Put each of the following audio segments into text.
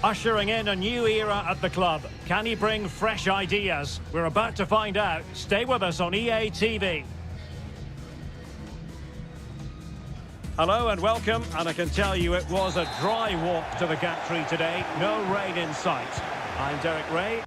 Ushering in a new era at the club. Can he bring fresh ideas? We're about to find out. Stay with us on EA TV. Hello and welcome, and I can tell you it was a dry walk to the gantry today. No rain in sight. I'm Derek Ray.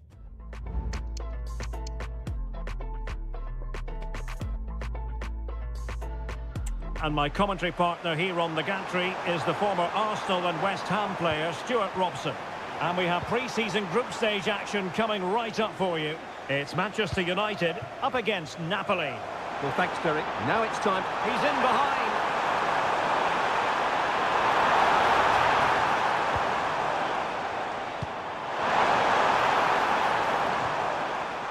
And my commentary partner here on the gantry is the former Arsenal and West Ham player, Stuart Robson. And we have pre-season group stage action coming right up for you. It's Manchester United up against Napoli. Well, thanks, Derek. Now it's time. He's in behind.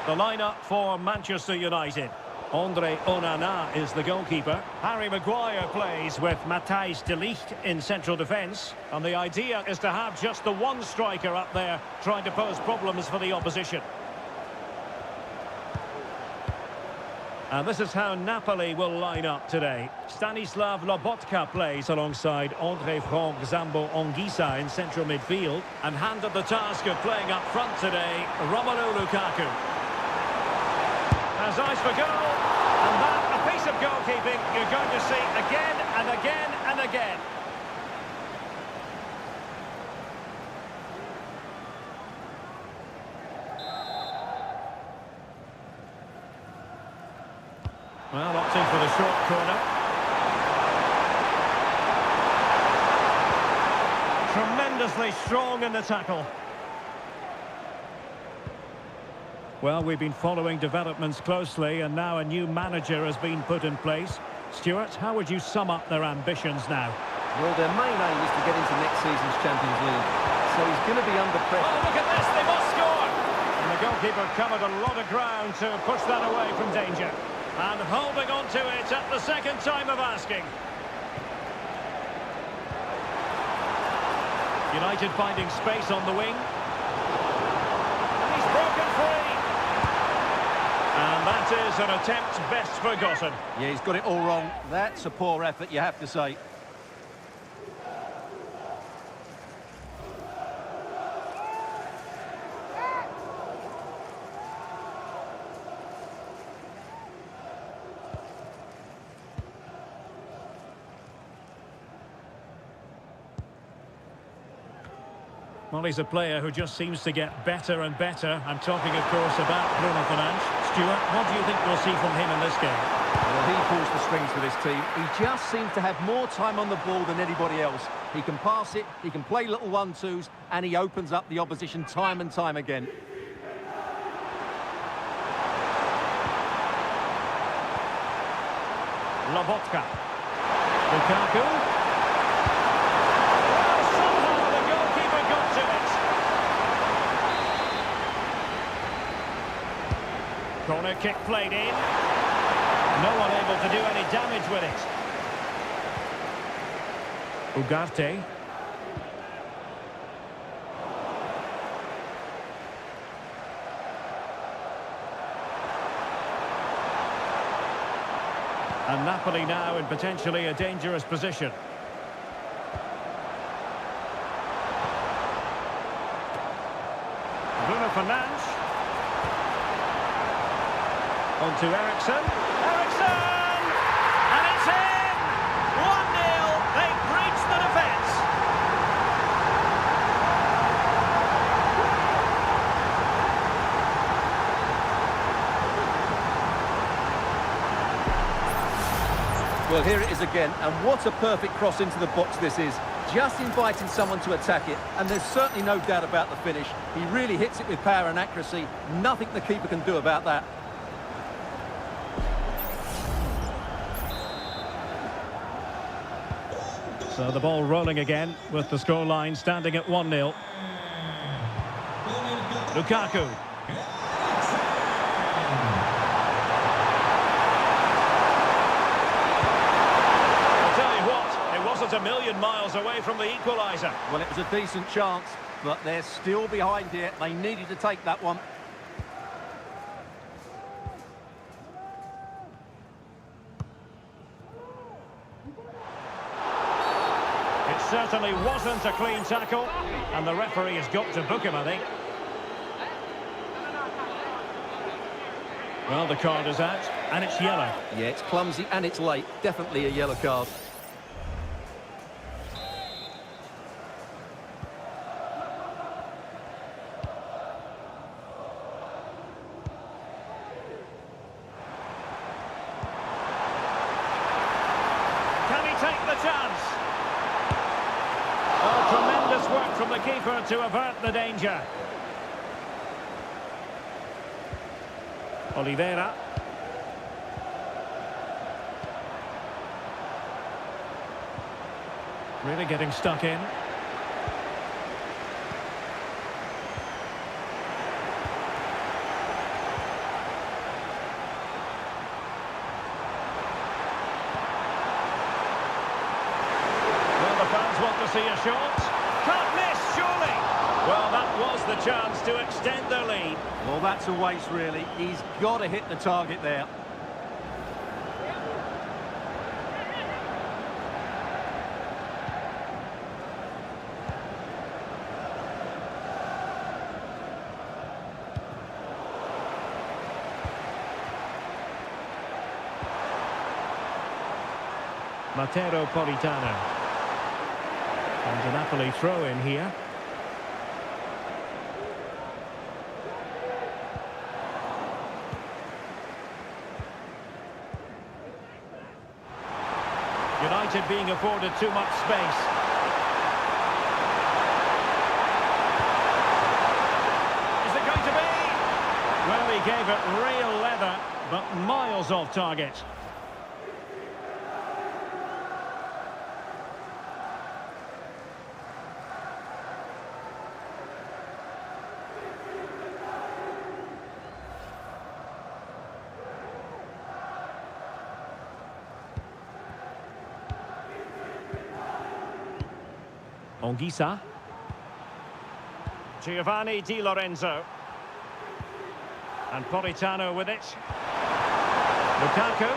The lineup for Manchester United. Andre Onana is the goalkeeper. Harry Maguire plays with Matthijs de Ligt in central defence. And the idea is to have just the one striker up there trying to pose problems for the opposition. And this is how Napoli will line up today. Stanislav Lobotka plays alongside André-Franck Zambo-Anguissa in central midfield. And handed the task of playing up front today, Romelu Lukaku. Has eyes for goal, and that, a piece of goalkeeping you're going to see again and again and again. Well, opting for the short corner. Tremendously strong in the tackle. Well, we've been following developments closely, and now a new manager has been put in place. Stuart, how would you sum up their ambitions now? Well, their main aim is to get into next season's Champions League. So he's going to be under pressure. Oh, look at this, they must score! And the goalkeeper covered a lot of ground to push that away from danger. And holding on to it at the second time of asking. United finding space on the wing. And he's broken free. And that is an attempt best forgotten. Yeah, he's got it all wrong. That's a poor effort, you have to say. Well, he's a player who just seems to get better and better. I'm talking, of course, about Bruno Fernandes. Stuart, what do you think we'll see from him in this game? Well, he pulls the strings for this team. He just seems to have more time on the ball than anybody else. He can pass it, he can play little one-twos, and he opens up the opposition time and time again. Lobotka. Lukaku. Corner kick played in. No one able to do any damage with it. Ugarte. And Napoli now in potentially a dangerous position. Bruno Fernandes. On to Eriksen. Eriksen! And it's in! 1-0. They breached the defence. Well, here it is again, and what a perfect cross into the box this is. Just inviting someone to attack it, and there's certainly no doubt about the finish. He really hits it with power and accuracy. Nothing the keeper can do about that. So the ball rolling again with the scoreline standing at 1-0. Lukaku. I'll tell you what, it wasn't a million miles away from the equaliser. Well, it was a decent chance, but they're still behind here. They needed to take that one. certainly wasn't a clean tackle, and the referee has got to book him, I think. Well, the card is out, and it's yellow. Yeah, it's clumsy and it's late. Definitely a yellow card. Can he take the chance? Oh, tremendous work from the keeper to avert the danger. Oliveira. Really getting stuck in. Well, the fans want to see a shot. Can't miss, surely. Well, that was the chance to extend their lead. Well, that's a waste, really. He's got to hit the target there. Matteo Politano. And a Napoli throw in here. United being afforded too much space. Is it going to be? Well, he gave it real leather, but miles off target. Anguissa. Giovanni Di Lorenzo. And Politano with it. Lukaku.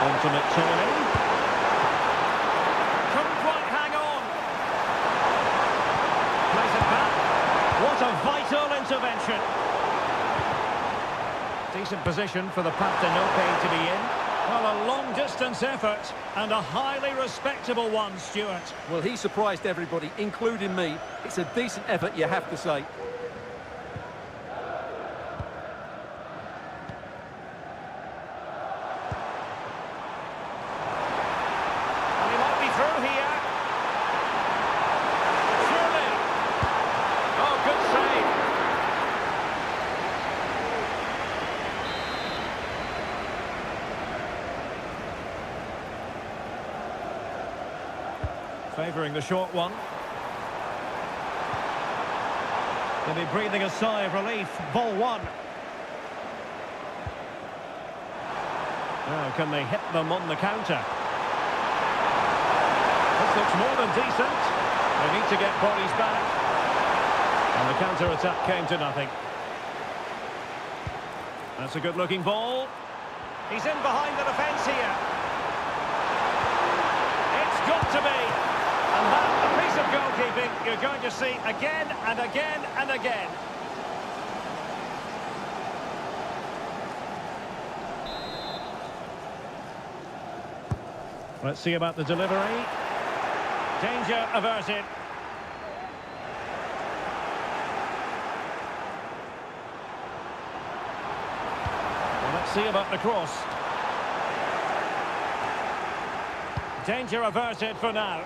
On to McTominay. Couldn't quite hang on. Plays it back. What a vital intervention. Decent position for the Partenope to be in. Well, a long-distance effort and a highly respectable one, Stuart. Well, he surprised everybody, including me. It's a decent effort, you have to say. And he might be through here. Surely. Oh, good save. Favouring the short one. They'll be breathing a sigh of relief. Ball one. Now, can they hit them on the counter? This looks more than decent. They need to get bodies back. And the counter-attack came to nothing. That's a good-looking ball. He's in behind the defence here. It's got to be. And that, a piece of goalkeeping you're going to see again and again and again. Let's see about the delivery. Danger averted. Well, let's see about the cross. Danger averted for now.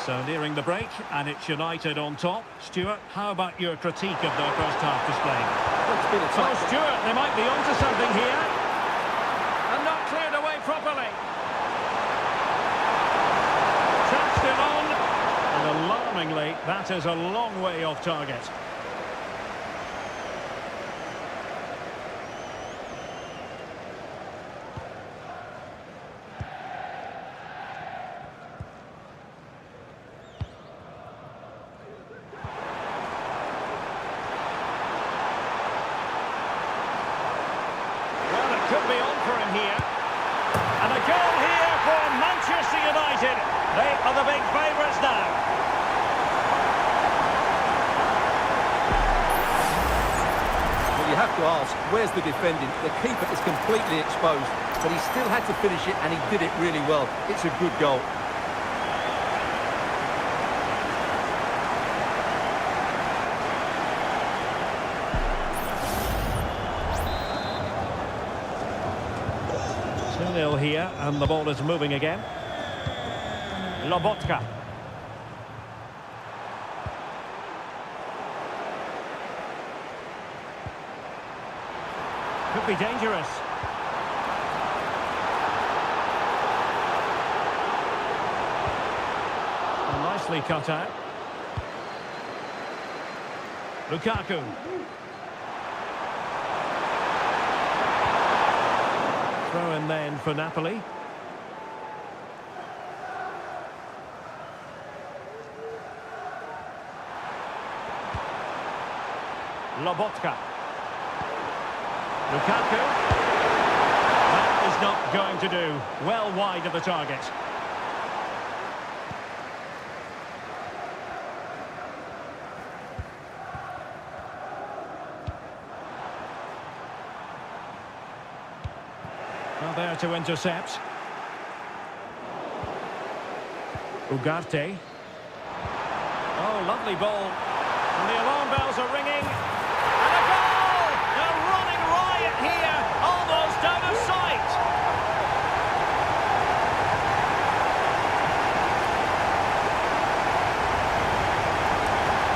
So nearing the break, and it's United on top. Stuart, how about your critique of their first half display? Well, it's been a Oh, tough... Stuart, they might be onto something here. And not cleared away properly. Touched it on. And alarmingly, that is a long way off target. could be on for him here. And a goal here for Manchester United. They are the big favourites now. Well, you have to ask, where's the defending? The keeper is completely exposed, but he still had to finish it, and he did it really well. It's a good goal. Nil here, and the ball is moving again. Lobotka. Could be dangerous. And nicely cut out. Lukaku. Throw in then for Napoli. Lobotka. Lukaku. That is not going to do. Well wide of the target. Well, there to intercept. Ugarte. Oh, lovely ball. And the alarm bells are ringing. And a goal! A running riot here, almost out of sight.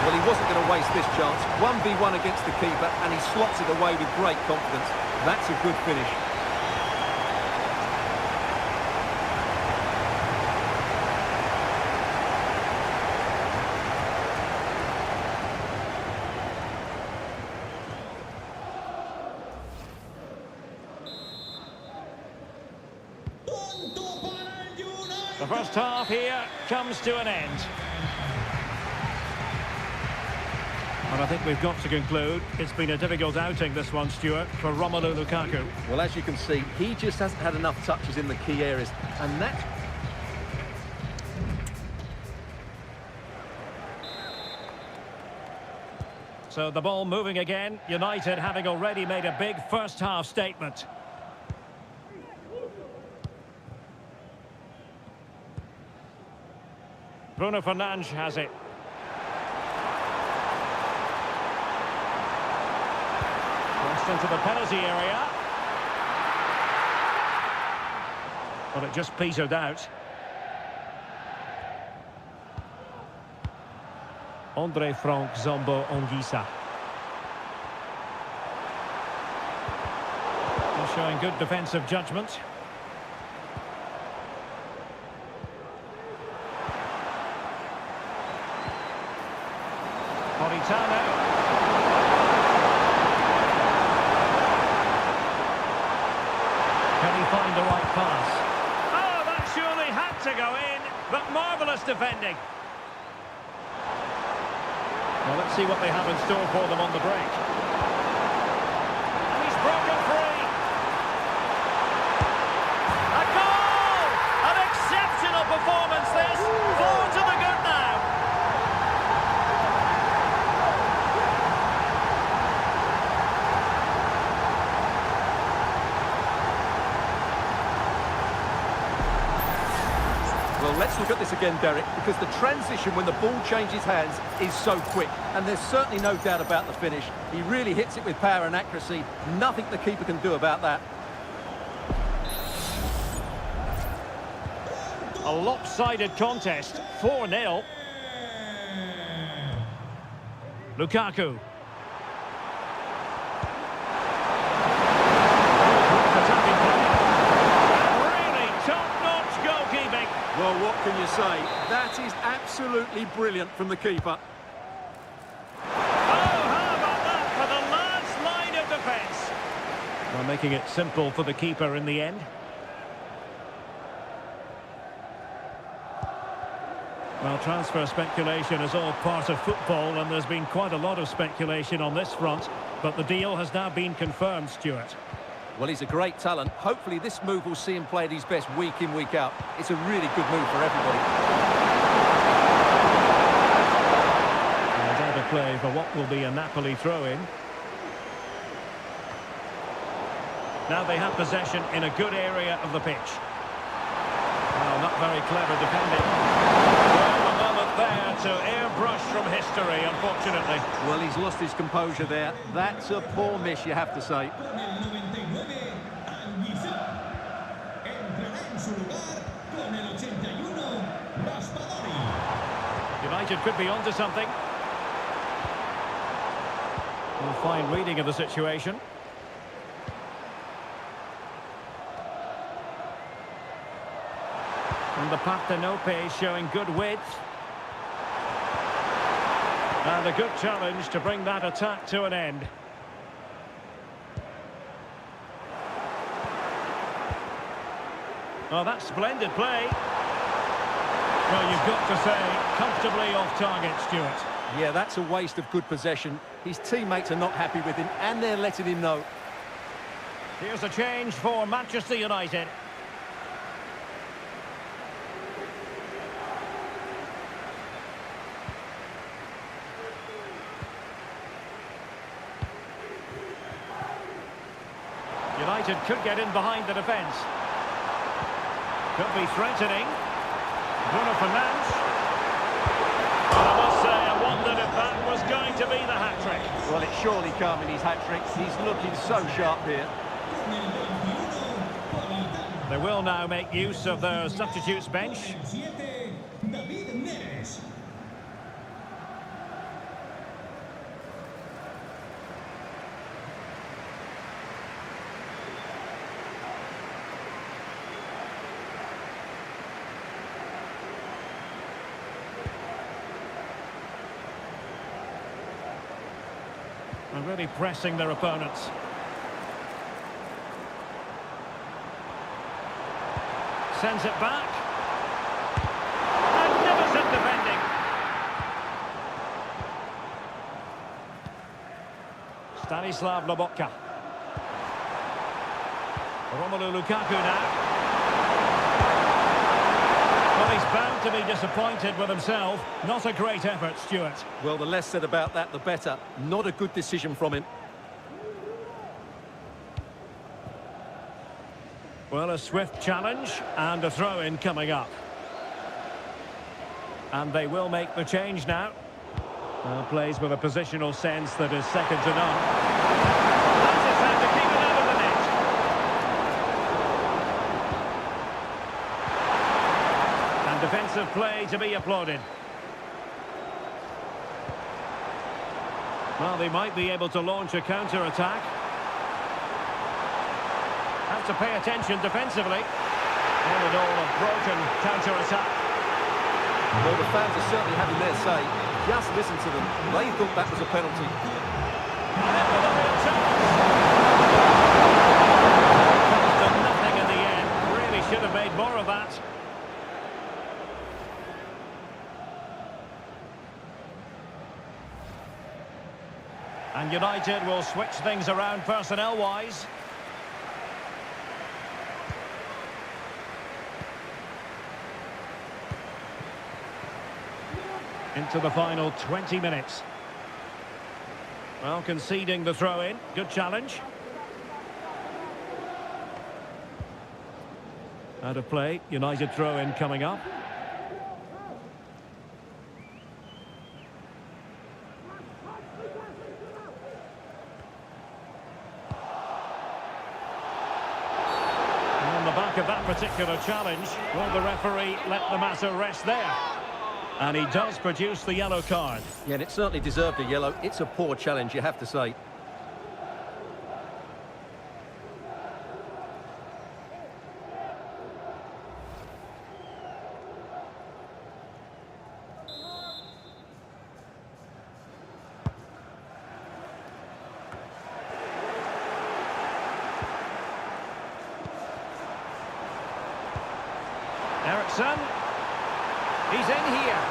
Well, he wasn't going to waste this chance. 1v1 against the keeper, and he slots it away with great confidence. That's a good finish. The first half here comes to an end. And I think we've got to conclude. It's been a difficult outing, this one, Stuart, for Romelu Lukaku. Well, as you can see, he just hasn't had enough touches in the key areas, and that's... So the ball moving again. United having already made a big first half statement. Bruno Fernandes has it. Crossed into the penalty area. But it just petered out. Andre Frank Zombo Anguissa. He's showing good defensive judgment. Politano. Can he find the right pass? Oh, that surely had to go in, but marvellous defending. Well, let's see what they have in store for them on the break. And he's broken free. A goal! An exceptional performance this. 4 to the good now. Well, let's look at this again, Derek, because the transition when the ball changes hands is so quick, and there's certainly no doubt about the finish. He really hits it with power and accuracy. Nothing the keeper can do about that. A lopsided contest, 4-0. Lukaku. Really top-notch goalkeeping. Well, what can you say? That is absolutely brilliant from the keeper. Oh, how about that for the last line of defence? Well, making it simple for the keeper in the end. Well, transfer speculation is all part of football, and there's been quite a lot of speculation on this front, but the deal has now been confirmed, Stuart. Well, he's a great talent. Hopefully this move will see him play at his best week in, week out. It's a really good move for everybody. And out of play for what will be a Napoli throw-in. Now they have possession in a good area of the pitch. Well, not very clever defending. Well, a moment there to airbrush from history, unfortunately. Well, he's lost his composure there. That's a poor miss, you have to say. United could be onto something. A fine reading of the situation. And the Partenope showing good width. And a good challenge to bring that attack to an end. Oh, that's splendid play. Well, you've got to say, comfortably off target, Stuart. Yeah, that's a waste of good possession. His teammates are not happy with him, and they're letting him know. Here's a change for Manchester United. United could get in behind the defence. Could be threatening. Bruno Fernandes. Well, I must say, I wondered if that was going to be the hat-trick. Well, it's surely coming, his hat-trick. He's looking so sharp here. They will now make use of their substitutes bench. And really pressing their opponents. Sends it back. Magnificent defending. Stanislav Lobotka. Romelu Lukaku now. Well, he's bound to be disappointed with himself. Not a great effort, Stuart. Well, the less said about that, the better. Not a good decision from him. Well, a swift challenge and a throw-in coming up. And they will make the change now. Plays with a positional sense that is second to none. That's his hand to keep it out of the net. And defensive play to be applauded. Well, they might be able to launch a counter-attack. Have to pay attention defensively. All in all, a broken counter-attack. Well, the fans are certainly having their say. Just listen to them. They thought that was a penalty. And with a real chance. Comes to nothing in the end. Really should have made more of that. And United will switch things around personnel-wise. Into the final 20 minutes. Well, conceding the throw-in. Good challenge. Out of play. United throw-in coming up. On the back of that particular challenge, will the referee let the matter rest there? And he does produce the yellow card. Yeah, and it certainly deserved a yellow. It's a poor challenge, you have to say. Eriksson. He's in here.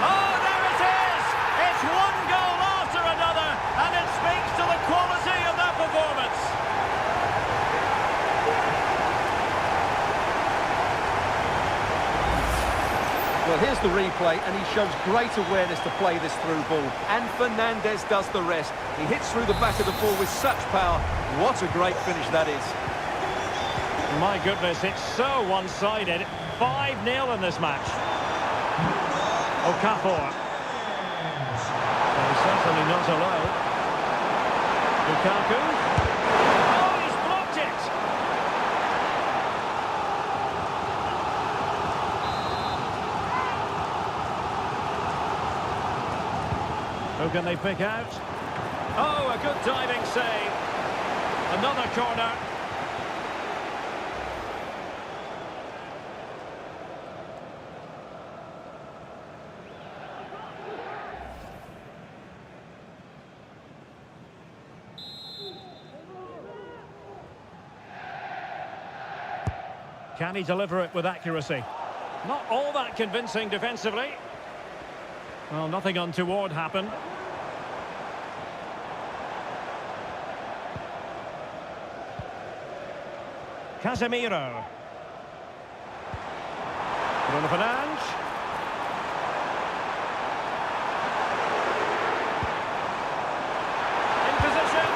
Oh, there it is! It's one goal after another, and it speaks to the quality of that performance. There's the replay, and he shows great awareness to play this through ball. And Fernandez does the rest. He hits through the back of the ball with such power. What a great finish that is. My goodness, it's so one-sided. 5-0 in this match. Okafor. He's certainly not alone. Lukaku. Oh, he's blocked it! Who can they pick out? Oh, a good diving save. Another corner. Can he deliver it with accuracy? Not all that convincing defensively. Well, nothing untoward happened. Casemiro. Bruno Fernandes. In position.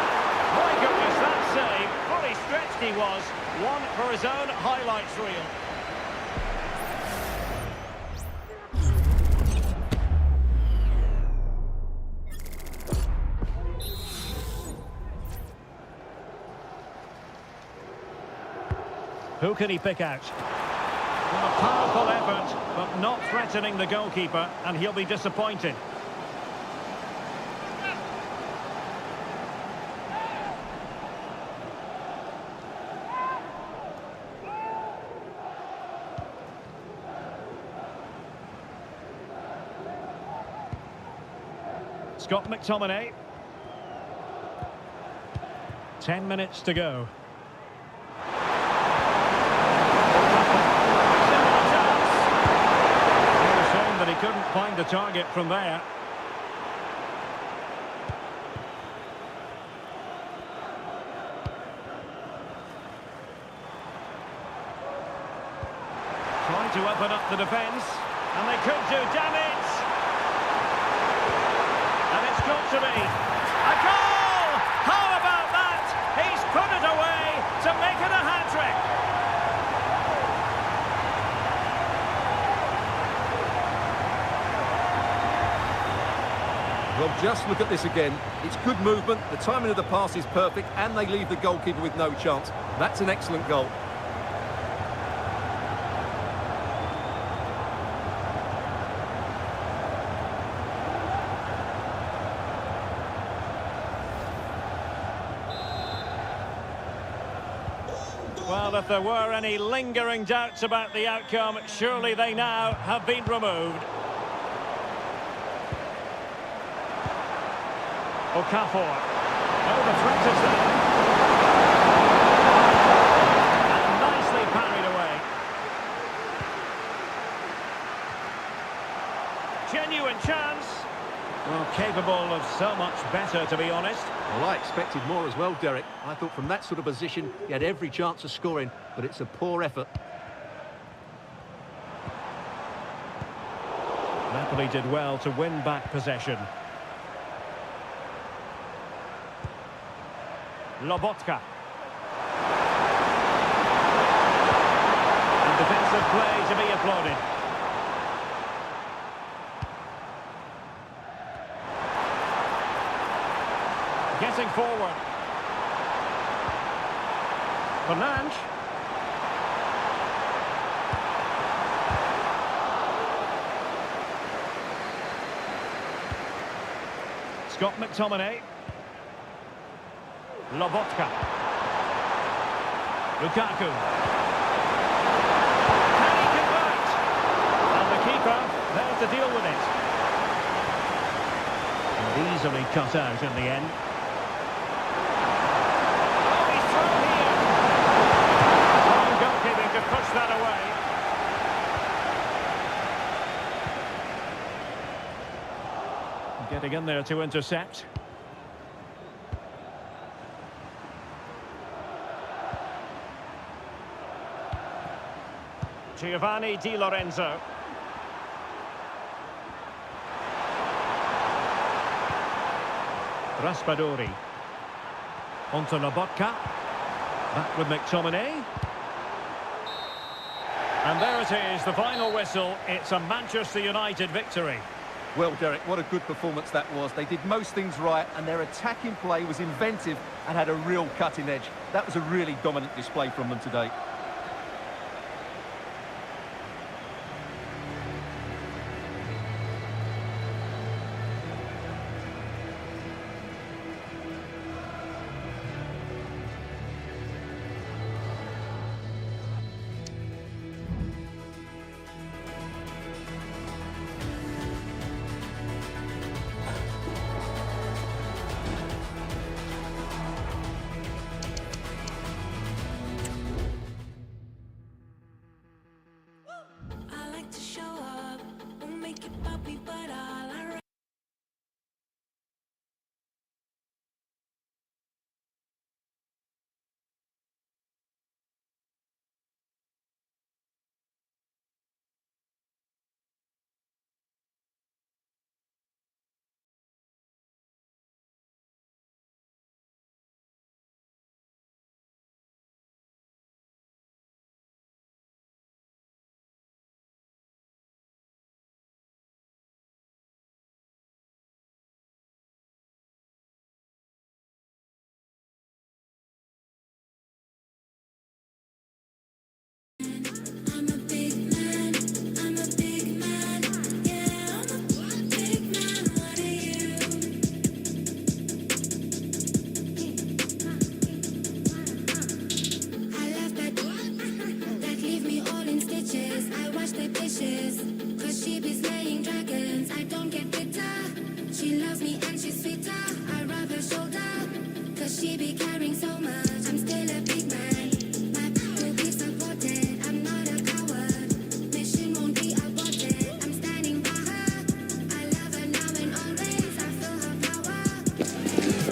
My goodness, that save. Fully stretched he was. One for his own highlights reel. Who can he pick out? Well, a powerful effort, but not threatening the goalkeeper, and he'll be disappointed. Scott McTominay. 10 minutes to go. That he couldn't find the target from there. Trying to open up the defence, and they could do damage. And it's got to be a goal! How about that? He's put it away to make it a hat-trick. Well, just look at this again. It's good movement, the timing of the pass is perfect, and they leave the goalkeeper with no chance. That's an excellent goal. Well, if there were any lingering doubts about the outcome, surely they now have been removed. Okafor. Oh, the threat is there. And nicely parried away. Genuine chance. Well, capable of so much better, to be honest. Well, I expected more as well, Derek. I thought from that sort of position, he had every chance of scoring, but it's a poor effort. Napoli did well to win back possession. Lobotka. And defensive play to be applauded. Getting forward. Fernandes. Scott McTominay. Lobotka. Lukaku. Can he convert? And the keeper there to deal with it. And easily cut out in the end. Oh, he's through here. Fine goalkeeping to push that away. Getting in there to intercept. Giovanni Di Lorenzo. Raspadori. Onto Lobotka. Back with McTominay. And there it is, the final whistle. It's a Manchester United victory. Well, Derek, what a good performance that was. They did most things right, and their attacking play was inventive and had a real cutting edge. That was a really dominant display from them today.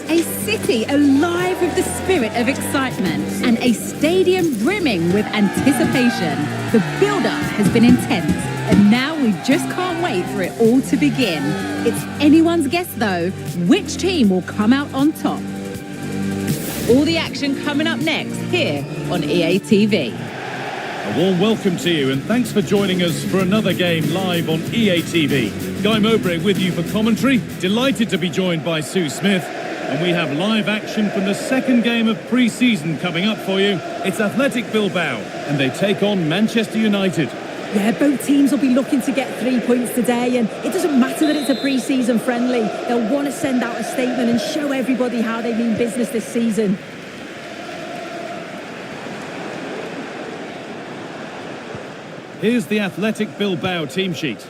A city alive with the spirit of excitement and a stadium brimming with anticipation. The build-up has been intense and now we just can't wait for it all to begin. It's anyone's guess though, which team will come out on top. All the action coming up next here on EA TV. A warm welcome to you and thanks for joining us for another game live on EA TV. Guy Mowbray with you for commentary. Delighted to be joined by Sue Smith. And we have live action from the second game of pre-season coming up for you. It's Athletic Bilbao and they take on Manchester United. Yeah, both teams will be looking to get 3 points today, and it doesn't matter that it's a pre-season friendly. They'll want to send out a statement and show everybody how they mean business this season. Here's the Athletic Bilbao team sheet.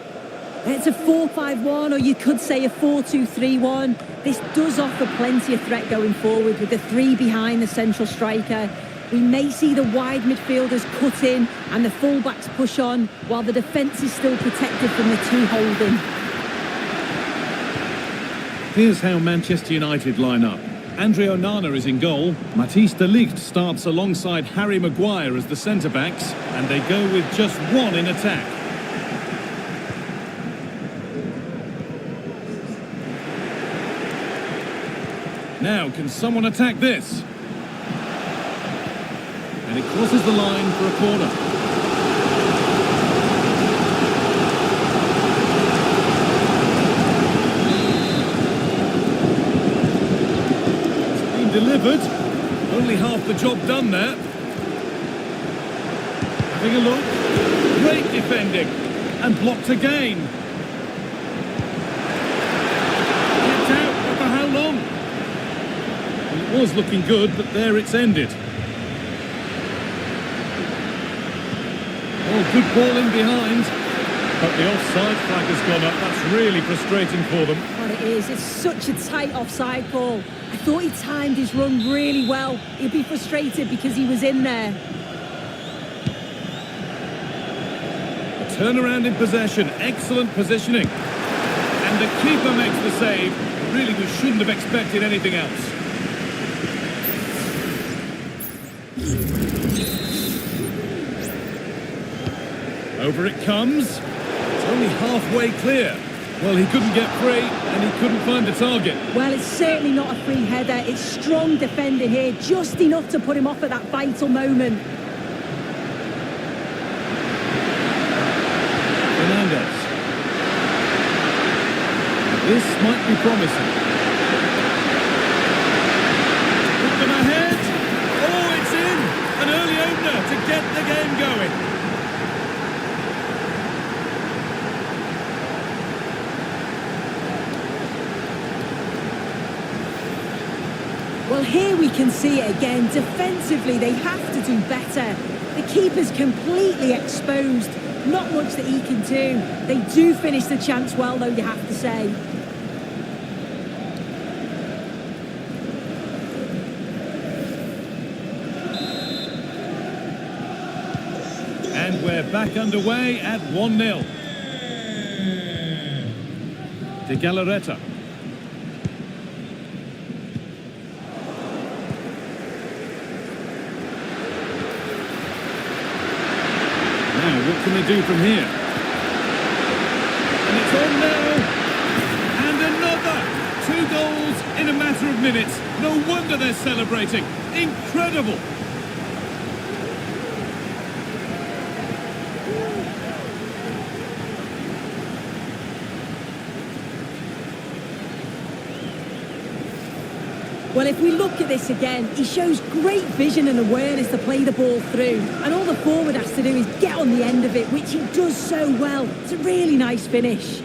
It's a 4-5-1, or you could say a 4-2-3-1. This does offer plenty of threat going forward with the three behind the central striker. We may see the wide midfielders cut in and the fullbacks push on, while the defence is still protected from the two holding. Here's how Manchester United line up. Andre Onana is in goal. Matthijs de Ligt starts alongside Harry Maguire as the centre-backs, and they go with just one in attack. Now, can someone attack this? And it crosses the line for a corner. It's been delivered. Only half the job done there. Having a look. Great defending. And blocked again. Kicked out, but for how long? It was looking good, but there it's ended. Oh, good ball in behind. But the offside flag has gone up. That's really frustrating for them. Well, it is. It's such a tight offside call. I thought he timed his run really well. He'd be frustrated because he was in there. A turnaround in possession. Excellent positioning. And the keeper makes the save. Really, we shouldn't have expected anything else. Over it comes. It's only halfway clear. Well, he couldn't get free and he couldn't find the target. Well, it's certainly not a free header. It's strong defending here, just enough to put him off at that vital moment. Fernandez. This might be promising. Put them ahead. Oh, it's in! An early opener to get the game going. Well, here we can see it again. Defensively, they have to do better. The keeper's completely exposed. Not much that he can do. They do finish the chance well, though, you have to say. And we're back underway at 1-0. De Galarreta. What can they do from here? And it's on now. And another. 2 goals in a matter of minutes. No wonder they're celebrating. Incredible. Well, if we look at this again, he shows great vision and awareness to play the ball through. And all the forward has to do is get on the end of it, which he does so well. It's a really nice finish.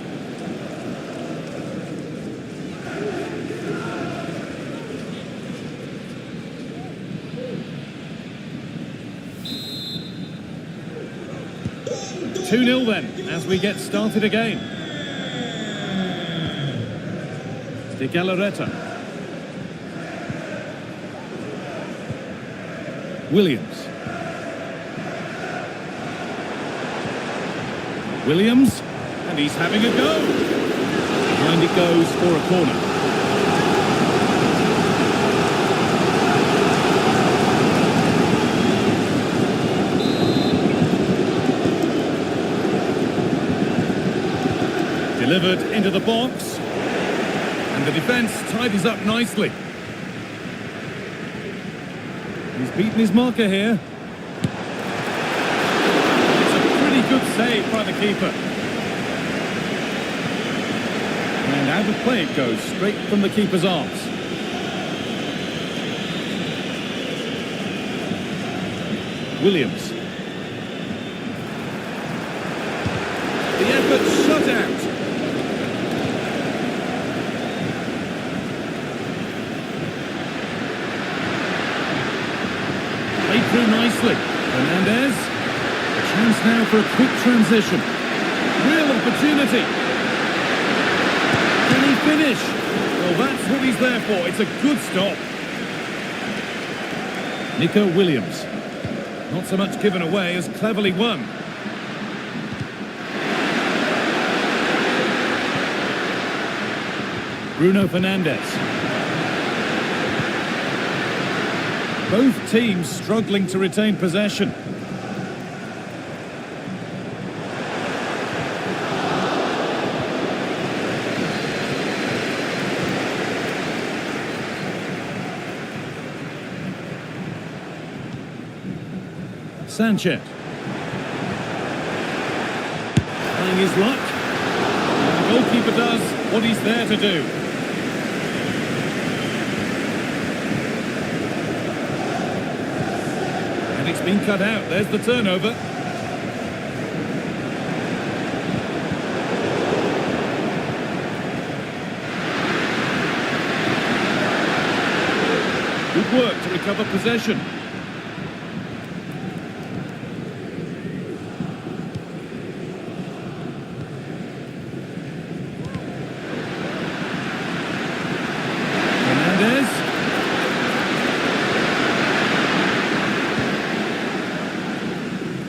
Two 2-0 then, as we get started again. De Galarreta. Williams. Williams, and he's having a go. Behind it goes for a corner. Delivered into the box, and the defence tidies up nicely. He's beaten his marker here. It's a pretty good save by the keeper. And out of play it goes, straight from the keeper's arms. Williams. The effort shut out. Played through nicely. Fernandez. A chance now for a quick transition. Real opportunity. Can he finish? Well, that's what he's there for. It's a good stop. Nico Williams. Not so much given away as cleverly won. Bruno Fernandes. Both teams struggling to retain possession. Sanchez. Trying his luck. And the goalkeeper does what he's there to do. And it's been cut out. There's the turnover. Good work to recover possession.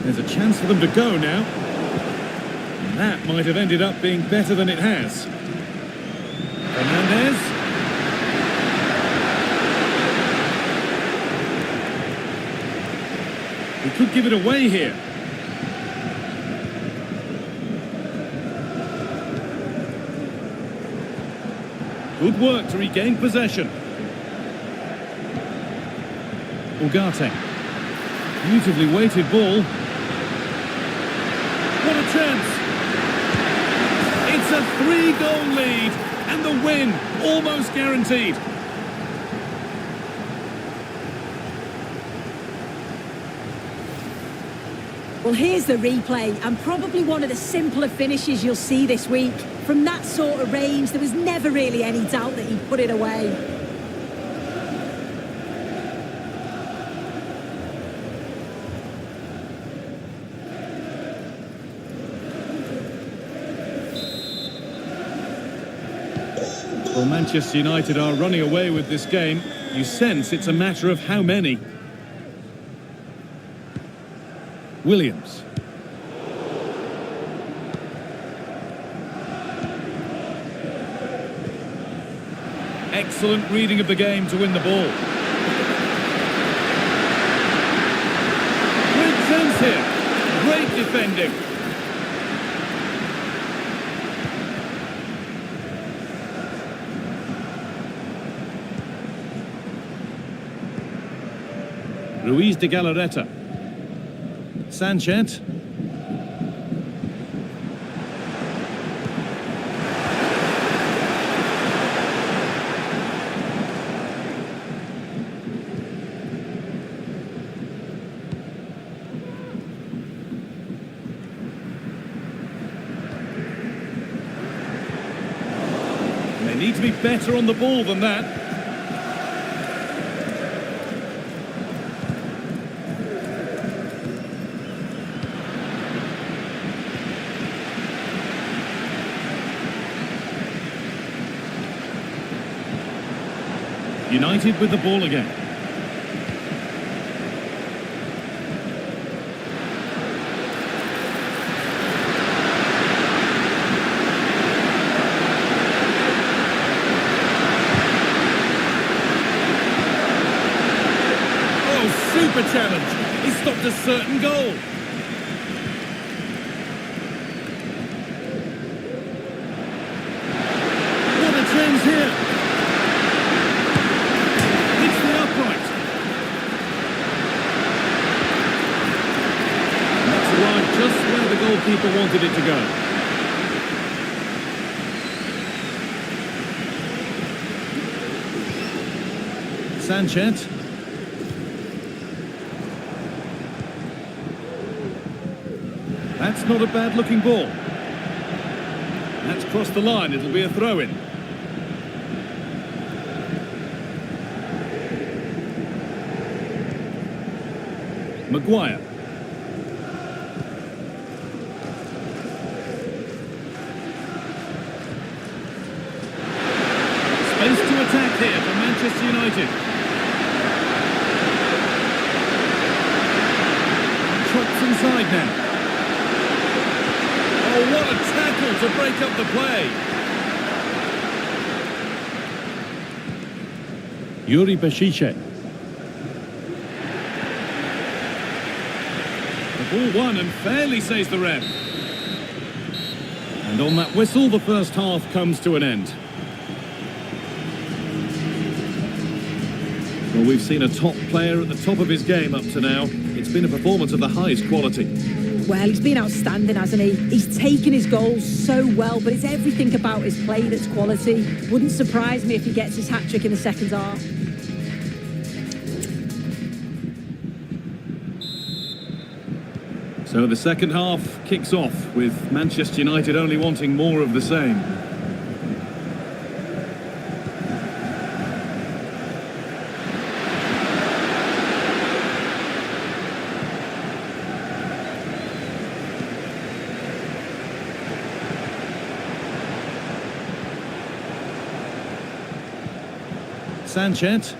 There's a chance for them to go now. And that might have ended up being better than it has. Fernandez. He could give it away here. Good work to regain possession. Ugarte. Beautifully weighted ball. What a chance! It's a 3-goal lead, and the win almost guaranteed. Well, here's the replay, and probably one of the simpler finishes you'll see this week. From that sort of range, there was never really any doubt that he'd put it away. Well, Manchester United are running away with this game. You sense it's a matter of how many. Williams. Excellent reading of the game to win the ball. Great chance here. Great defending. Ruiz de Galarreta. Sanchez. They need to be better on the ball than that. United with the ball again. Oh, super challenge. He stopped a certain goal. What a chance here. Just where the goalkeeper wanted it to go. Sanchez. That's not a bad looking ball. That's crossed the line, it'll be a throw-in. Maguire. Space to attack here for Manchester United. Chops inside now. Oh, what a tackle to break up the play. Yuri Bešiček. The ball won and fairly, says the ref. And on that whistle, the first half comes to an end. Well, we've seen a top player at the top of his game up to now. It's been a performance of the highest quality. Well, he's been outstanding, hasn't he? He's taken his goals so well, but it's everything about his play that's quality. Wouldn't surprise me if he gets his hat-trick in the second half. So the second half kicks off with Manchester United only wanting more of the same. Sanchez.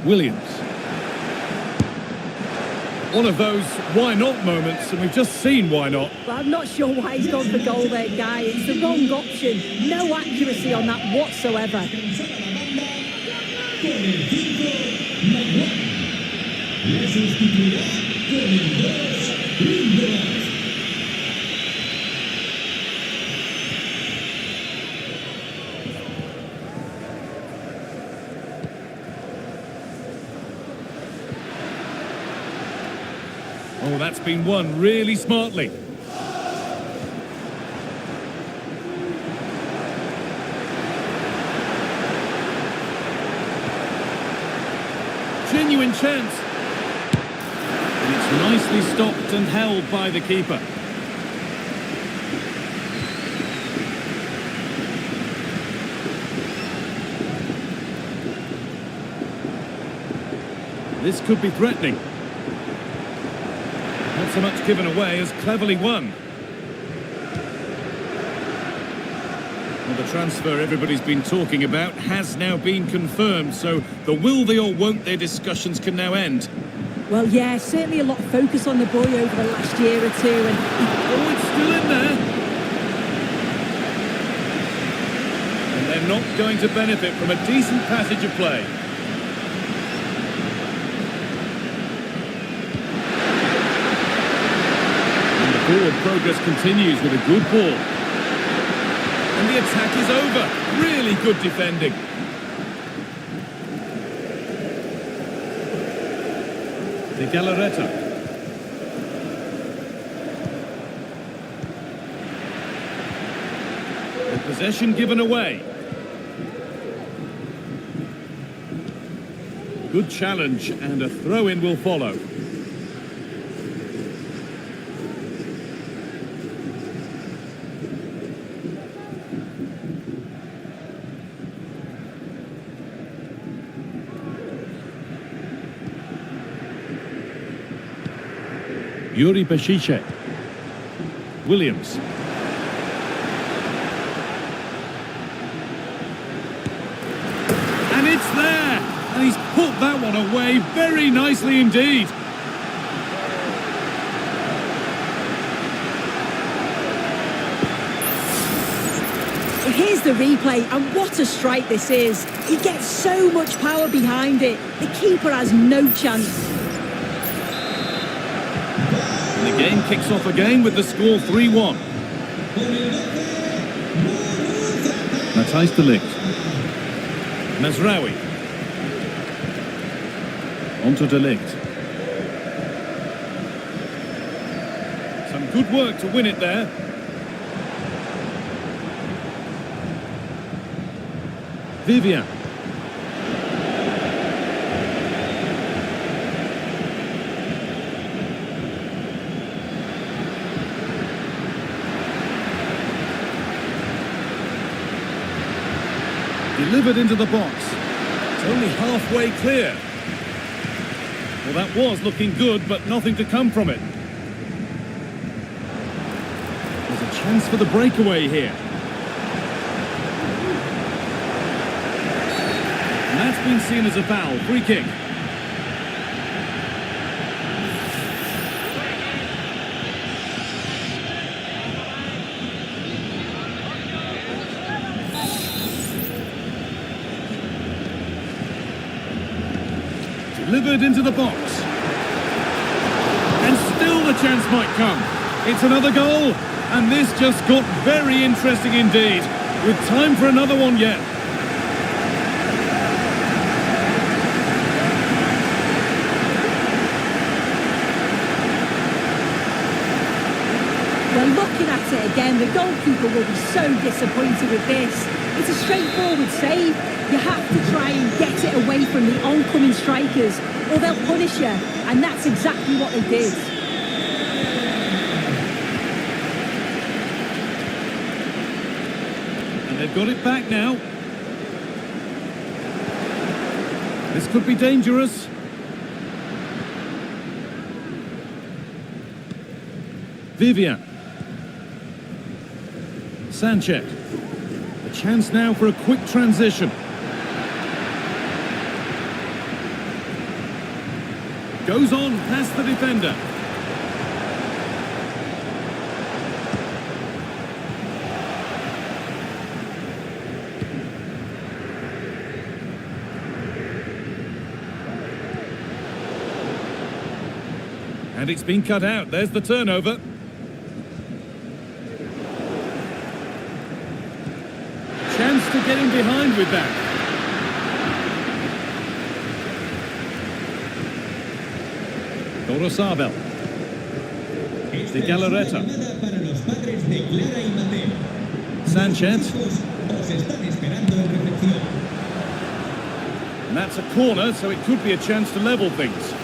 Williams. One of those why not moments, and we've just seen why not. Well, I'm not sure why he's gone for goal there, Guy. It's the wrong option. No accuracy on that whatsoever. Well, that's been won really smartly. Genuine chance. And it's nicely stopped and held by the keeper. This could be threatening. Not so much given away as cleverly won. Well, the transfer everybody's been talking about has now been confirmed, so the will they or won't they discussions can now end. Well, yeah, certainly a lot of focus on the boy over the last year or two. And oh, it's still in there. And they're not going to benefit from a decent passage of play. And the forward progress continues with a good ball. And the attack is over. Really good defending. De Galarreta. The possession given away. Good challenge and a throw-in will follow. Yuri Bešiček. Williams. And it's there! And he's put that one away very nicely indeed. here's the replay, and what a strike this is. He gets so much power behind it. The keeper has no chance. And the game kicks off again with the score 3-1. Matthijs de Ligt. Mazraoui. Onto de Ligt. Some good work to win it there. Vivian. Delivered into the box. It's only halfway clear. Well, that was looking good, but nothing to come from it. There's a chance for the breakaway here. And that's been seen as a foul. Free kick. Delivered into the box. And still the chance might come. It's another goal. And this just got very interesting indeed. With time for another one yet. Well, looking at it again, the goalkeeper will be so disappointed with this. It's a straightforward save. You have to try and get it away from the oncoming strikers, or they'll punish you, and that's exactly what they did. And they've got it back now. This could be dangerous. Vivian. Sanchez. A chance now for a quick transition. Goes on past the defender. And it's been cut out. There's the turnover. Chance to get in behind with that. Orozabal. De Galarreta. Sanchez. And that's a corner, so it could be a chance to level things.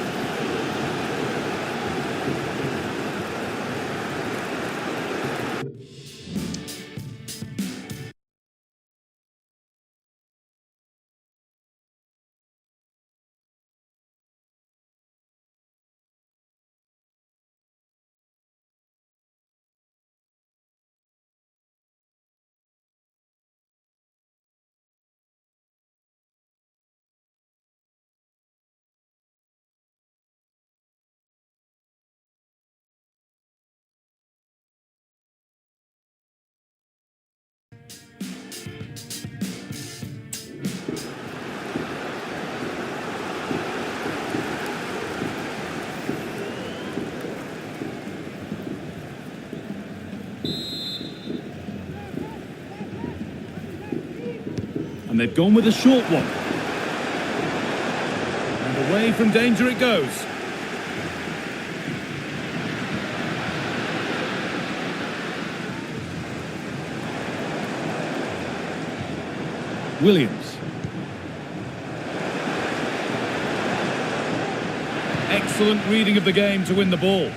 And they've gone with a short one. And away from danger it goes. Williams. Excellent reading of the game to win the ball.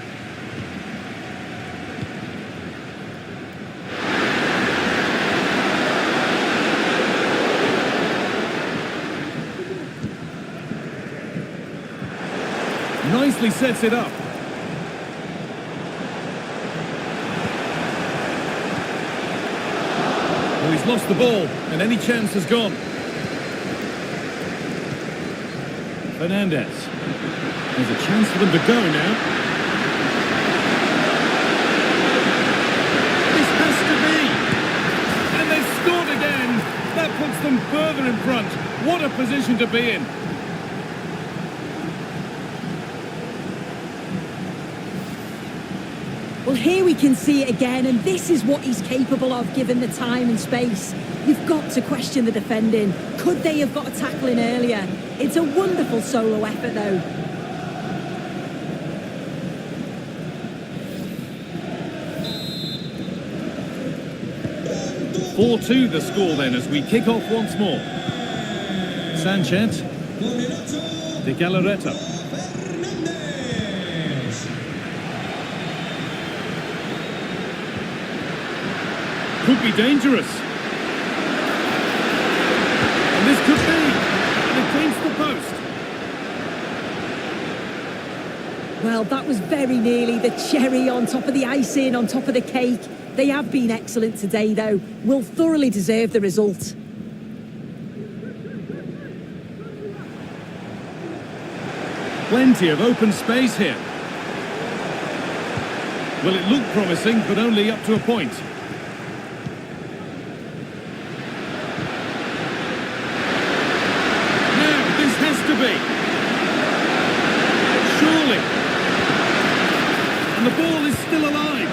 Nicely sets it up. Oh, he's lost the ball, and any chance has gone. Fernandez. There's a chance for them to go now. This has to be! And they've scored again! That puts them further in front. What a position to be in. Well, here we can see it again, and this is what he's capable of given the time and space. You've got to question the defending. Could they have got a tackle in earlier? It's a wonderful solo effort, though. (4-2) the score then as we kick off once more. Sanchez. De Galarreta. Could be dangerous. And this could be against the post. Well, that was very nearly the cherry on top of the icing, on top of the cake. They have been excellent today, though. Will thoroughly deserve the result. Plenty of open space here. Well, it looked promising, but only up to a point. To be. Surely. And the ball is still alive.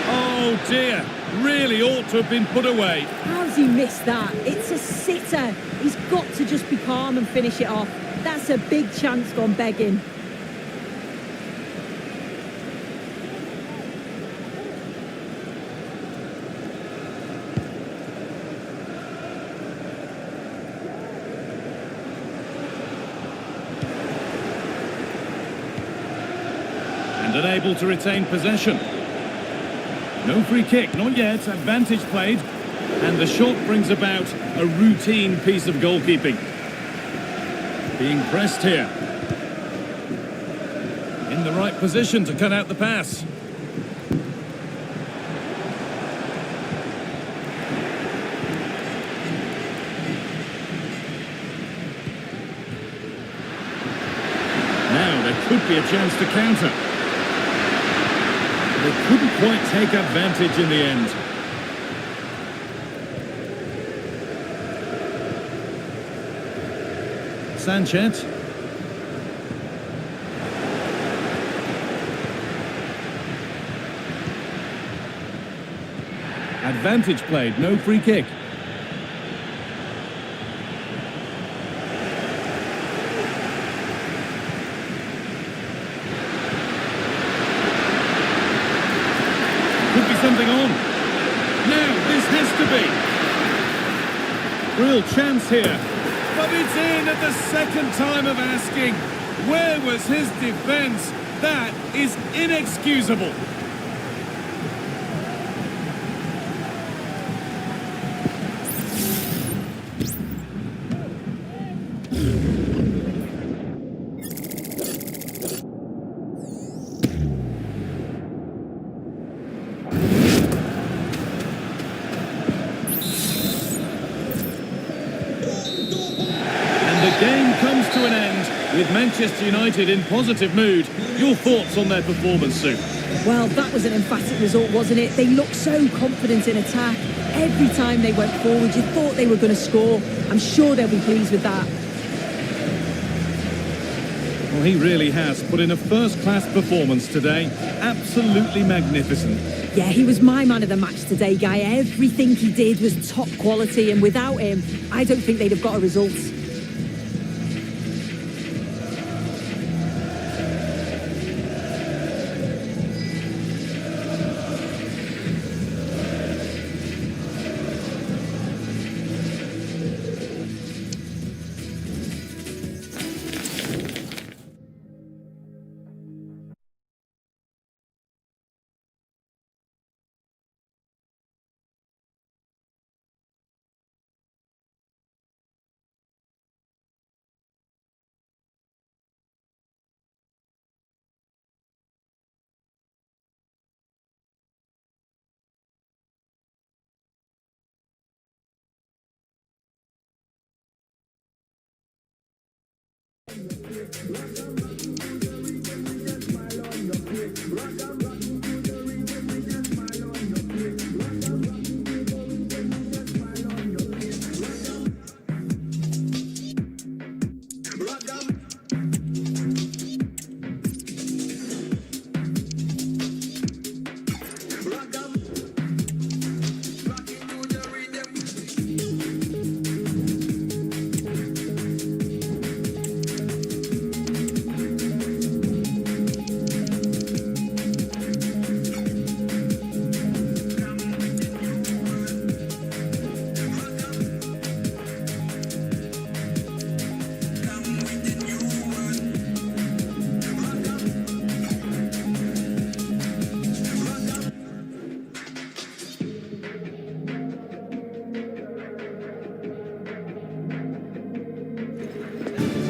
Oh dear. Really ought to have been put away. How's he missed that? It's a sitter. He's got to just be calm and finish it off. That's a big chance gone begging. Unable to retain possession. No free kick, not yet. Advantage played. And the shot brings about a routine piece of goalkeeping. Being pressed here. In the right position to cut out the pass. Now there could be a chance to counter. They couldn't quite take advantage in the end. Sanchez. Advantage played, no free kick. Real chance here. But it's in at the second time of asking. Where was his defence? That is inexcusable. The game comes to an end with Manchester United in positive mood. Your thoughts on their performance, Sue? Well, that was an emphatic result, wasn't it? They looked so confident in attack. Every time they went forward, you thought they were going to score. I'm sure they'll be pleased with that. Well, he really has put in a first-class performance today. Absolutely magnificent. Yeah, he was my man of the match today, Guy. Everything he did was top quality, and without him, I don't think they'd have got a result.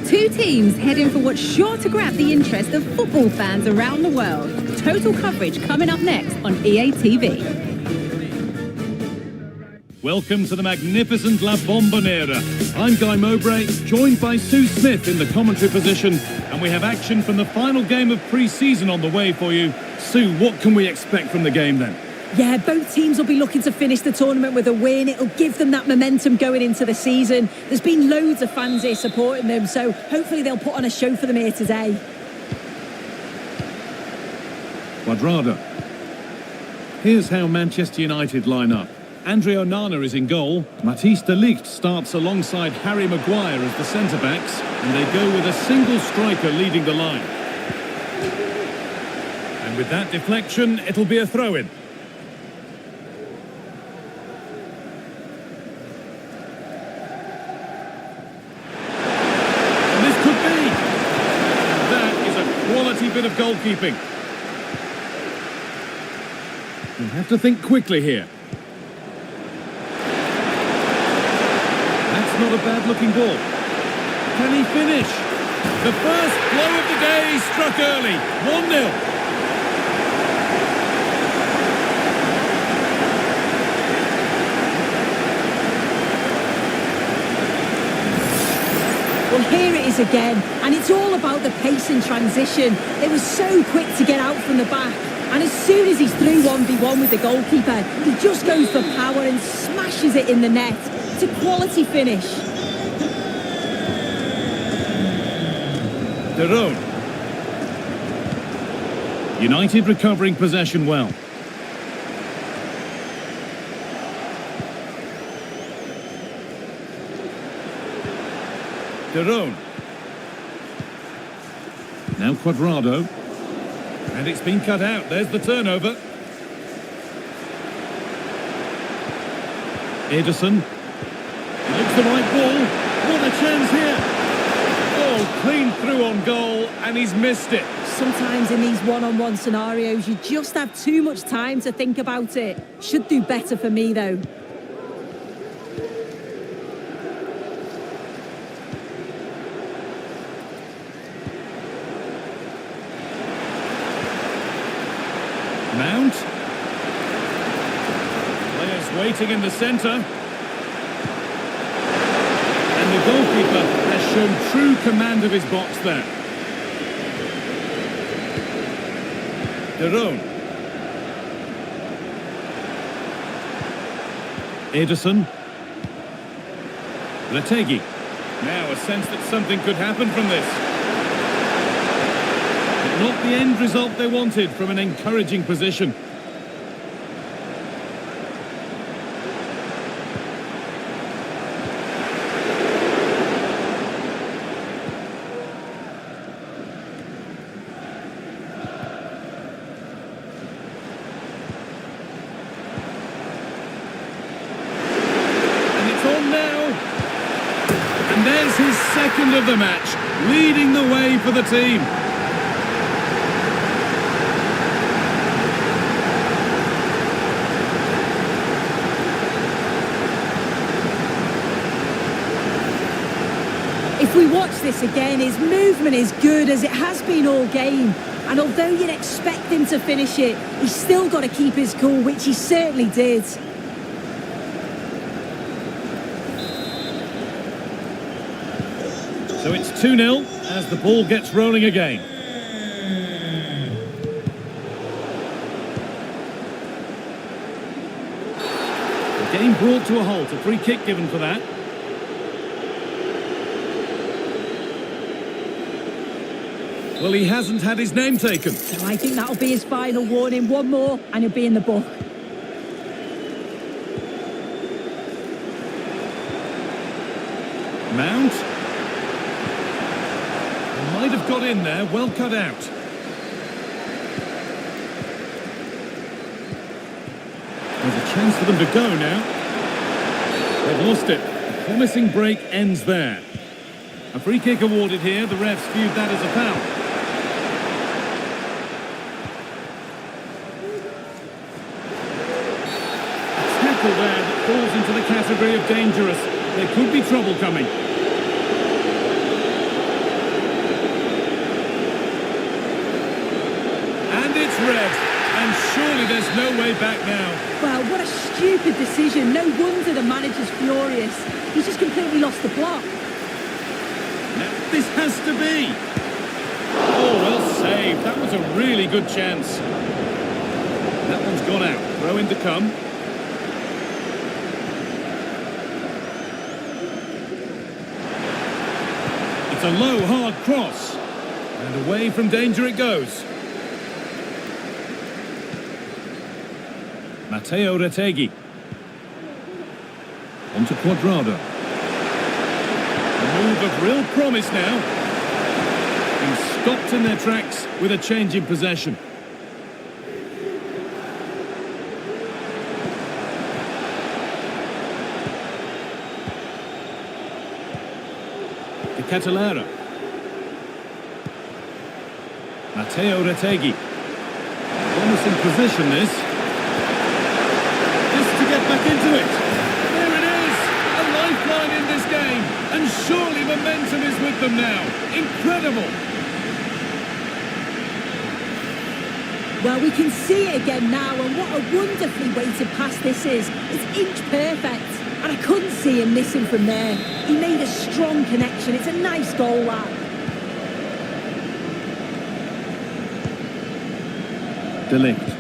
Two teams heading for what's sure to grab the interest of football fans around the world. Total coverage coming up next on EA TV. Welcome to the magnificent La Bombonera. I'm Guy Mowbray, joined by Sue Smith in the commentary position, and we have action from the final game of pre-season on the way for you. Sue, what can we expect from the game then? Yeah, both teams will be looking to finish the tournament with a win. It'll give them that momentum going into the season. There's been loads of fans here supporting them, so hopefully they'll put on a show for them here today. Cuadrado. Here's how Manchester United line up. Andre Onana is in goal. Matthijs de Ligt starts alongside Harry Maguire as the centre-backs, and they go with a single striker leading the line. And with that deflection, it'll be a throw-in. And this could be. That is a quality bit of goalkeeping. You have to think quickly here. That's not a bad-looking ball. Can he finish? The first blow of the day struck early. 1-0. Well, here it is again, and it's all about the pace and transition. They were so quick to get out from the back, and as soon as he's through 1v1 with the goalkeeper, he just goes for power and smashes it in the net. It's a quality finish. De Roon. United recovering possession well. De Roon. Now Cuadrado. And it's been cut out. There's the turnover. Ederson. He looks That's the right ball. What a chance here. Oh, clean through on goal, and he's missed it. Sometimes in these one-on-one scenarios, you just have too much time to think about it. Should do better for me, though. Mount. Players waiting in the centre. And the goalkeeper has shown true command of his box there. De Roon. Ederson. Retegi. Now a sense that something could happen from this. But not the end result they wanted from an encouraging position. And there's his second of the match, leading the way for the team. If we watch this again, his movement is good as it has been all game. And although you'd expect him to finish it, he's still got to keep his cool, which he certainly did. So it's 2-0 as the ball gets rolling again. The game brought to a halt, a free kick given for that. Well, he hasn't had his name taken. So I think that'll be his final warning. One more and he'll be in the book. Mount. Might have got in there, well cut out. There's a chance for them to go now. They've lost it. A promising break ends there. A free kick awarded here. The refs viewed that as a foul. A tackle there that falls into the category of dangerous. There could be trouble coming. Red, and surely there's no way back now. Well, what a stupid decision. No wonder the manager's furious. He's just completely lost the plot. Now, this has to be. Oh, well saved. That was a really good chance. That one's gone out. Throw in to come. It's a low, hard cross. And away from danger it goes. Matteo Retegi. On to Cuadrado. A move of real promise now. And stopped in their tracks with a change in possession. De Ketelaere. Matteo Retegi. Promising position this. Back into it. There it is. A lifeline in this game. And surely momentum is with them now. Incredible. Well, we can see it again now, and what a wonderfully weighted pass this is. It's inch perfect. And I couldn't see him missing from there. He made a strong connection. It's a nice goal, that. De Ligt.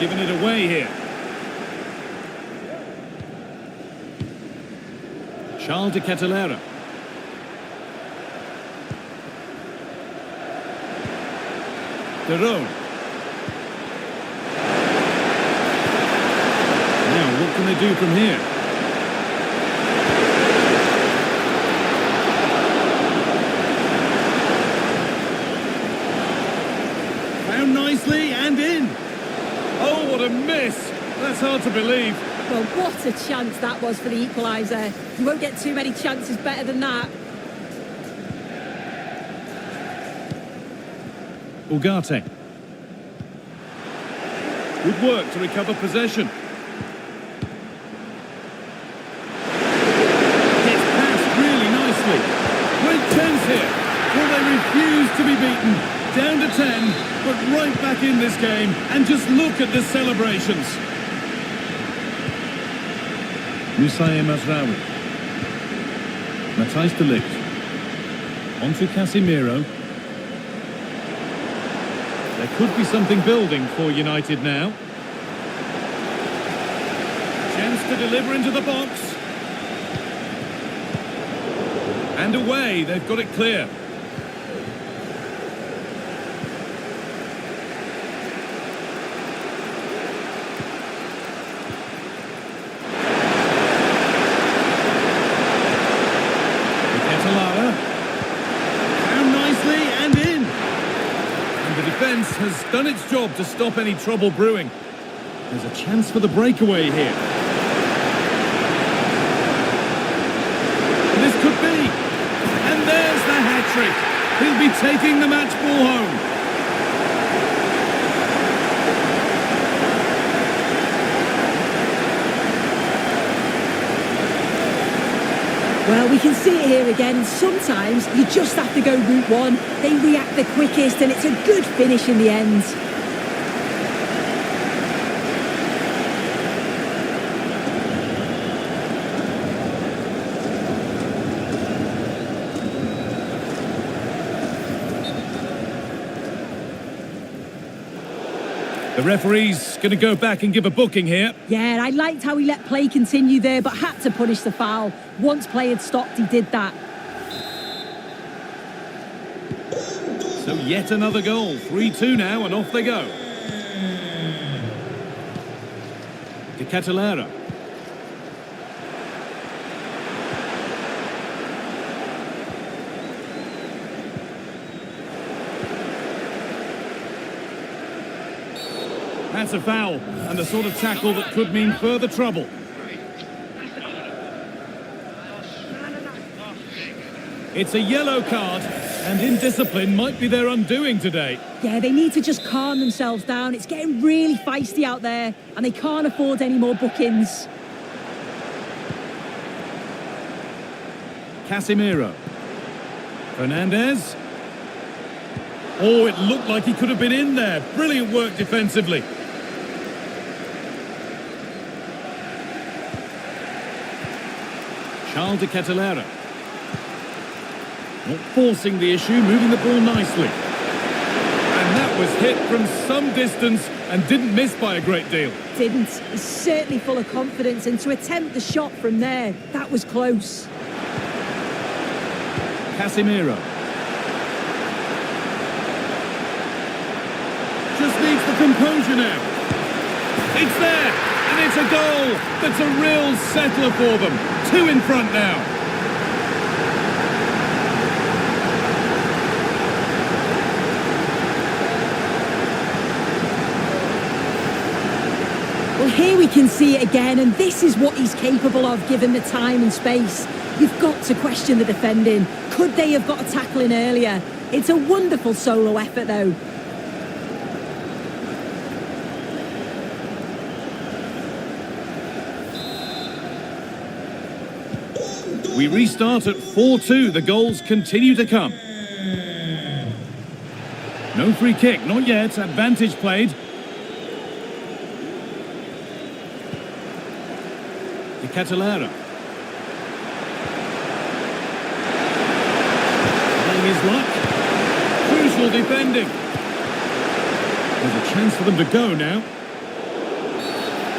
Giving it away here. Charles de Ketelaere. De Roon. Now, what can they do from here? Found nicely and in. Oh, a miss. That's hard to believe. Well, what a chance that was for the equaliser. You won't get too many chances better than that. Ugarte. Good work to recover possession. Gets passed really nicely. Great chance here. Well, they refuse to be beaten. Down to 10, but right back in this game. And just look at the celebrations. Musaye Mazraoui. Matthijs de Ligt. On to Casemiro. There could be something building for United now. Chance to deliver into the box. And away, they've got it clear. Has done its job to stop any trouble brewing. There's a chance for the breakaway here. This could be. And there's the hat-trick. He'll be taking the match ball home. Well, we can see it here again. Sometimes you just have to go route one. They react the quickest and it's a good finish in the end. The referee's going to go back and give a booking here. Yeah, I liked how he let play continue there, but had to punish the foul. Once play had stopped, he did that. So yet another goal. 3-2 now, and off they go. De Ketelaere. That's a foul, and the sort of tackle that could mean further trouble. It's a yellow card, and indiscipline might be their undoing today. Yeah, they need to just calm themselves down. It's getting really feisty out there, and they can't afford any more bookings. Casemiro. Fernandez. Oh, it looked like he could have been in there. Brilliant work defensively. Charles de Ketelaere. Not forcing the issue, moving the ball nicely. And that was hit from some distance and didn't miss by a great deal. Didn't. He's certainly full of confidence, and to attempt the shot from there, that was close. Casemiro. Just needs the composure now. It's there, and it's a goal. That's a real settler for them. 2 in front now. Well, here we can see it again, and this is what he's capable of given the time and space. You've got to question the defending. Could they have got a tackle in earlier? It's a wonderful solo effort, though. We restart at 4-2. The goals continue to come. No free kick, not yet. Advantage played. De Ketelaere. Trying his luck. Crucial defending. There's a chance for them to go now.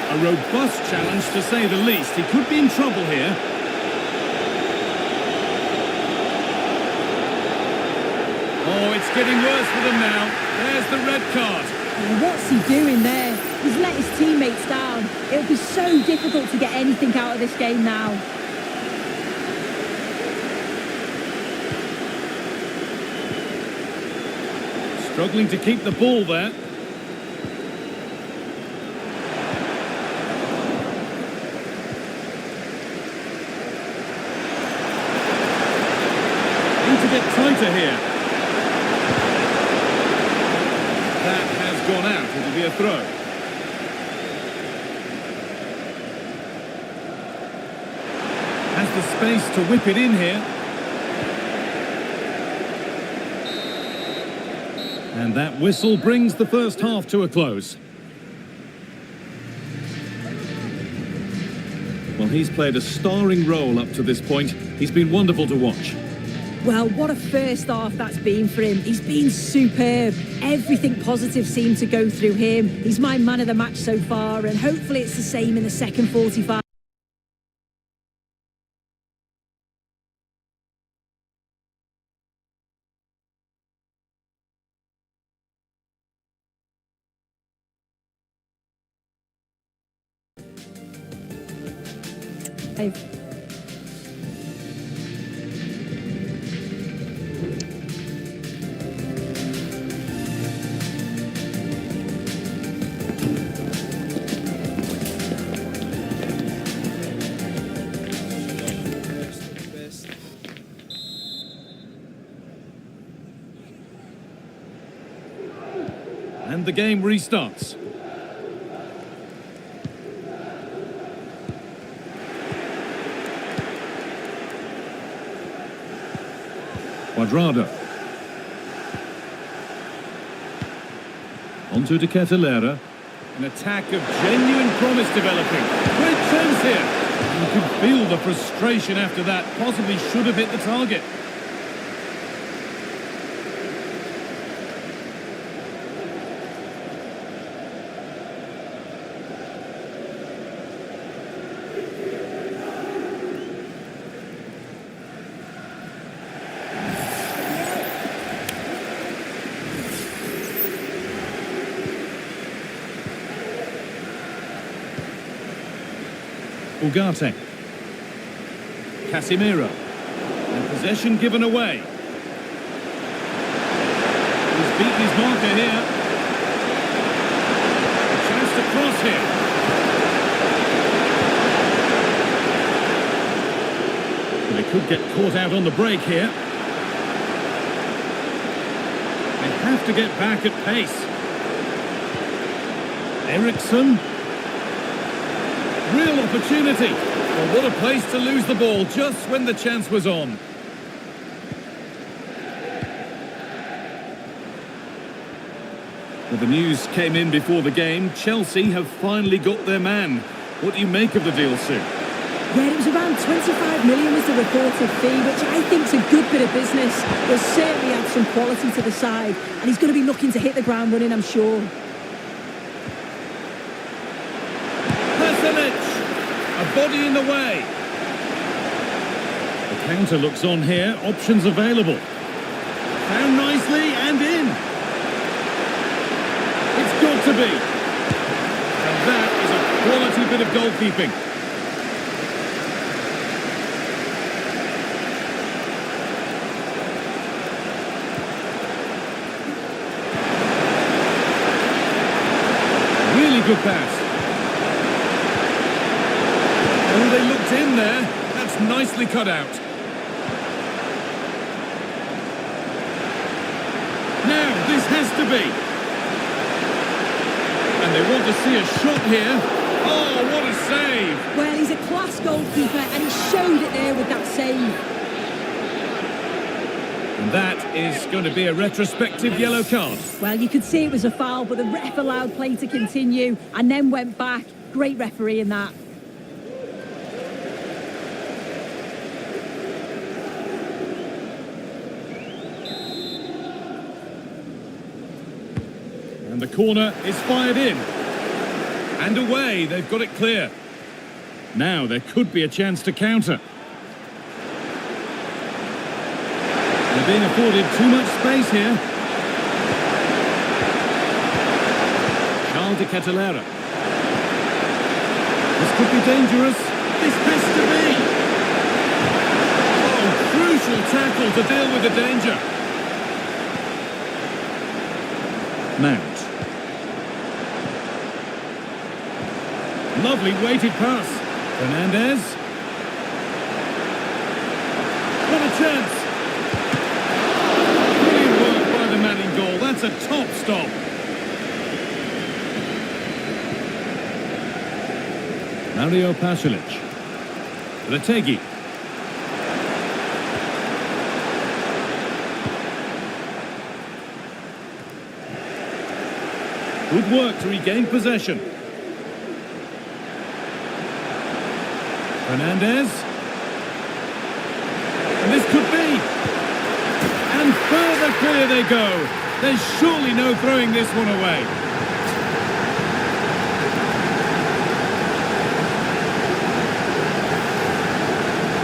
A robust challenge to say the least. He could be in trouble here. Oh, it's getting worse for them now. There's the red card. Oh, what's he doing there? He's let his teammates down. It'll be so difficult to get anything out of this game now. Struggling to keep the ball there. counter here. That has gone out. It'll be a throw. Has the space to whip it in here. And that whistle brings the first half to a close. Well, he's played a starring role up to this point. He's been wonderful to watch. Well, what a first half that's been for him. He's been superb. Everything positive seemed to go through him. He's my man of the match so far, and hopefully it's the same in the second 45. And the game restarts. Cuadrado. Onto De Ketelaere. An attack of genuine promise developing. Great chance here. You can feel the frustration after that. Possibly should have hit the target. Ugarte. Casemiro. And possession given away. He's beaten his marker here. A chance to cross here. But they could get caught out on the break here. They have to get back at pace. Eriksson. Real opportunity. Well, what a place to lose the ball just when the chance was on. Well, the news came in before the game. Chelsea have finally got their man. What do you make of the deal, Sue? Yeah, it was around 25 million was the reported fee, which I think's a good bit of business. He'll certainly add some quality to the side, and he's going to be looking to hit the ground running, I'm sure. A body in the way. The counter looks on here. Options available. Found nicely and in. It's got to be. And that is a quality bit of goalkeeping. Really good pass. Oh, they looked in there. That's nicely cut out. Now, this has to be. And they want to see a shot here. Oh, what a save. Well, he's a class goalkeeper, and he showed it there with that save. And that is going to be a retrospective yellow card. Well, you could see it was a foul, but the ref allowed play to continue and then went back. Great referee in that. And the corner is fired in. And away, they've got it clear. Now there could be a chance to counter. They're being afforded too much space here. Charles De Ketelaere. This could be dangerous. This has to be. Oh, crucial tackle to deal with the danger. Mount. Lovely weighted pass. Fernandez. What a chance. stop. Mario Pasalic. Retegui. Good work to regain possession. Fernandez. And this could be. And further clear they go. There's surely no throwing this one away.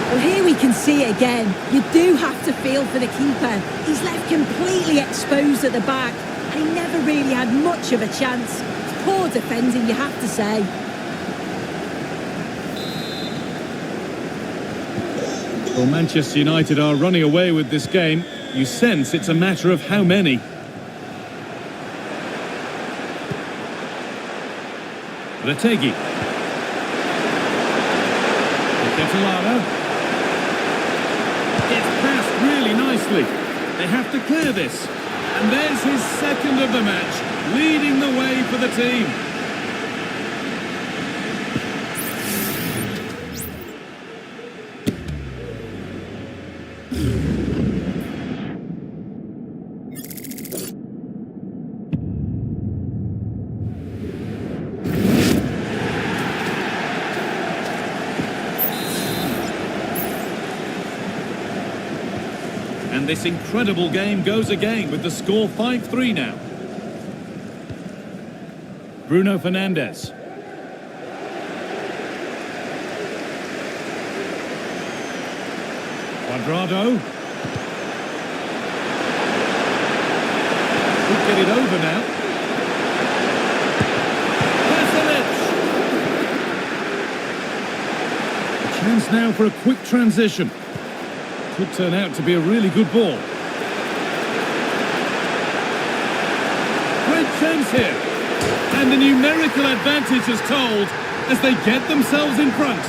Well, here we can see it again. You do have to feel for the keeper. He's left completely exposed at the back, and he never really had much of a chance. It's poor defending, you have to say. Well, Manchester United are running away with this game. You sense it's a matter of how many. Retegui. Ketelara. It's passed really nicely. They have to clear this. And there's his second of the match, leading the way for the team. And this incredible game goes again with the score 5-3 now. Bruno Fernandes. Cuadrado. Could get it over now. Pasalic. A chance now for a quick transition. Could turn out to be a really good ball. Great chance here. And the numerical advantage is told as they get themselves in front.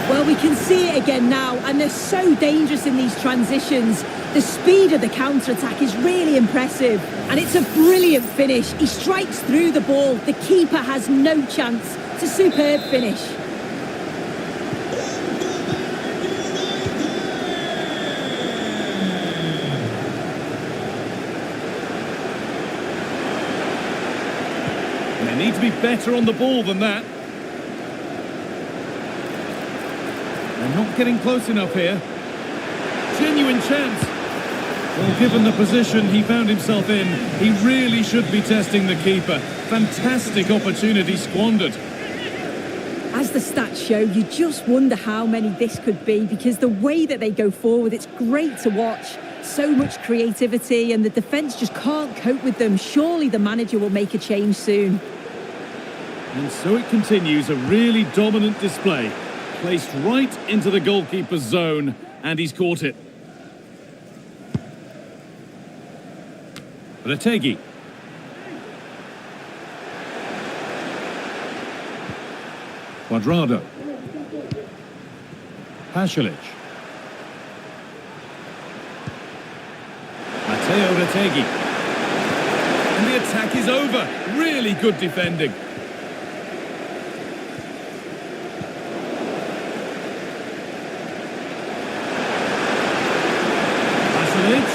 Well, we can see it again now, and they're so dangerous in these transitions. The speed of the counter-attack is really impressive, and it's a brilliant finish. He strikes through the ball. The keeper has no chance. It's a superb finish. And they need to be better on the ball than that. They're not getting close enough here. Genuine chance. Well, given the position he found himself in, he really should be testing the keeper. Fantastic opportunity squandered. As the stats show, you just wonder how many this could be, because the way that they go forward, it's great to watch. So much creativity, and the defence just can't cope with them. Surely the manager will make a change soon. And so it continues, a really dominant display. Placed right into the goalkeeper's zone, and he's caught it. Retegui. Cuadrado. Pasalic. Matteo Retegui. And the attack is over. Really good defending. Pasalic.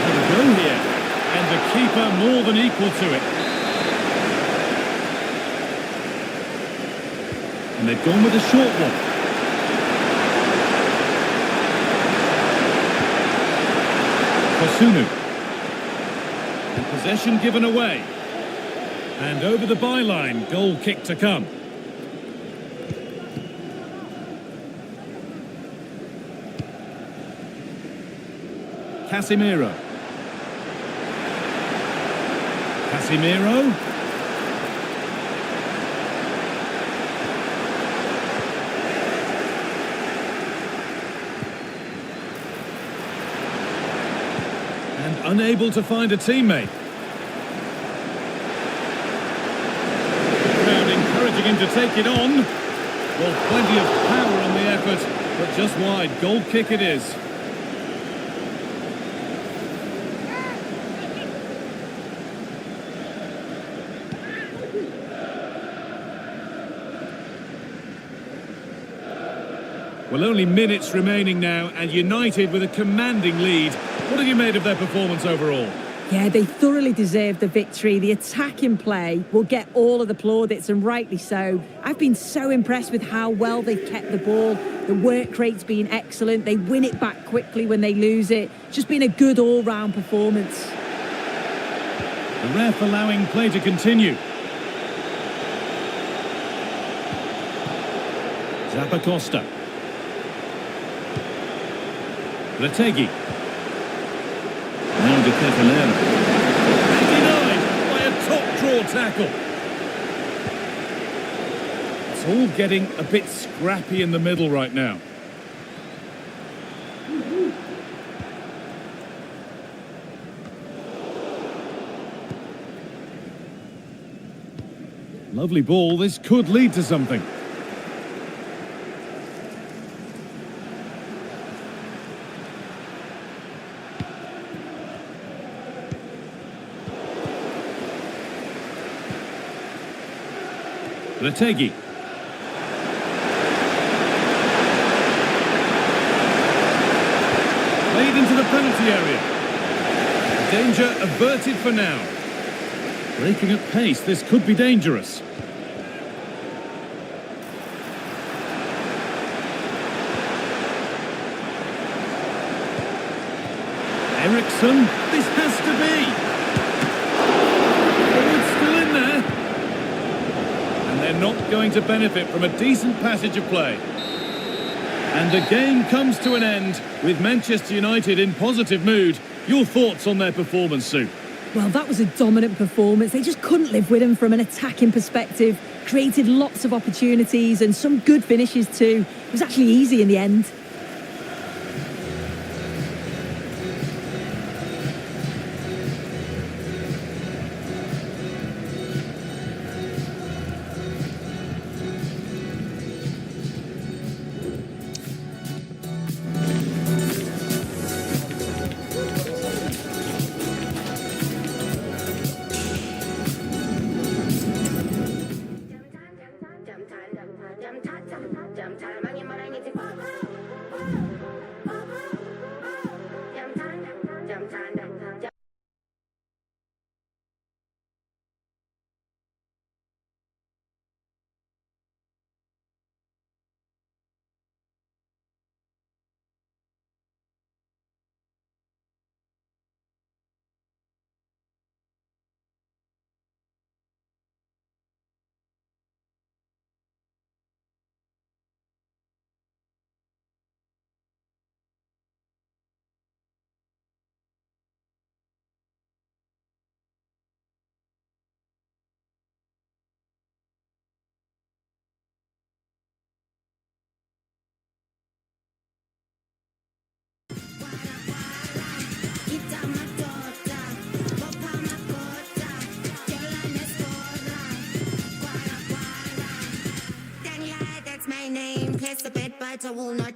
Have a go here. And the keeper more than equal to it. And they've gone with a short one. Kosunu. And possession given away. And over the byline, goal kick to come. Casemiro. Casemiro. Unable to find a teammate. Crowd encouraging him to take it on. Well, plenty of power on the effort. effort, but just wide. Goal kick it is. Well, only minutes remaining now, and United with a commanding lead. What have you made of their performance overall? Yeah, they thoroughly deserve the victory. The attacking play will get all of the plaudits, and rightly so. I've been so impressed with how well they've kept the ball. The work rate's been excellent. They win it back quickly when they lose it. It's just been a good all-round performance. The ref allowing play to continue. Zappacosta. Retegui. Now De Ketelaere. Denied by a top-draw tackle. It's all getting a bit scrappy in the middle right now. Lovely ball. This could lead to something. Retegui. Played into the penalty area. Danger averted for now. Breaking at pace, this could be dangerous. Eriksson, this has to be. Oh, it's still in there. And they're not going to benefit from a decent passage of play. And the game comes to an end with Manchester United in positive mood. Your thoughts on their performance, Sue? Well, that was a dominant performance. They just couldn't live with them from an attacking perspective. Created lots of opportunities and some good finishes too. It was actually easy in the end. Place a bed, but I will not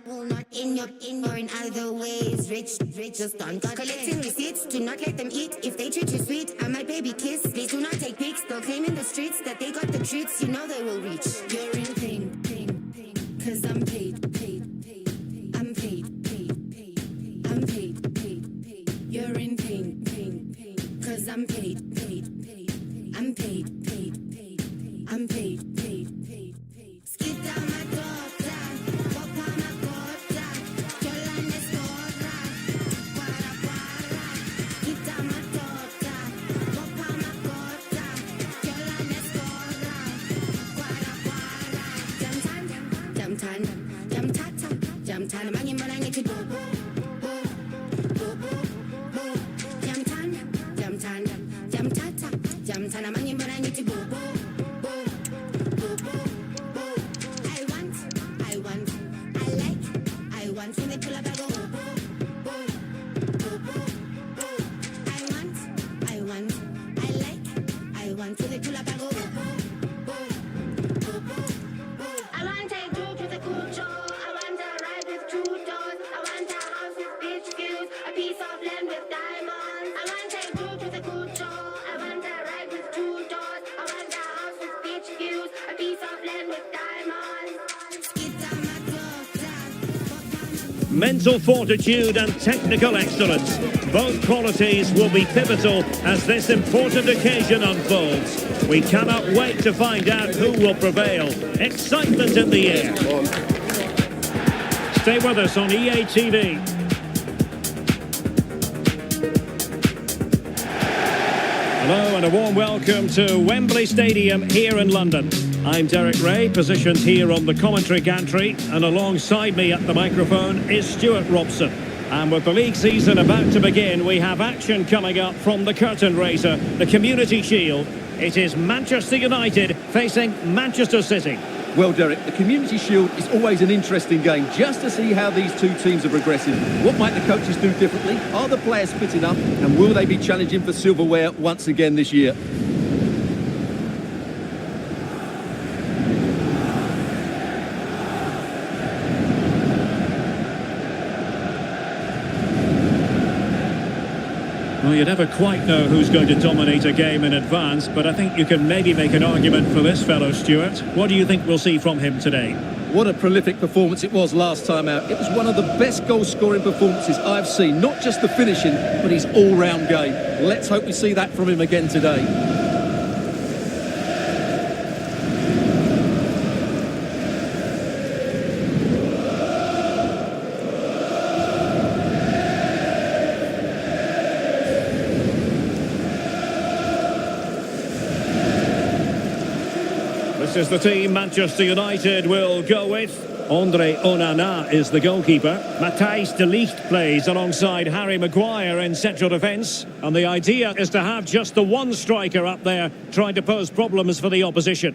in or in other ways. Rich just on God. Collecting receipts, do not let them eat. If they treat you sweet, I my baby kiss. They do not take pics, they'll claim in the streets that they got the treats. You know they will reach. You're in pain, cause I'm paid. I'm paid. I'm paid. You're in pain, cause I'm paid. I'm paid. I'm paid. Skip down my daughter, pop on my border, girl on the store, guara. Skip down my daughter, pop on my border, girl on the store, guara. Jam time, I'm gonna get you go. Jam time, I'm gonna get you go. piece of land with diamonds. I want a room with a good show. I want a ride with 2 doors. I want a house with beach views. A piece of land with diamonds. Mental fortitude and technical excellence. Both qualities will be pivotal as this important occasion unfolds. We cannot wait to find out who will prevail. Excitement in the air. Stay with us on EA TV. Hello and a warm welcome to Wembley Stadium here in London. I'm Derek Ray, positioned here on the commentary gantry, and alongside me at the microphone is Stuart Robson. And with the league season about to begin, we have action coming up from the curtain raiser, the Community Shield. It is Manchester United facing Manchester City. Well, Derek, the Community Shield is always an interesting game just to see how these two teams are progressing. What might the coaches do differently? Are the players fit enough? And will they be challenging for silverware once again this year? Well, you never quite know who's going to dominate a game in advance, but I think you can maybe make an argument for this fellow, Stuart. What do you think we'll see from him today? What a prolific performance it was last time out. It was one of the best goal-scoring performances I've seen. Not just the finishing, but his all-round game. Let's hope we see that from him again today. This is the team Manchester United will go with. Andre Onana is the goalkeeper. Matthijs de Ligt plays alongside Harry Maguire in central defence. And the idea is to have just the one striker up there trying to pose problems for the opposition.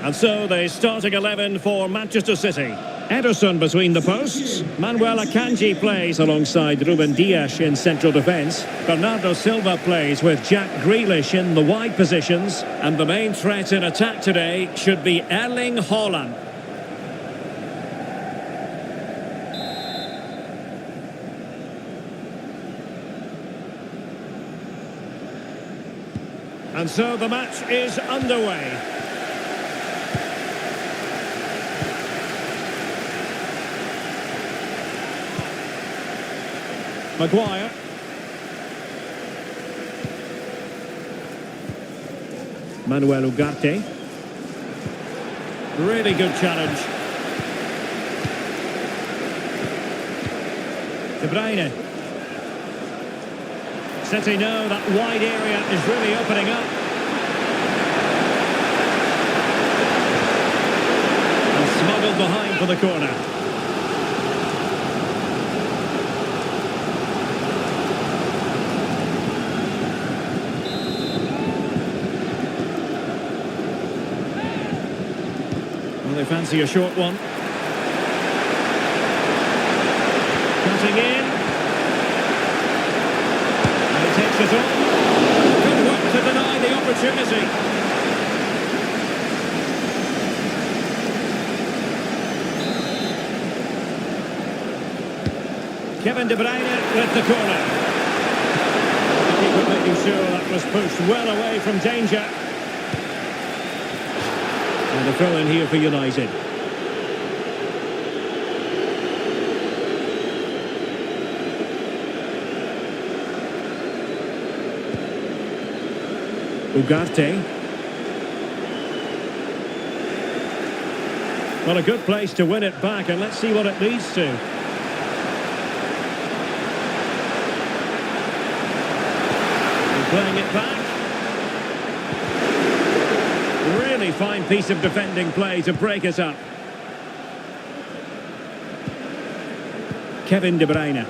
And so the starting 11 for Manchester City. Ederson between the posts. Manuel Akanji plays alongside Ruben Dias in central defence. Bernardo Silva plays with Jack Grealish in the wide positions. And the main threat in attack today should be Erling Haaland. And so the match is underway. Maguire. Manuel Ugarte. Really good challenge. De Bruyne. City know that wide area is really opening up. And smuggled behind for the corner. They fancy a short one. Cutting in. And he takes it on. Good work to deny the opportunity. Kevin De Bruyne with the corner. The keeper making sure that was pushed well away from danger. And a throw in here for United. Ugarte. Well, a good place to win it back, and let's see what it leads to. And playing it back. Really fine piece of defending play to break us up. Kevin De Bruyne.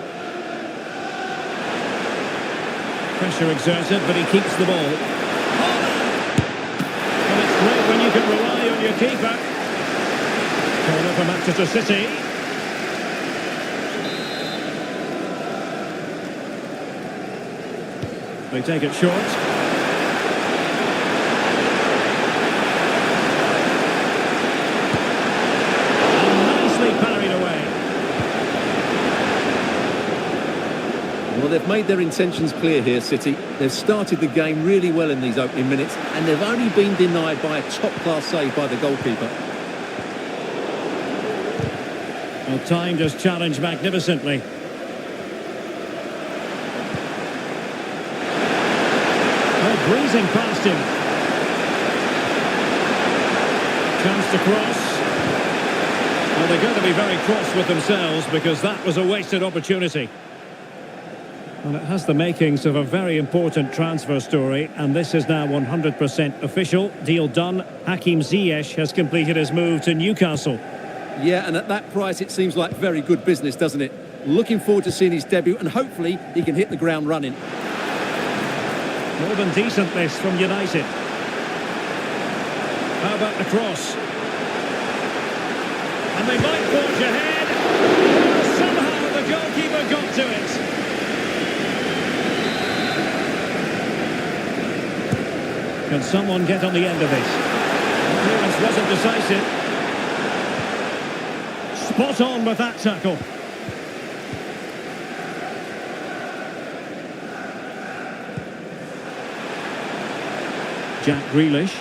Pressure exerted, but he keeps the ball. And it's great when you can rely on your keeper. Corner for Manchester City. They take it short. Well, they've made their intentions clear here, City. They've started the game really well in these opening minutes, and they've only been denied by a top-class save by the goalkeeper. Well, timed his challenge magnificently. Oh, breezing past him. Chance to cross. Well, they're going to be very cross with themselves because that was a wasted opportunity. Well, it has the makings of a very important transfer story, and this is now 100% official. Deal done. Hakim Ziyech has completed his move to Newcastle. Yeah, and at that price, it seems like very good business, doesn't it? Looking forward to seeing his debut, and hopefully he can hit the ground running. More than decent this from United. How about the cross? And they might forge ahead. Somehow the goalkeeper got to it. Can someone get on the end of this? The clearance wasn't decisive. Spot on with that tackle. Jack Grealish.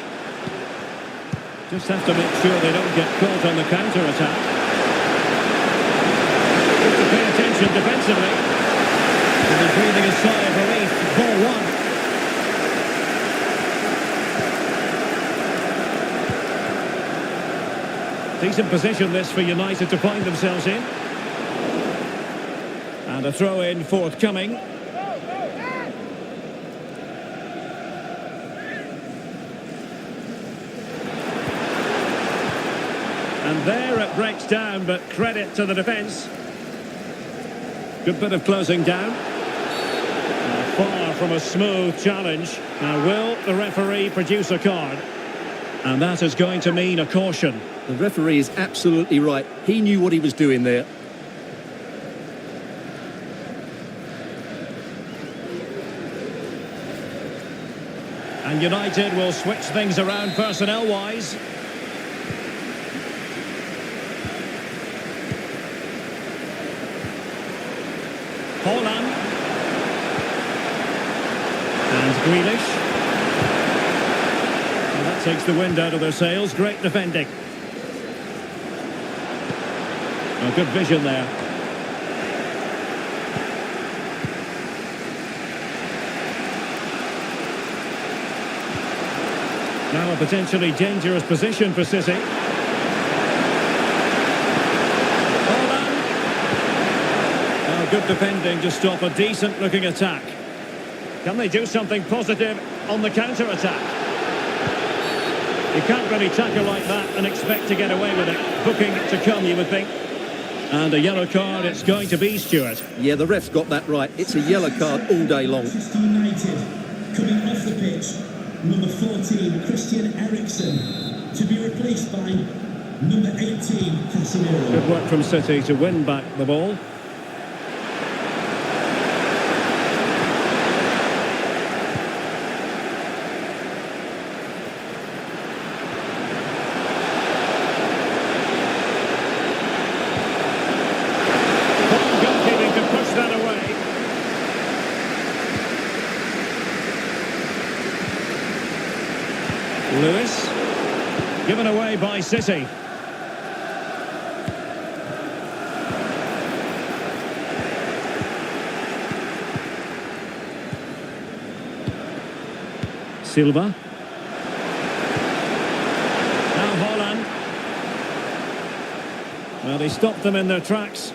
Just have to make sure they don't get caught on the counter-attack. Just to pay attention defensively. And he's breathing a sigh of relief. Ball one. Decent position this for United to find themselves in. And a throw-in forthcoming. And there it breaks down, but credit to the defence. Good bit of closing down. Far from a smooth challenge. Now will the referee produce a card? And that is going to mean a caution. The referee is absolutely right. He knew what he was doing there. And United will switch things around personnel-wise. Haaland. And Grealish. And that takes the wind out of their sails. Great defending. Oh, good vision there. Now a potentially dangerous position for City. Haaland. Oh, good defending to stop a decent-looking attack. Can they do something positive on the counter-attack? You can't really tackle like that and expect to get away with it. Booking to come, you would think. And a yellow card it's going to be, Stuart. Yeah, the ref's got that right. It's a yellow card all day long. Manchester United coming off the pitch, number 14, Christian Eriksen, to be replaced by number 18, Casemiro. Good work from City to win back the ball. Lewis, given away by City. Silva. Now Haaland. Well, they stopped them in their tracks.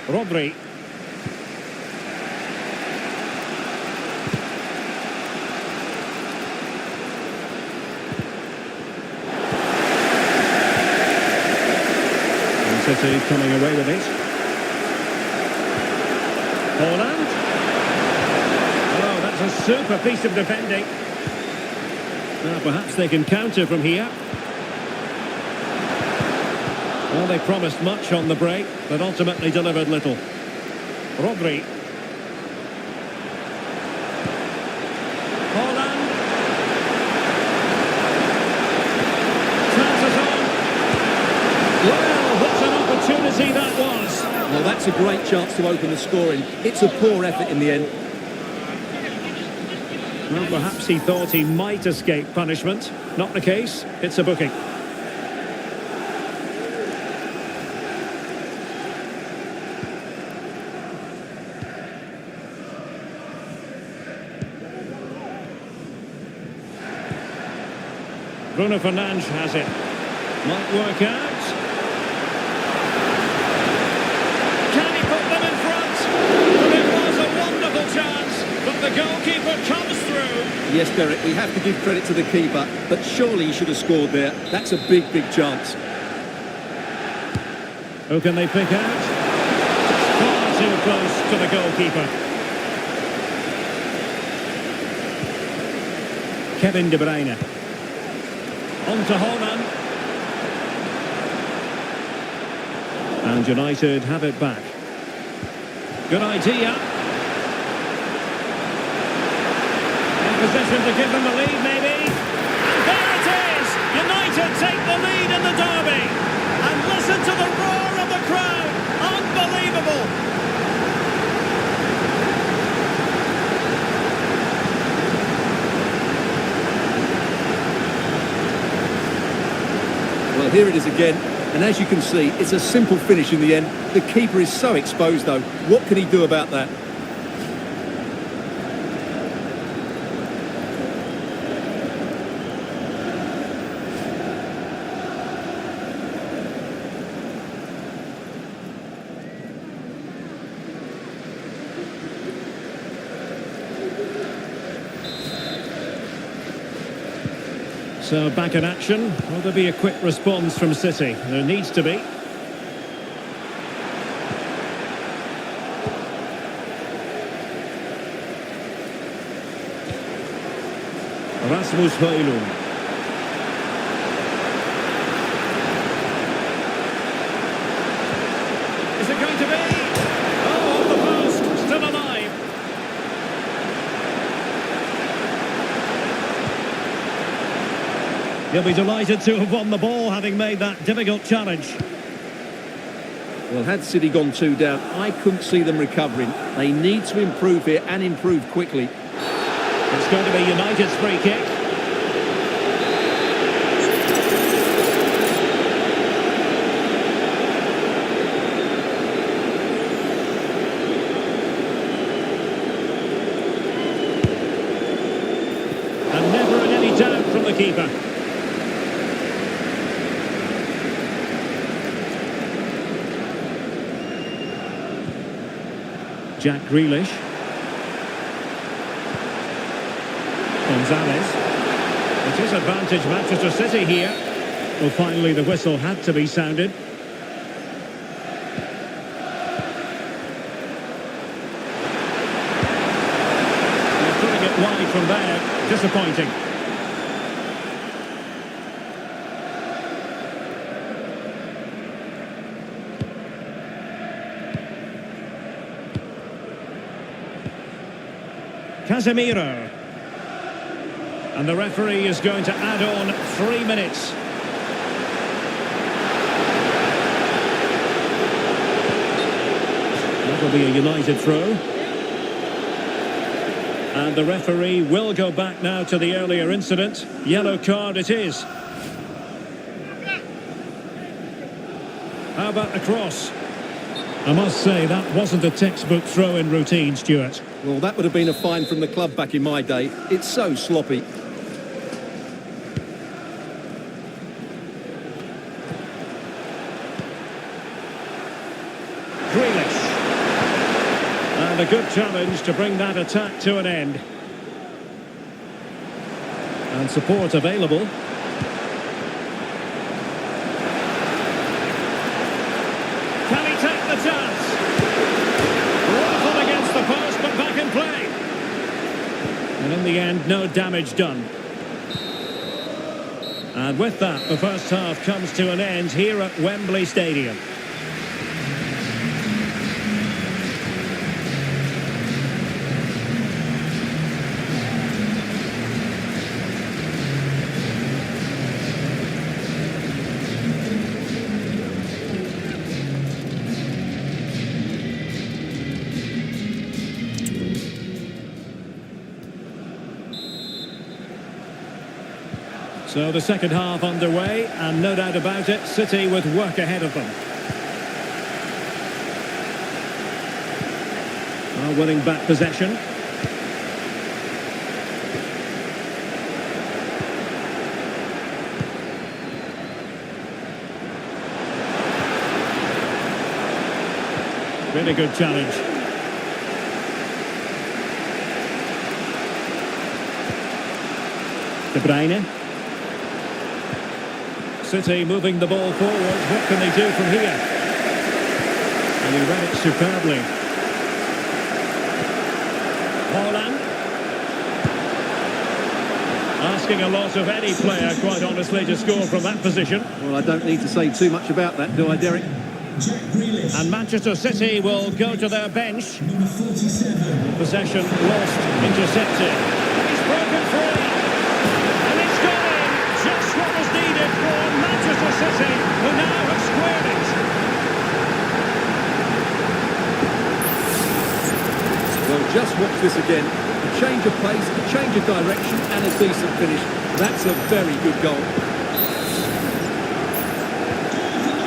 Rodri. And City coming away with it. Haaland. Oh, that's a super piece of defending. Now perhaps they can counter from here. Well, they promised much on the break, but ultimately delivered little. Rodri. Haaland. That's a great chance to open the scoring. It's a poor effort in the end. Well, perhaps he thought he might escape punishment. Not the case. It's a booking. Bruno Fernandes has it. Might work out. Can he put them in front? Well, it was a wonderful chance, but the goalkeeper comes through. Yes, Derek, we have to give credit to the keeper, but surely he should have scored there. That's a big, big chance. Who can they pick out? Far too close to the goalkeeper. Kevin De Bruyne. On to Holman. And United have it back. Good idea. In position to give them the lead, maybe. And there it is! United take the lead in the derby. And listen to the roar of the crowd. Unbelievable! Well, here it is again, and as you can see, it's a simple finish in the end. The keeper is so exposed, though. What can he do about that? So back in action. Will there be a quick response from City? There needs to be. Rasmus Højlund. Is it going to be? Oh, off the post. Still alive. He'll be delighted to have won the ball, having made that difficult challenge. Well, had City gone 2 down, I couldn't see them recovering. They need to improve here and improve quickly. It's going to be United's free kick. And never in any doubt from the keeper. Jack Grealish. Gonzalez. It is advantage Manchester City here. Well, finally the whistle had to be sounded. They're putting it wide from there. Disappointing. Casemiro. And the referee is going to add on 3 minutes. That will be a United throw. And the referee will go back now to the earlier incident. Yellow card it is. How about the cross? I must say, that wasn't a textbook throw-in routine, Stuart. Well, that would have been a fine from the club back in my day. It's so sloppy. Grealish. And a good challenge to bring that attack to an end. And support available. Can he take the chance? Rifled against the post, but back in play. And in the end, no damage done. And with that, the first half comes to an end here at Wembley Stadium. So the second half underway, and no doubt about it, City with work ahead of them. Winning back possession. Really good challenge. De Bruyne. City moving the ball forward. What can they do from here? And he read it superbly. Haaland. Asking a lot of any player, quite honestly, to score from that position. Well, I don't need to say too much about that, do I, Derek? Jack Grealish. And Manchester City will go to their bench. Number 47. Possession lost, intercepted. He's broken free. And it's gone in. Just what was needed for Manchester City, who now have squared it. Well, just watch this again. A change of pace, a change of direction, and a decent finish. That's a very good goal.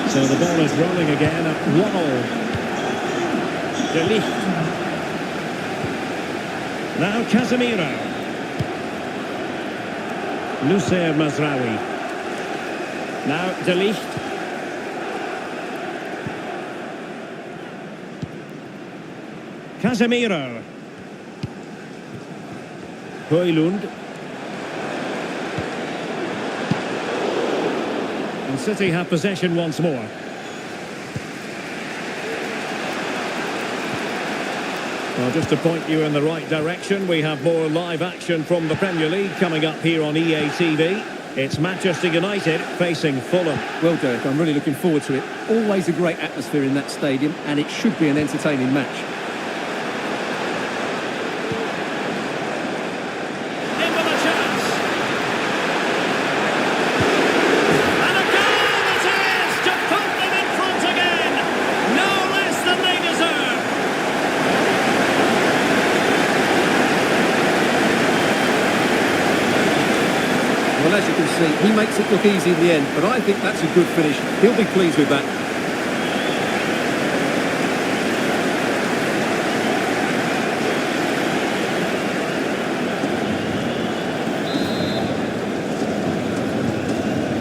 So the ball is rolling again at 1-1. De Ligt. Now Casemiro. Noussair Mazraoui. Now De Ligt. Casemiro. Højlund. And City have possession once more. Well, just to point you in the right direction, we have more live action from the Premier League coming up here on EA TV. It's Manchester United facing Fulham. Well, Derek, I'm really looking forward to it. Always a great atmosphere in that stadium, and it should be an entertaining match. Well, as you can see, he makes it look easy in the end, but I think that's a good finish. He'll be pleased with that.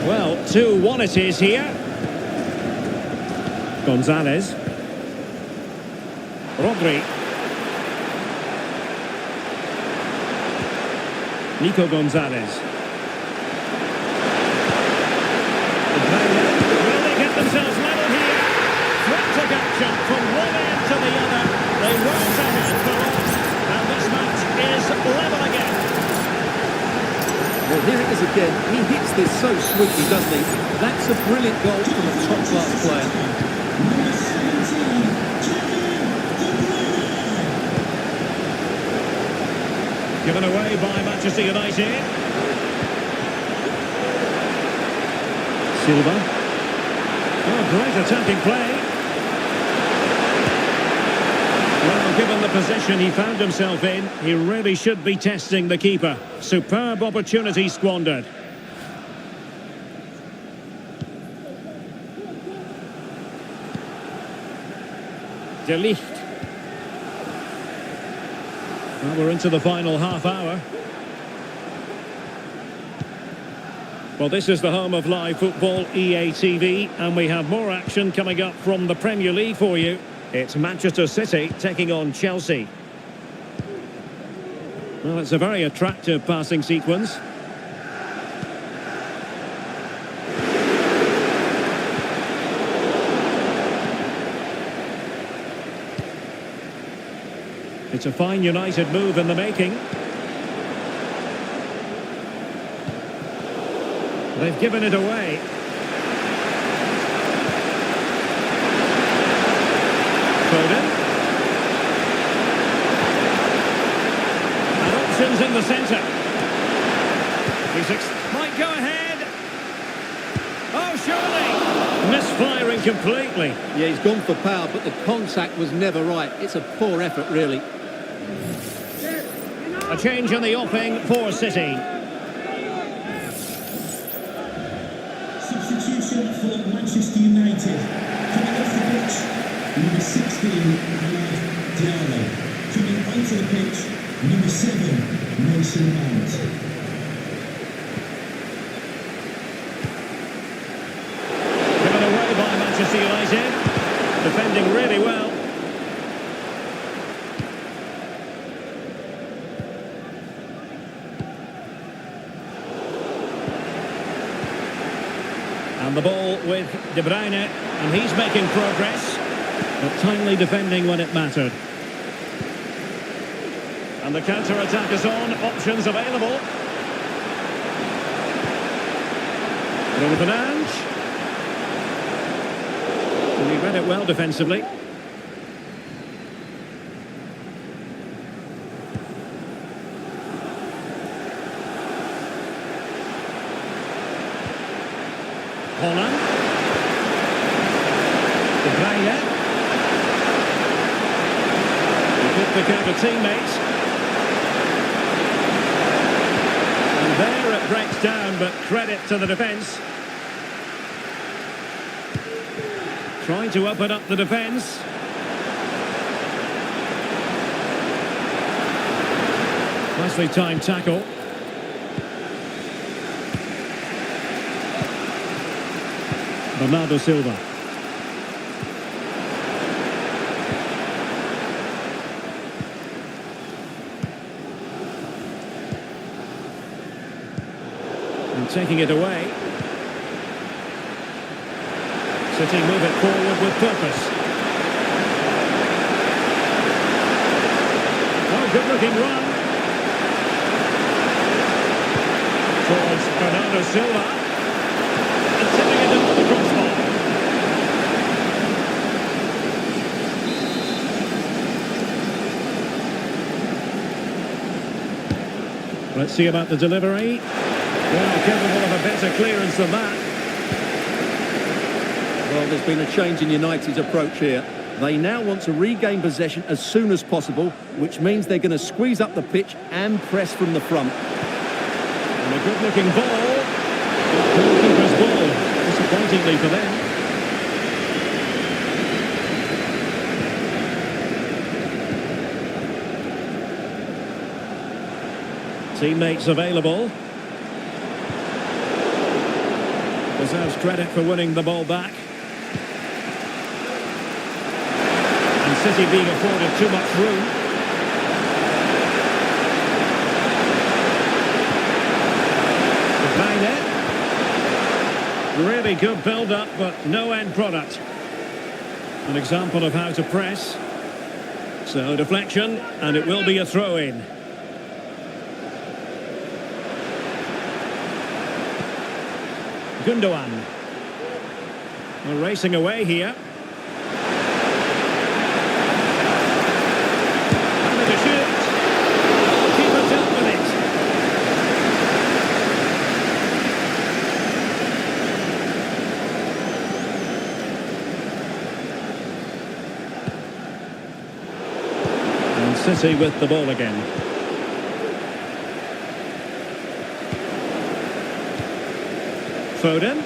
Well, 2-1 it is here. Gonzalez. Rodri. Nico Gonzalez. Will they get themselves level here? Frantic action from one end to the other. They weren't ahead for long, and this match is level again. Well, here it is again. He hits this so sweetly, doesn't he? That's a brilliant goal from a top-class player. Given away by Manchester United. Silva. Oh, great attacking play. Well, given the position he found himself in, he really should be testing the keeper. Superb opportunity squandered. De Ligt. Well, we're into the final half hour. Well, this is the home of live football, EA TV, and we have more action coming up from the Premier League for you. It's Manchester City taking on Chelsea. Well, it's a very attractive passing sequence. It's a fine United move in the making. They've given it away. Foden. And options in the centre. Might go ahead. Oh, surely. Misfiring completely. Yeah, he's gone for power, but the contact was never right. It's a poor effort, really. A change in the offing for City. United. Coming off the pitch, number 16, Amad Diallo. Coming onto the pitch, number 7, Mason Mount. Given away by Manchester United. Defending really well. And the ball with De Bruyne, and he's making progress, but timely defending when it mattered. And the counter-attack is on, options available. Bruno Fernandes. And he read it well defensively. Holland. De Bruyne. He could pick out a teammate. And there it breaks down, but credit to the defence. Trying to open up the defence. Nicely timed tackle. Bernardo Silva. And taking it away. City move it forward with purpose. Oh, good looking run. Towards Bernardo Silva. And tipping it into the crossbar. Let's see about the delivery. Well, capable of a better clearance than that. Well, there's been a change in United's approach here. They now want to regain possession as soon as possible, which means they're going to squeeze up the pitch and press from the front. And a good-looking ball. Goalkeeper's ball, disappointingly for them. Teammates available. Deserves credit for winning the ball back. And City being afforded too much room. Really good build-up, but no end product. An example of how to press. So deflection, and it will be a throw-in. Gundogan. We're racing away here. And the shoot. Keeper dealt with it. And City with the ball again. Foden.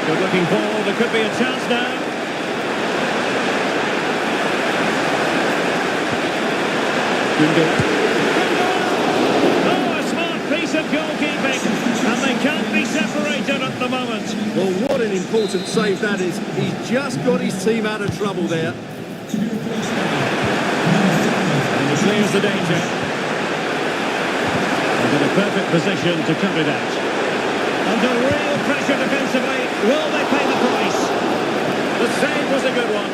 Good looking ball, there could be a chance now. Oh, a smart piece of goalkeeping, and they can't be separated at the moment. Well, what an important save that is. He's just got his team out of trouble there. And he clears the danger. In a perfect position to cut it out. Under real pressure defensively, will they pay the price? The save was a good one.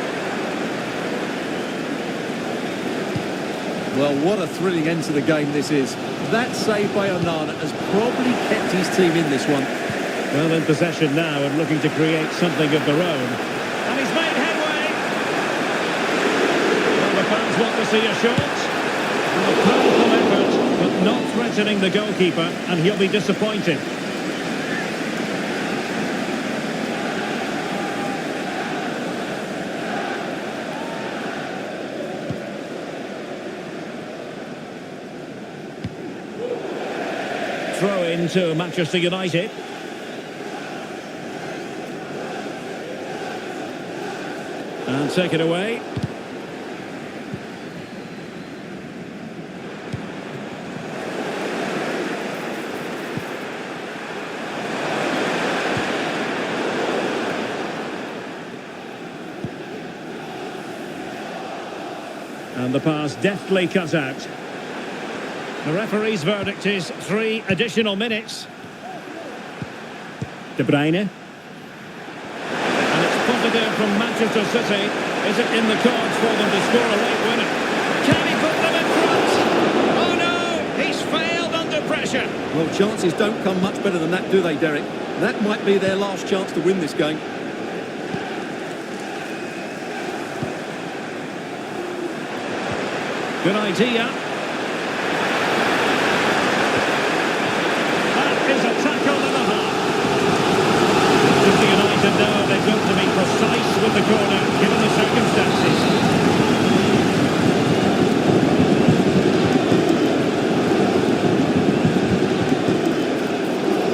Well, what a thrilling end to the game this is. That save by Onana has probably kept his team in this one. Well, in possession now and looking to create something of their own. And he's made headway. Well, the fans want to see a shot. A powerful effort, but not threatening the goalkeeper, and he'll be disappointed. Throw in to Manchester United. And take it away. And the pass deftly cut out. The referee's verdict is 3 additional minutes. De Bruyne. And it's positive from Manchester City. Is it in the cards for them to score a late winner? Can he put them in front? Oh no! He's failed under pressure. Well, chances don't come much better than that, do they, Derek? That might be their last chance to win this game. Good idea. That is a tackle and a half. Manchester United know they've got to be precise with the corner, given the circumstances.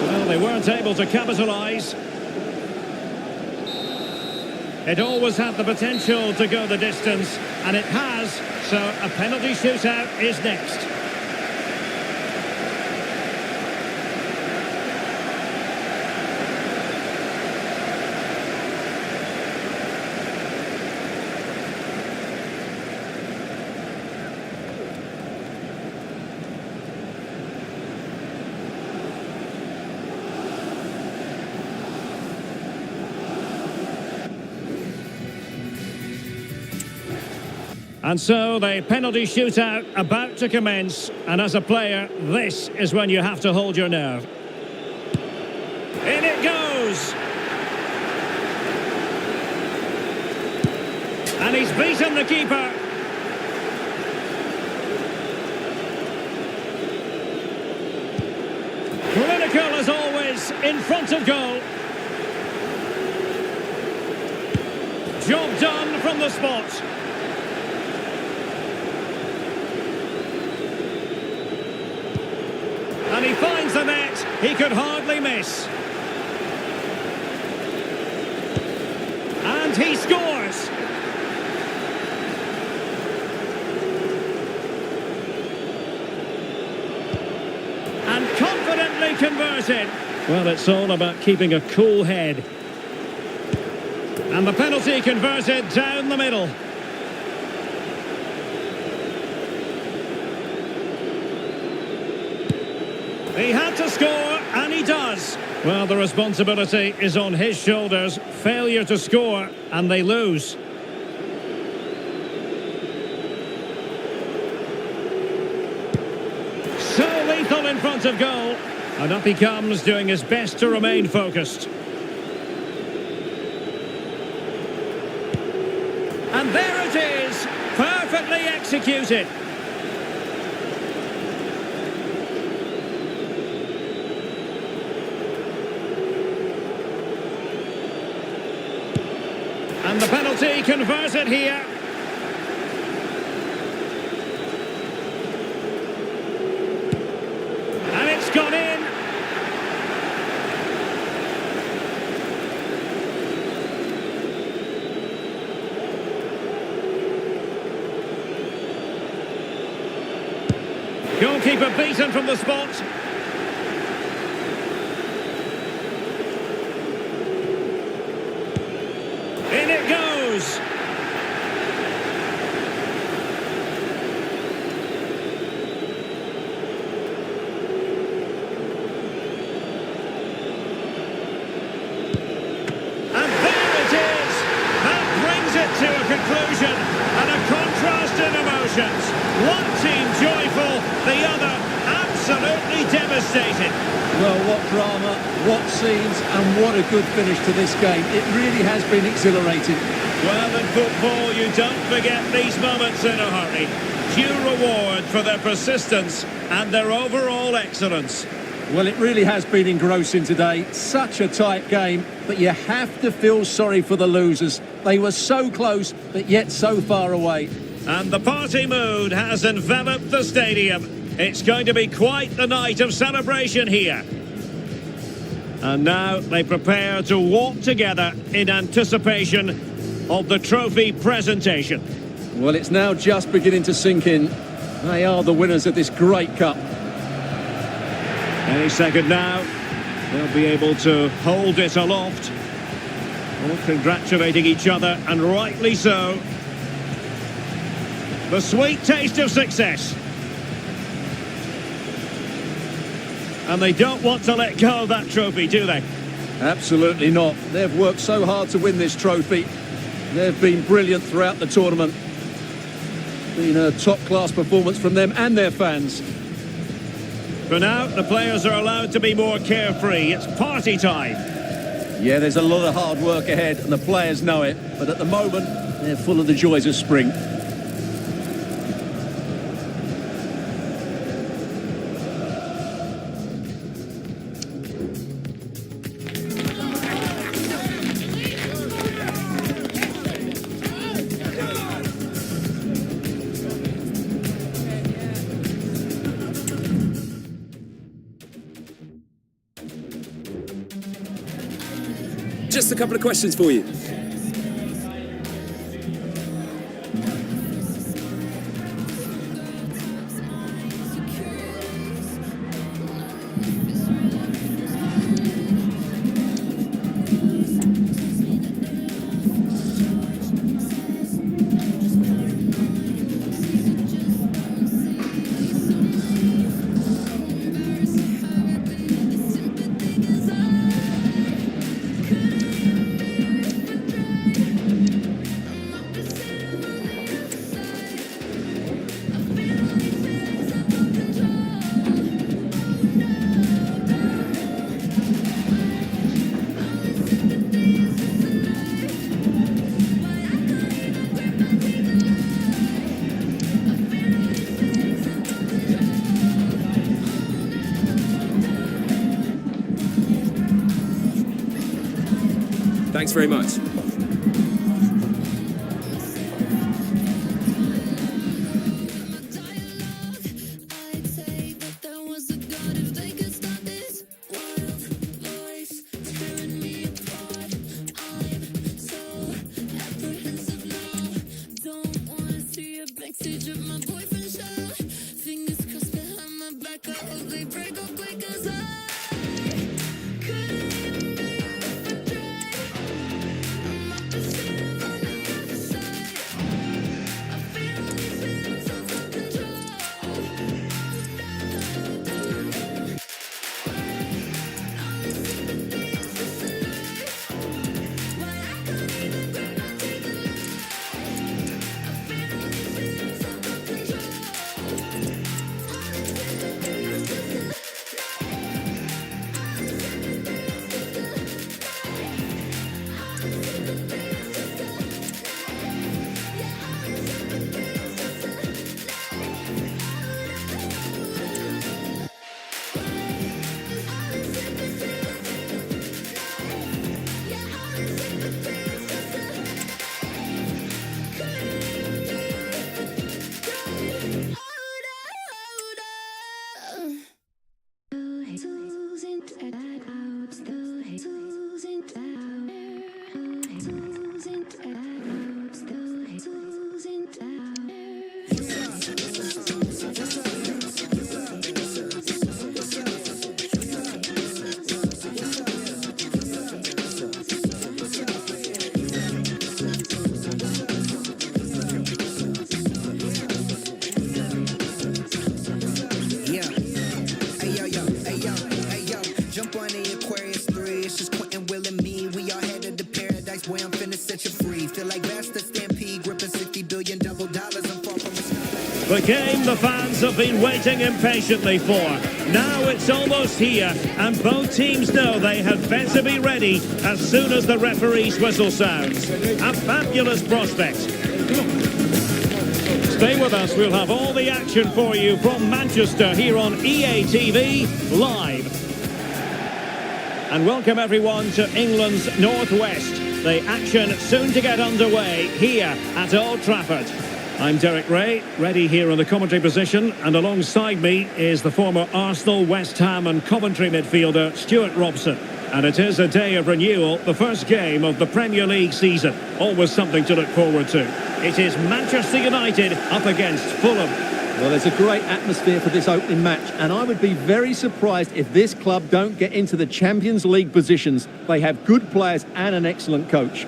Well, they weren't able to capitalise. It always had the potential to go the distance, and it has, so a penalty shootout is next. And so the penalty shootout about to commence, and as a player, this is when you have to hold your nerve. In it goes! And he's beaten the keeper. Clinical as always, in front of goal. Job done from the spot. And he finds the net. He could hardly miss. And he scores. And confidently converted. Well, it's all about keeping a cool head. And the penalty converted down the middle. He had to score, and he does. Well, the responsibility is on his shoulders. Failure to score, and they lose. So lethal in front of goal. And up he comes, doing his best to remain focused. And there it is, perfectly executed. And the penalty converted here. And it's gone in. Goalkeeper beaten from the spot. In it goes. And there it is. That brings it to a conclusion and a contrast in emotions. One team joyful, the other absolutely devastated. Well, what drama, what scenes, and what a good finish to this game. It really has been exhilarating. Well, in football, you don't forget these moments in a hurry. Due reward for their persistence and their overall excellence. Well, it really has been engrossing today. Such a tight game, but you have to feel sorry for the losers. They were so close, but yet so far away. And the party mood has enveloped the stadium. It's going to be quite the night of celebration here. And now they prepare to walk together in anticipation of the trophy presentation. Well, it's now just beginning to sink in. They are the winners of this great cup. Any second now, they'll be able to hold it aloft. All congratulating each other, and rightly so. The sweet taste of success. And they don't want to let go of that trophy, do they? Absolutely not. They've worked so hard to win this trophy. They've been brilliant throughout the tournament. Been a top-class performance from them and their fans. For now, the players are allowed to be more carefree. It's party time. Yeah, there's a lot of hard work ahead, and the players know it. But at the moment, they're full of the joys of spring. Just a couple of questions for you. Thanks very much. The game the fans have been waiting impatiently for. Now it's almost here, and both teams know they had better be ready as soon as the referee's whistle sounds. A fabulous prospect. Stay with us, we'll have all the action for you from Manchester here on EA TV Live. And welcome everyone to England's Northwest. The action soon to get underway here at Old Trafford. I'm Derek Ray, ready here in the commentary position, and alongside me is the former Arsenal, West Ham and Coventry midfielder Stuart Robson. And it is a day of renewal, the first game of the Premier League season. Always something to look forward to. It is Manchester United up against Fulham. Well, there's a great atmosphere for this opening match, and I would be very surprised if this club don't get into the Champions League positions. They have good players and an excellent coach.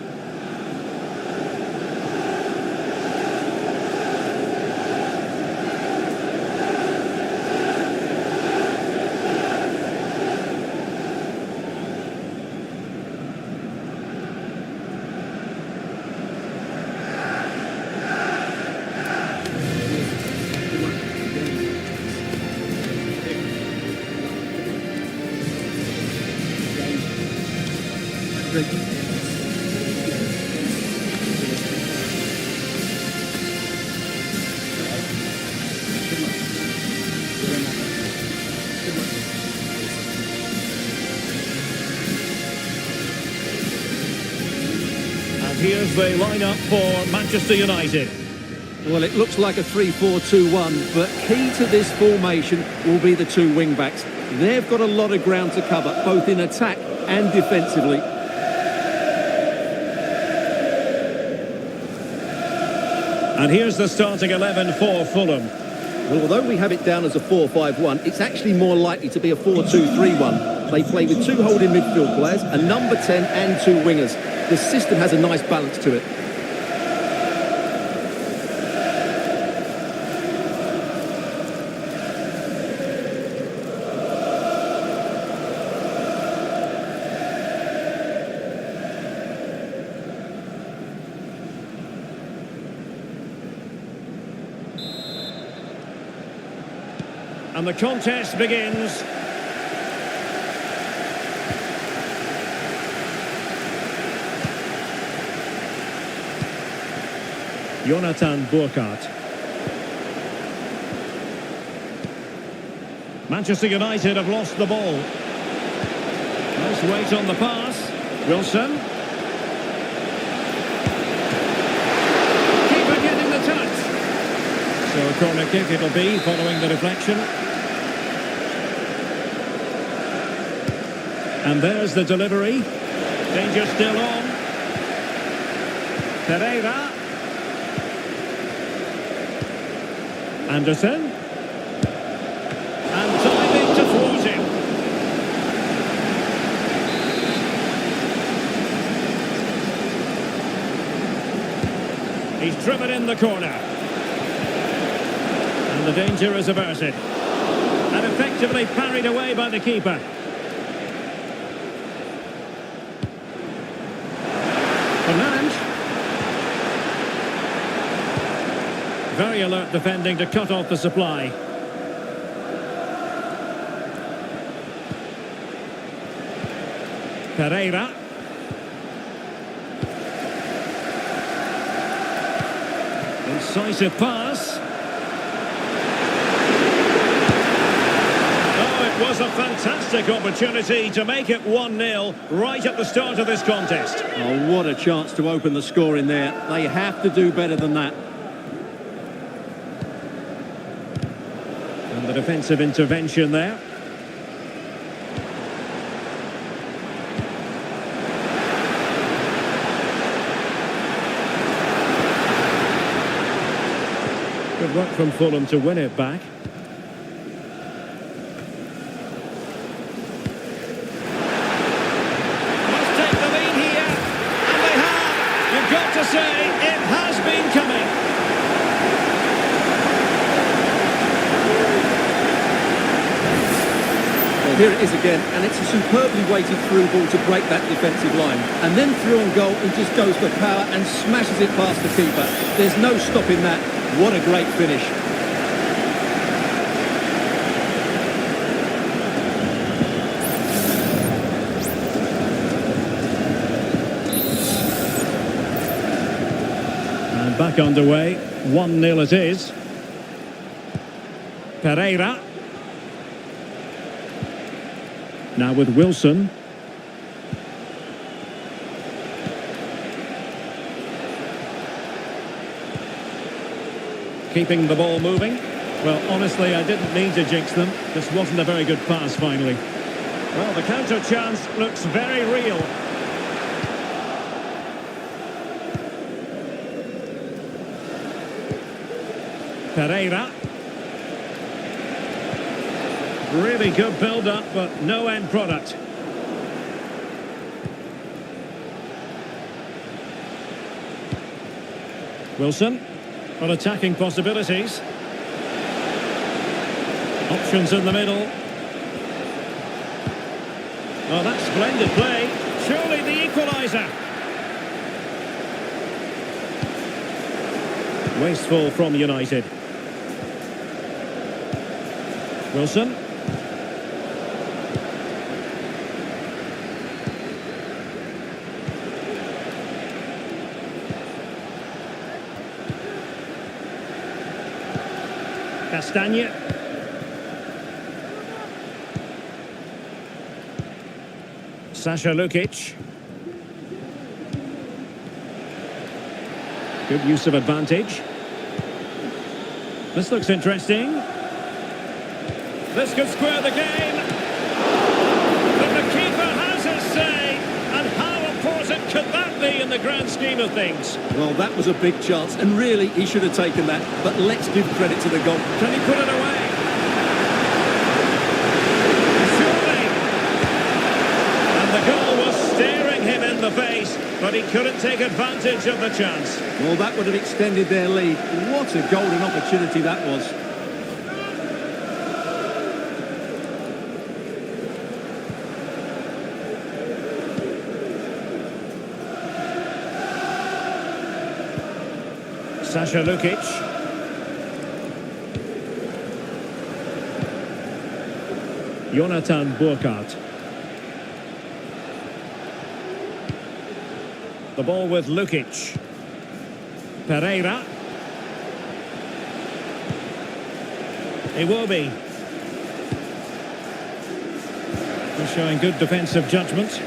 And here's the lineup for Manchester United. Well, it looks like a 3-4-2-1, but key to this formation will be the two wing-backs. They've got a lot of ground to cover, both in attack and defensively. And here's the starting 11 for Fulham. Well, although we have it down as a 4-5-1, it's actually more likely to be a 4-2-3-1. They play with two holding midfield players, a number 10 and two wingers. The system has a nice balance to it. And the contest begins. Jonathan Burkhardt. Manchester United have lost the ball. Nice weight on the pass. Wilson. Keeper getting the touch. So a corner kick it'll be following the deflection. And there's the delivery. Danger still on. Pereira. Anderson. And diving to thwart him. He's driven in the corner. And the danger is averted. And effectively parried away by the keeper. Fernandes. Very alert defending to cut off the supply. Pereira. Incisive pass. Oh, it was a fantastic opportunity to make it 1-0 right at the start of this contest. Oh, what a chance to open the score in there. They have to do better than that. And the defensive intervention there. Good work from Fulham to win it back. Must take the lead here, and they have. You've got to say, it has been coming. Well, here it is again, and it's a superbly weighted through ball to break that defensive line. And then through on goal, he just goes for power and smashes it past the keeper. There's no stopping that. What a great finish. And back underway. 1-0 it is. Pereira. Now with Wilson. Keeping the ball moving. Well, honestly, I didn't mean to jinx them. This wasn't a very good pass, finally. Well, the counter chance looks very real. Pereira. Really good build-up, but no end product. Wilson, on attacking possibilities. Options in the middle. Oh, that's splendid play. Surely the equaliser. Wasteful from United. Wilson. Castagne. Sasha Lukic. Good use of advantage. This looks interesting. This could square the game. But the keeper has his say. And how important could that be in the grand scheme of things? Well, that was a big chance, and really, he should have taken that. But let's give credit to the goal. Can he put it away? Surely. And the goal was staring him in the face, but he couldn't take advantage of the chance. Well, that would have extended their lead. What a golden opportunity that was. Sasha Lukic. Jonathan Burkhardt. The ball with Lukic. Pereira. Iwobi. He's showing good defensive judgment.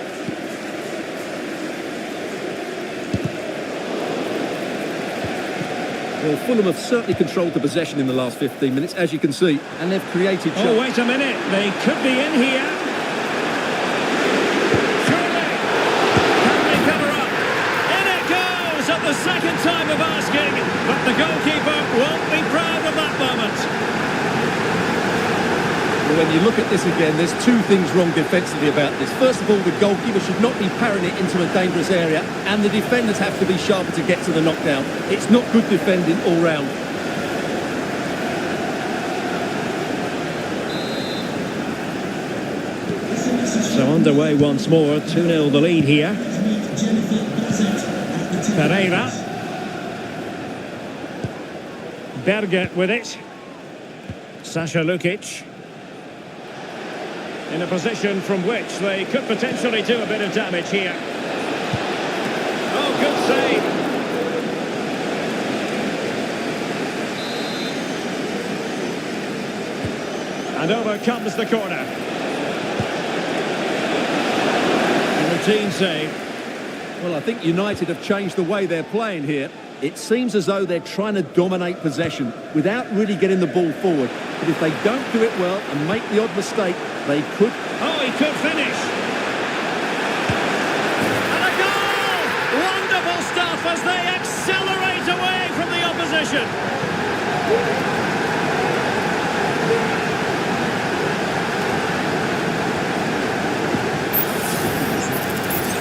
Well, Fulham have certainly controlled the possession in the last 15 minutes, as you can see, and they've created... Oh, wait a minute. They could be in here. Surely. Can they cover up? In it goes at the second time of asking, but the goalkeeper won't be proud of that moment. Well, when you look at this again, there's two things wrong defensively about this. First of all, the goalkeeper should not be parrying it into a dangerous area, and the defenders have to be sharper to get to the knockdown. It's not good defending all round. So underway once more, 2-0 the lead here. Pereira. Berger with it. Sasha Lukic. In a position from which they could potentially do a bit of damage here. Oh, good save. And over comes the corner. A routine save. Well, I think United have changed the way they're playing here. It seems as though they're trying to dominate possession without really getting the ball forward. But if they don't do it well and make the odd mistake, they could... Oh, he could finish. And a goal! Wonderful stuff as they accelerate away from the opposition.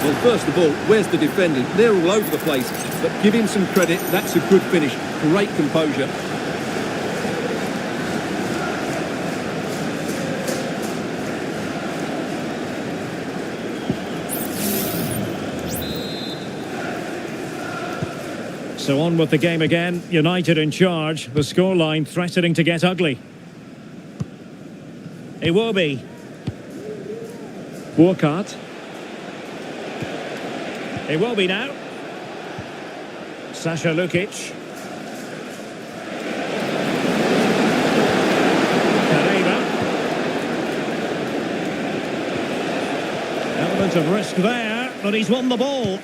Well, first of all, where's the defending? They're all over the place. But give him some credit. That's a good finish. Great composure. So on with the game again. United in charge. The scoreline threatening to get ugly. Iwobi. Burkhardt. Iwobi now. Sasha Lukic. Pereira. Element of risk there, but he's won the ball.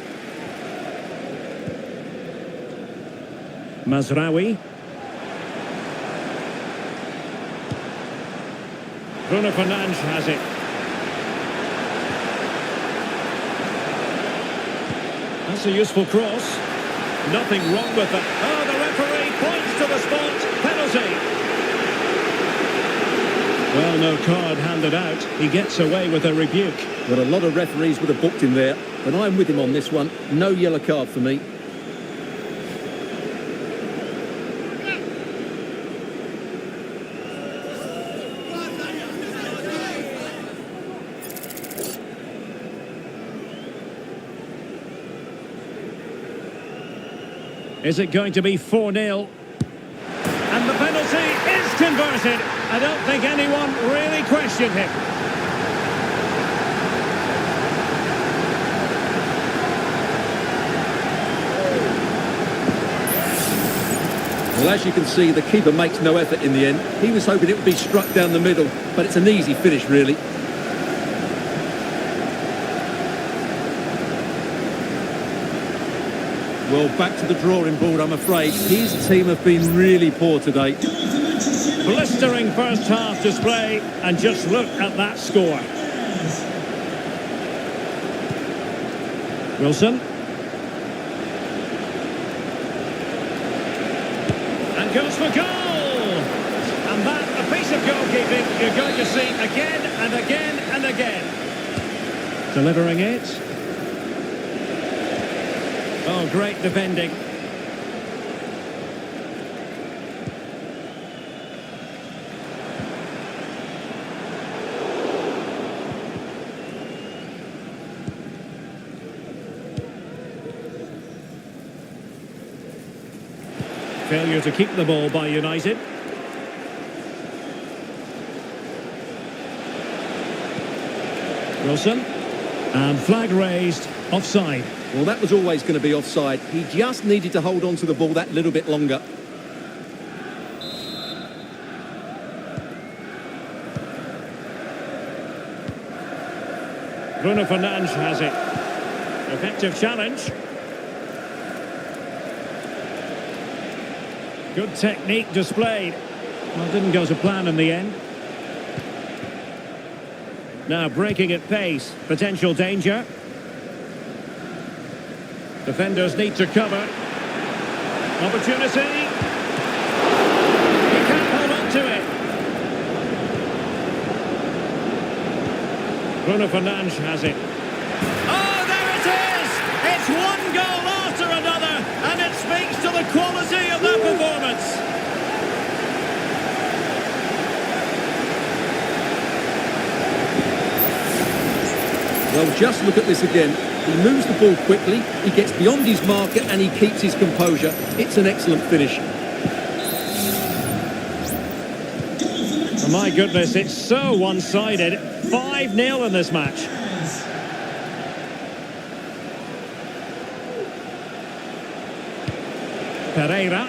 Mazraoui. Bruno Fernandes has it. That's a useful cross. Nothing wrong with that. Oh, the referee points to the spot. Penalty. Well, no card handed out. He gets away with a rebuke. Well, a lot of referees would have booked him there, but I'm with him on this one. No yellow card for me. Is it going to be 4-0? And the penalty is converted. I don't think anyone really questioned him. Well, as you can see, the keeper makes no effort in the end. He was hoping it would be struck down the middle, but it's an easy finish, really. Well, back to the drawing board, I'm afraid. His team have been really poor today. Blistering first half display, and just look at that score. Wilson. And goes for goal! And that, a piece of goalkeeping you're going to see again and again and again. Delivering it. Oh, great defending. Failure to keep the ball by United. Wilson. And flag raised, offside. Well, that was always going to be offside. He just needed to hold on to the ball that little bit longer. Bruno Fernandes has it. Effective challenge. Good technique displayed. Well, didn't go to plan in the end. Now breaking at pace. Potential danger. Defenders need to cover. Opportunity. He can't hold on to it. Bruno Fernandes has it. Oh, there it is! It's one goal after another, and it speaks to the quality of their performance. Well, just look at this again. He moves the ball quickly, he gets beyond his marker and he keeps his composure. It's an excellent finish. Oh my goodness, it's so one-sided. 5-0 in this match. Pereira.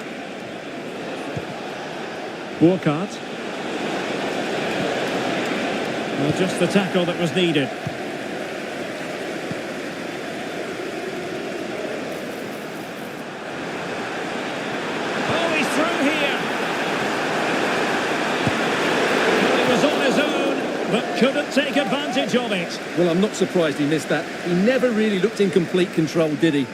Burkhardt. Well, just the tackle that was needed. Couldn't take advantage of it. Well, I'm not surprised he missed that. He never really looked in complete control, did he?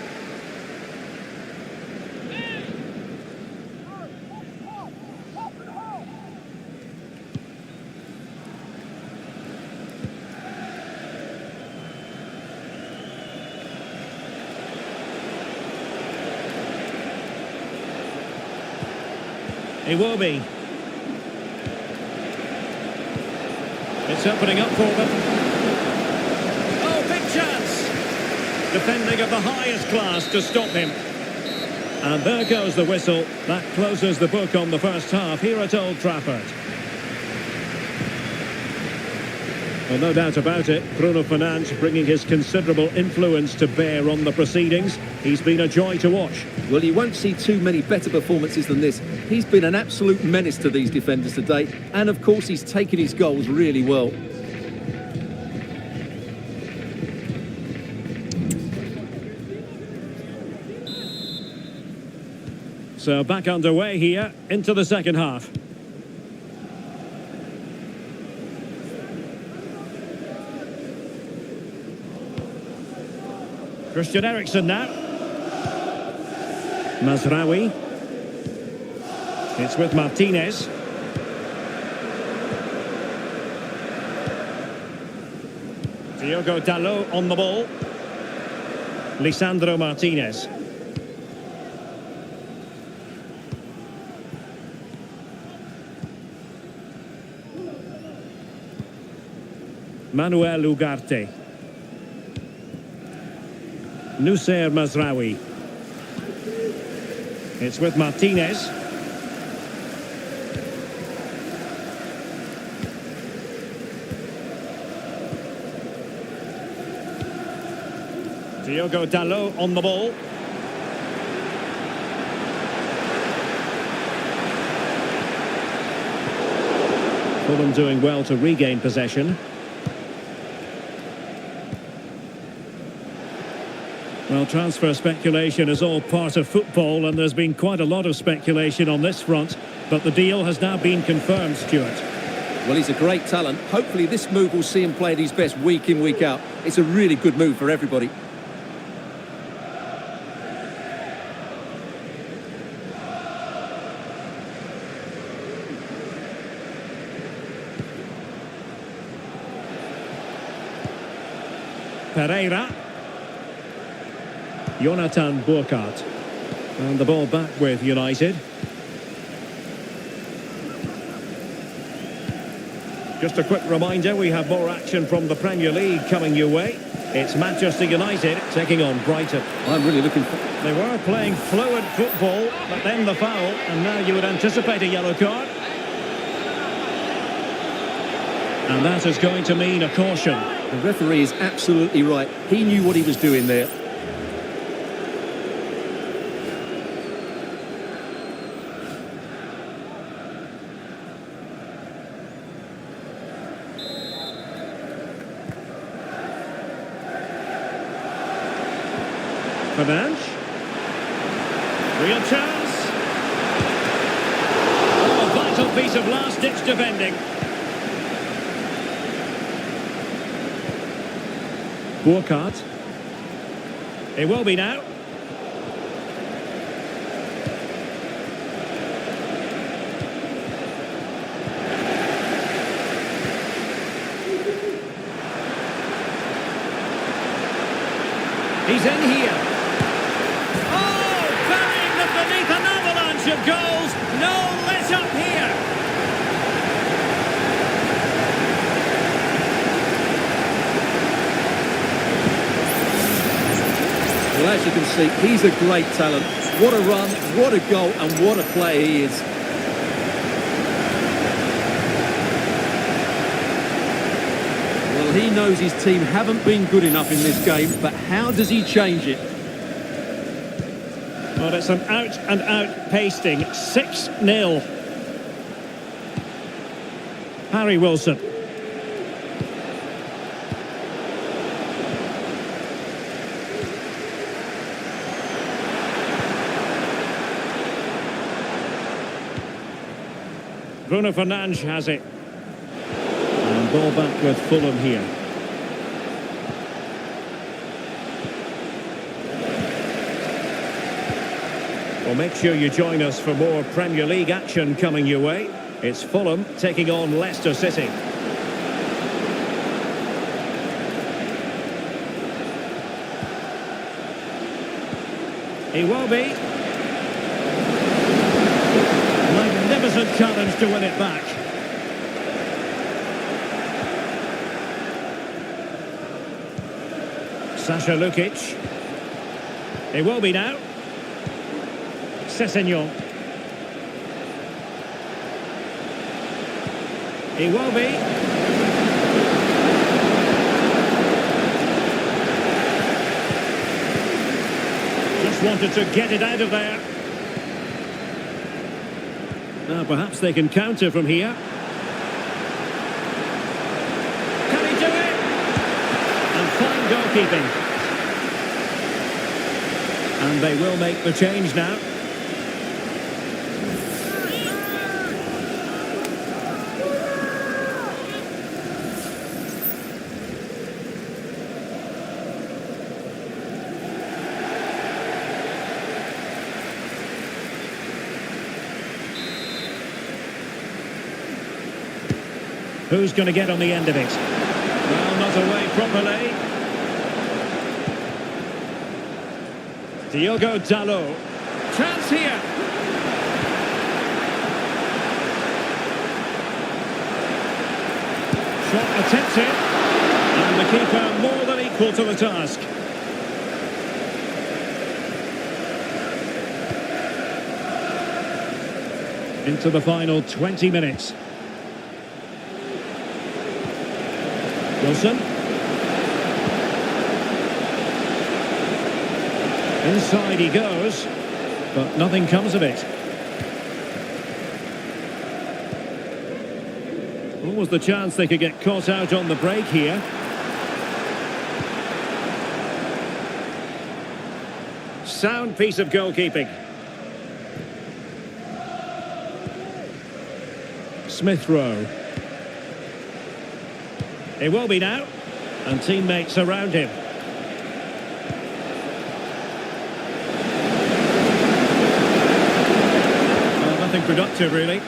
Iwobi. It's opening up for them. Oh, big chance! Defending of the highest class to stop him. And there goes the whistle. That closes the book on the first half here at Old Trafford. Well, no doubt about it, Bruno Fernandes bringing his considerable influence to bear on the proceedings. He's been a joy to watch. Well, you won't see too many better performances than this. He's been an absolute menace to these defenders today, and of course he's taken his goals really well. So back underway here into the second half. Christian Eriksen now. Mazraoui. It's with Martinez. Diogo Dalot on the ball. Lisandro Martinez. Manuel Ugarte. Noussair Mazraoui. It's with Martinez. Diogo Dalot on the ball. Fulham doing well to regain possession. Well, transfer speculation is all part of football, and there's been quite a lot of speculation on this front, but the deal has now been confirmed, Stuart. Well, he's a great talent. Hopefully this move will see him play at his best week in, week out. It's a really good move for everybody. Pereira. Jonathan Burkhardt. And the ball back with United. Just a quick reminder, we have more action from the Premier League coming your way. It's Manchester United taking on Brighton. I'm really looking for... They were playing fluid football, but then the foul, and now you would anticipate a yellow card. And that is going to mean a caution. The referee is absolutely right. He knew what he was doing there. Fernandes. Real chance. Oh, a vital piece of last-ditch defending. Burkhardt. It will be now. He's in here. Beneath an avalanche of goals, no let up here. Well, as you can see, he's a great talent. What a run, what a goal, and what a player he is. Well, he knows his team haven't been good enough in this game, but how does he change it? Well, it's an out-and-out pasting. 6-0. Harry Wilson. Bruno Fernandes has it. And ball back with Fulham here. Well, make sure you join us for more Premier League action coming your way. It's Fulham taking on Leicester City. Iwobi. Magnificent challenge to win it back. Sasha Lukic. Iwobi now. Sessegnon. Iwobi. Just wanted to get it out of there. Now perhaps they can counter from here. Can he do it? And fine goalkeeping. And they will make the change now. Who's going to get on the end of it? Well, not away properly. Diogo Dalot. Chance here. Shot attempted. And the keeper more than equal to the task. Into the final 20 minutes. Wilson. Inside he goes, but nothing comes of it. What was the chance they could get caught out on the break here? Sound piece of goalkeeping. Smith Rowe. It will be now, and teammates around him. Well, nothing productive, really.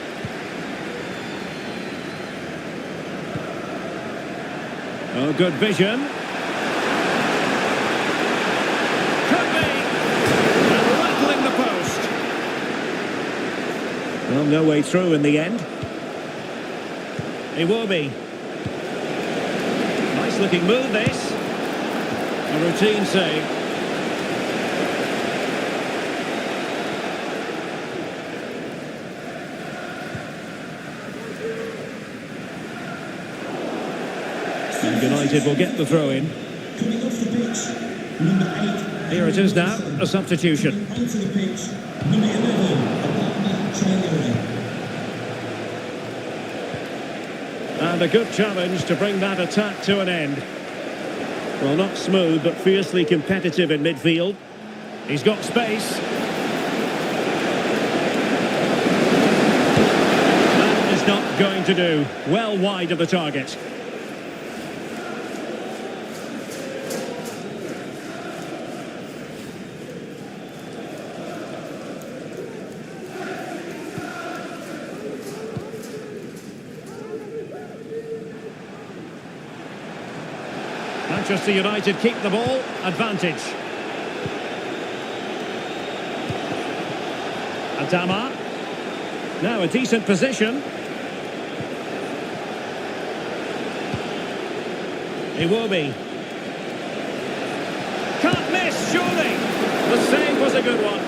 Oh, good vision. Could be. And rattling the post. Well, no way through in the end. Iwobi. Nice looking move, this. A routine save. And United will get the throw in. Coming off the pitch, number 8. Here it is now, a substitution. Onto the pitch, number 11, Obama Traore. And a good challenge to bring that attack to an end. Well, not smooth, but fiercely competitive in midfield. He's got space. That is not going to do. Well wide of the target. Manchester United keep the ball, advantage. Adama. Now a decent position. Iwobi. Can't miss, surely. The save was a good one.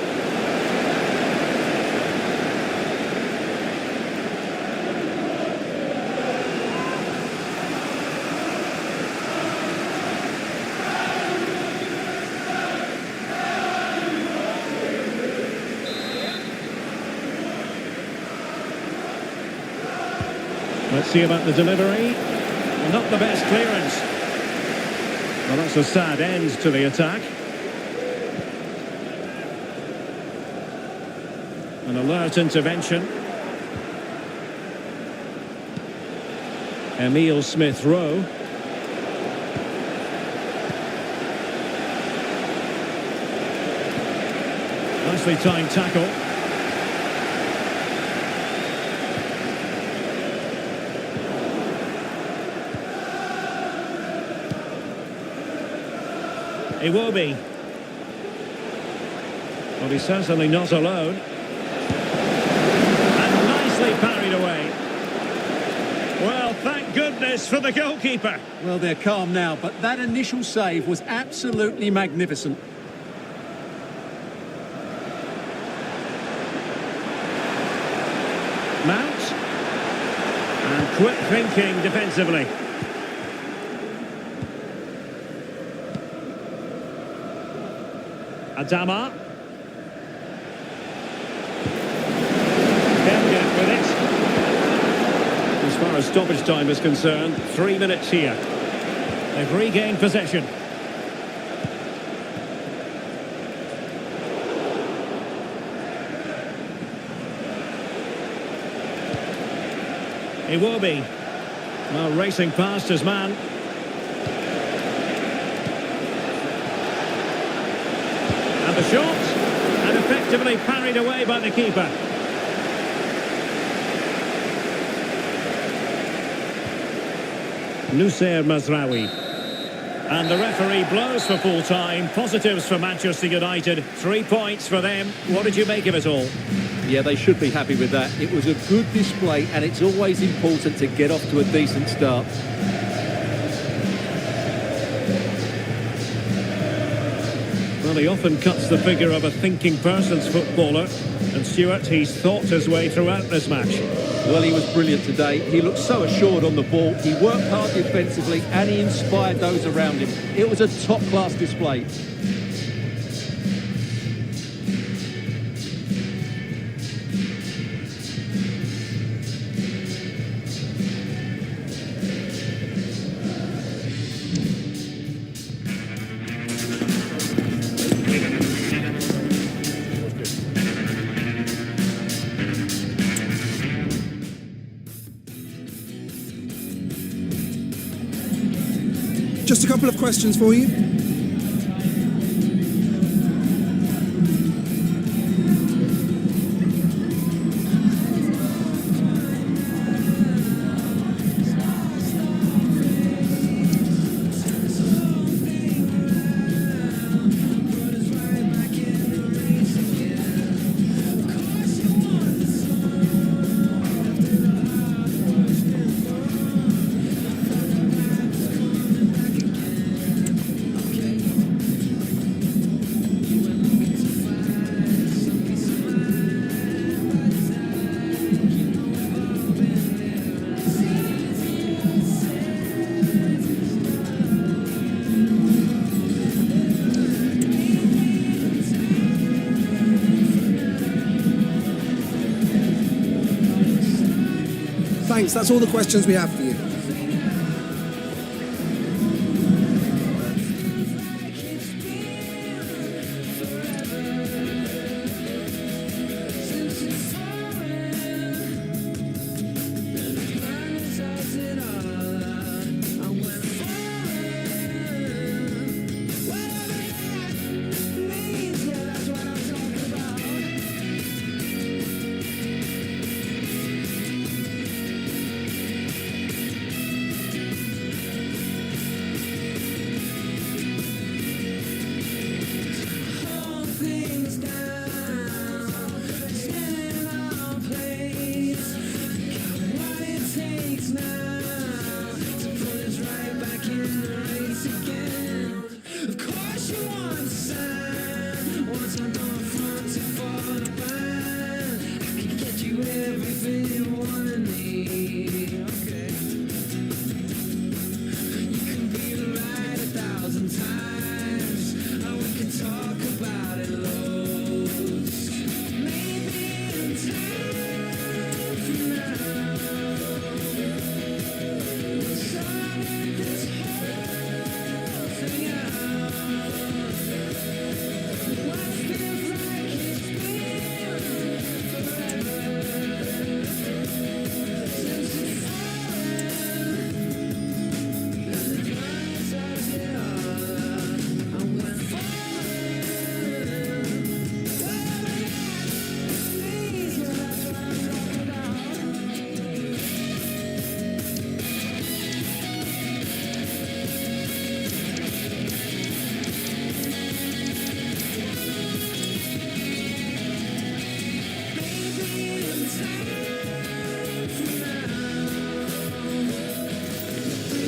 Let's see about the delivery. Well, not the best clearance. Well, that's a sad end to the attack. An alert intervention. Emile Smith Rowe. Nicely timed tackle. Iwobi. Well, he's certainly not alone. And nicely parried away. Well, thank goodness for the goalkeeper. Well, they're calm now, but that initial save was absolutely magnificent. Mount. And quick thinking defensively. Adama. Can't get with it. As far as stoppage time is concerned, 3 minutes here. They've regained possession. Iwobi. Well, racing past his man. And the shot, and effectively parried away by the keeper. Noussair Mazraoui. And the referee blows for full time. Positives for Manchester United. 3 points for them. What did you make of it all? Yeah, they should be happy with that. It was a good display, and it's always important to get off to a decent start. Well, he often cuts the figure of a thinking person's footballer. And Stuart, he's thought his way throughout this match. Well, he was brilliant today. He looked so assured on the ball. He worked hard defensively, and he inspired those around him. It was a top-class display. Just a couple of questions for you. Thanks, that's all the questions we have for you.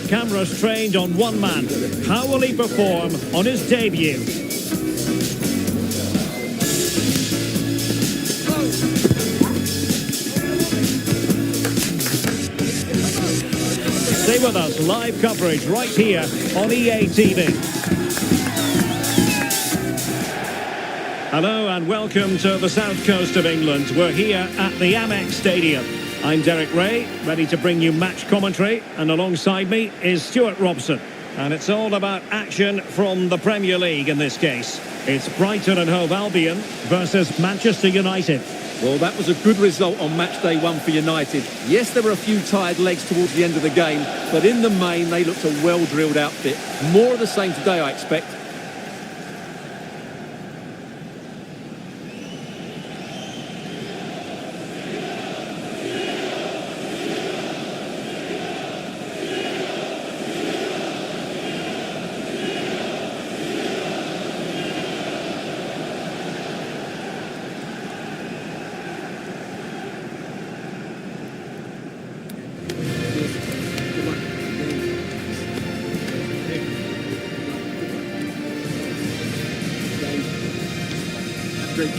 Cameras trained on one man. How will he perform on his debut? Stay with us, live coverage right here on EA TV. Hello and welcome to the south coast of England. We're here at the Amex Stadium. I'm Derek Ray, ready to bring you match commentary, and alongside me is Stuart Robson. And it's all about action from the Premier League in this case. It's Brighton and Hove Albion versus Manchester United. Well, that was a good result on match day one for United. Yes, there were a few tired legs towards the end of the game, but in the main, they looked a well-drilled outfit. More of the same today, I expect. drink.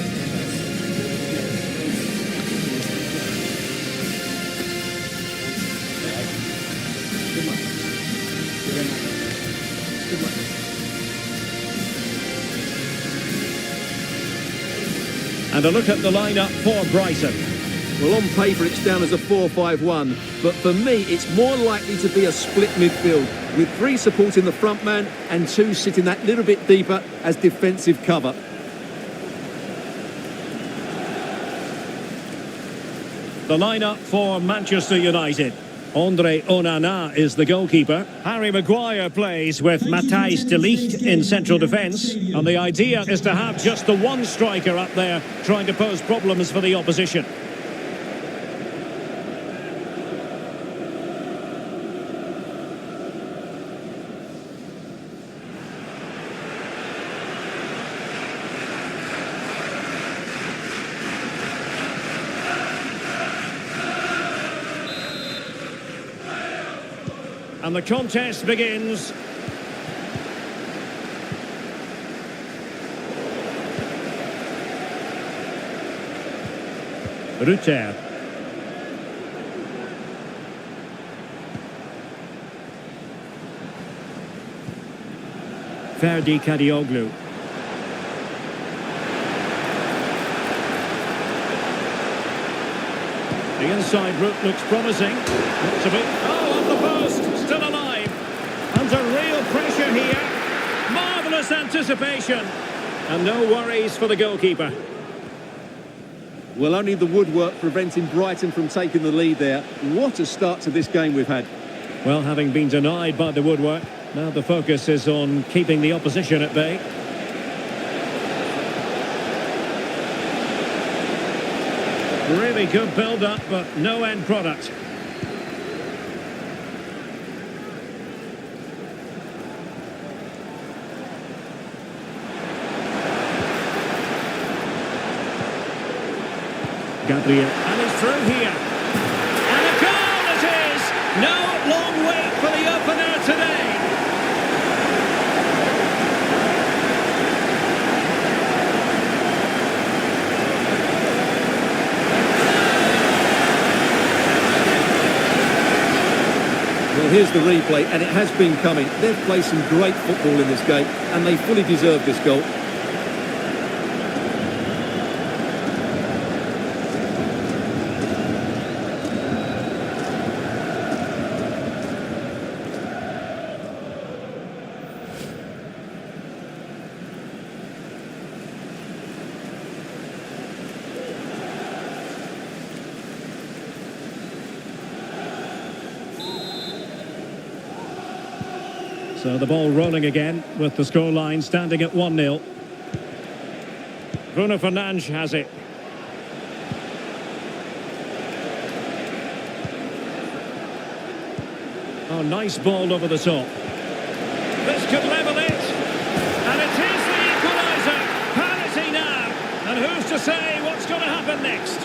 And a look at the lineup for Brighton. Well, on paper it's down as a 4-5-1, but for me it's more likely to be a split midfield, with 3 supporting the front man and 2 sitting that little bit deeper as defensive cover. The lineup for Manchester United. Andre Onana is the goalkeeper. Harry Maguire plays with Matthijs de Ligt in central defence. And the idea is to have just the one striker up there trying to pose problems for the opposition. And the contest begins. Rutter. Ferdi Kadioglu. The inside route looks promising. Looks a bit... Oh, on the post! Still alive. Under real pressure here. Marvellous anticipation. And no worries for the goalkeeper. Well, only the woodwork preventing Brighton from taking the lead there. What a start to this game we've had. Well, having been denied by the woodwork, now the focus is on keeping the opposition at bay. Really good build-up, but no end product. Gabriel, and he's through here. And a goal it is! No long wait for the opener today. Well, here's the replay, and it has been coming. They've played some great football in this game, and they fully deserve this goal. So the ball rolling again with the scoreline standing at 1-0. Bruno Fernandes has it. Oh, nice ball over the top. This could level it. And it is the equaliser. Parity now. And who's to say what's going to happen next?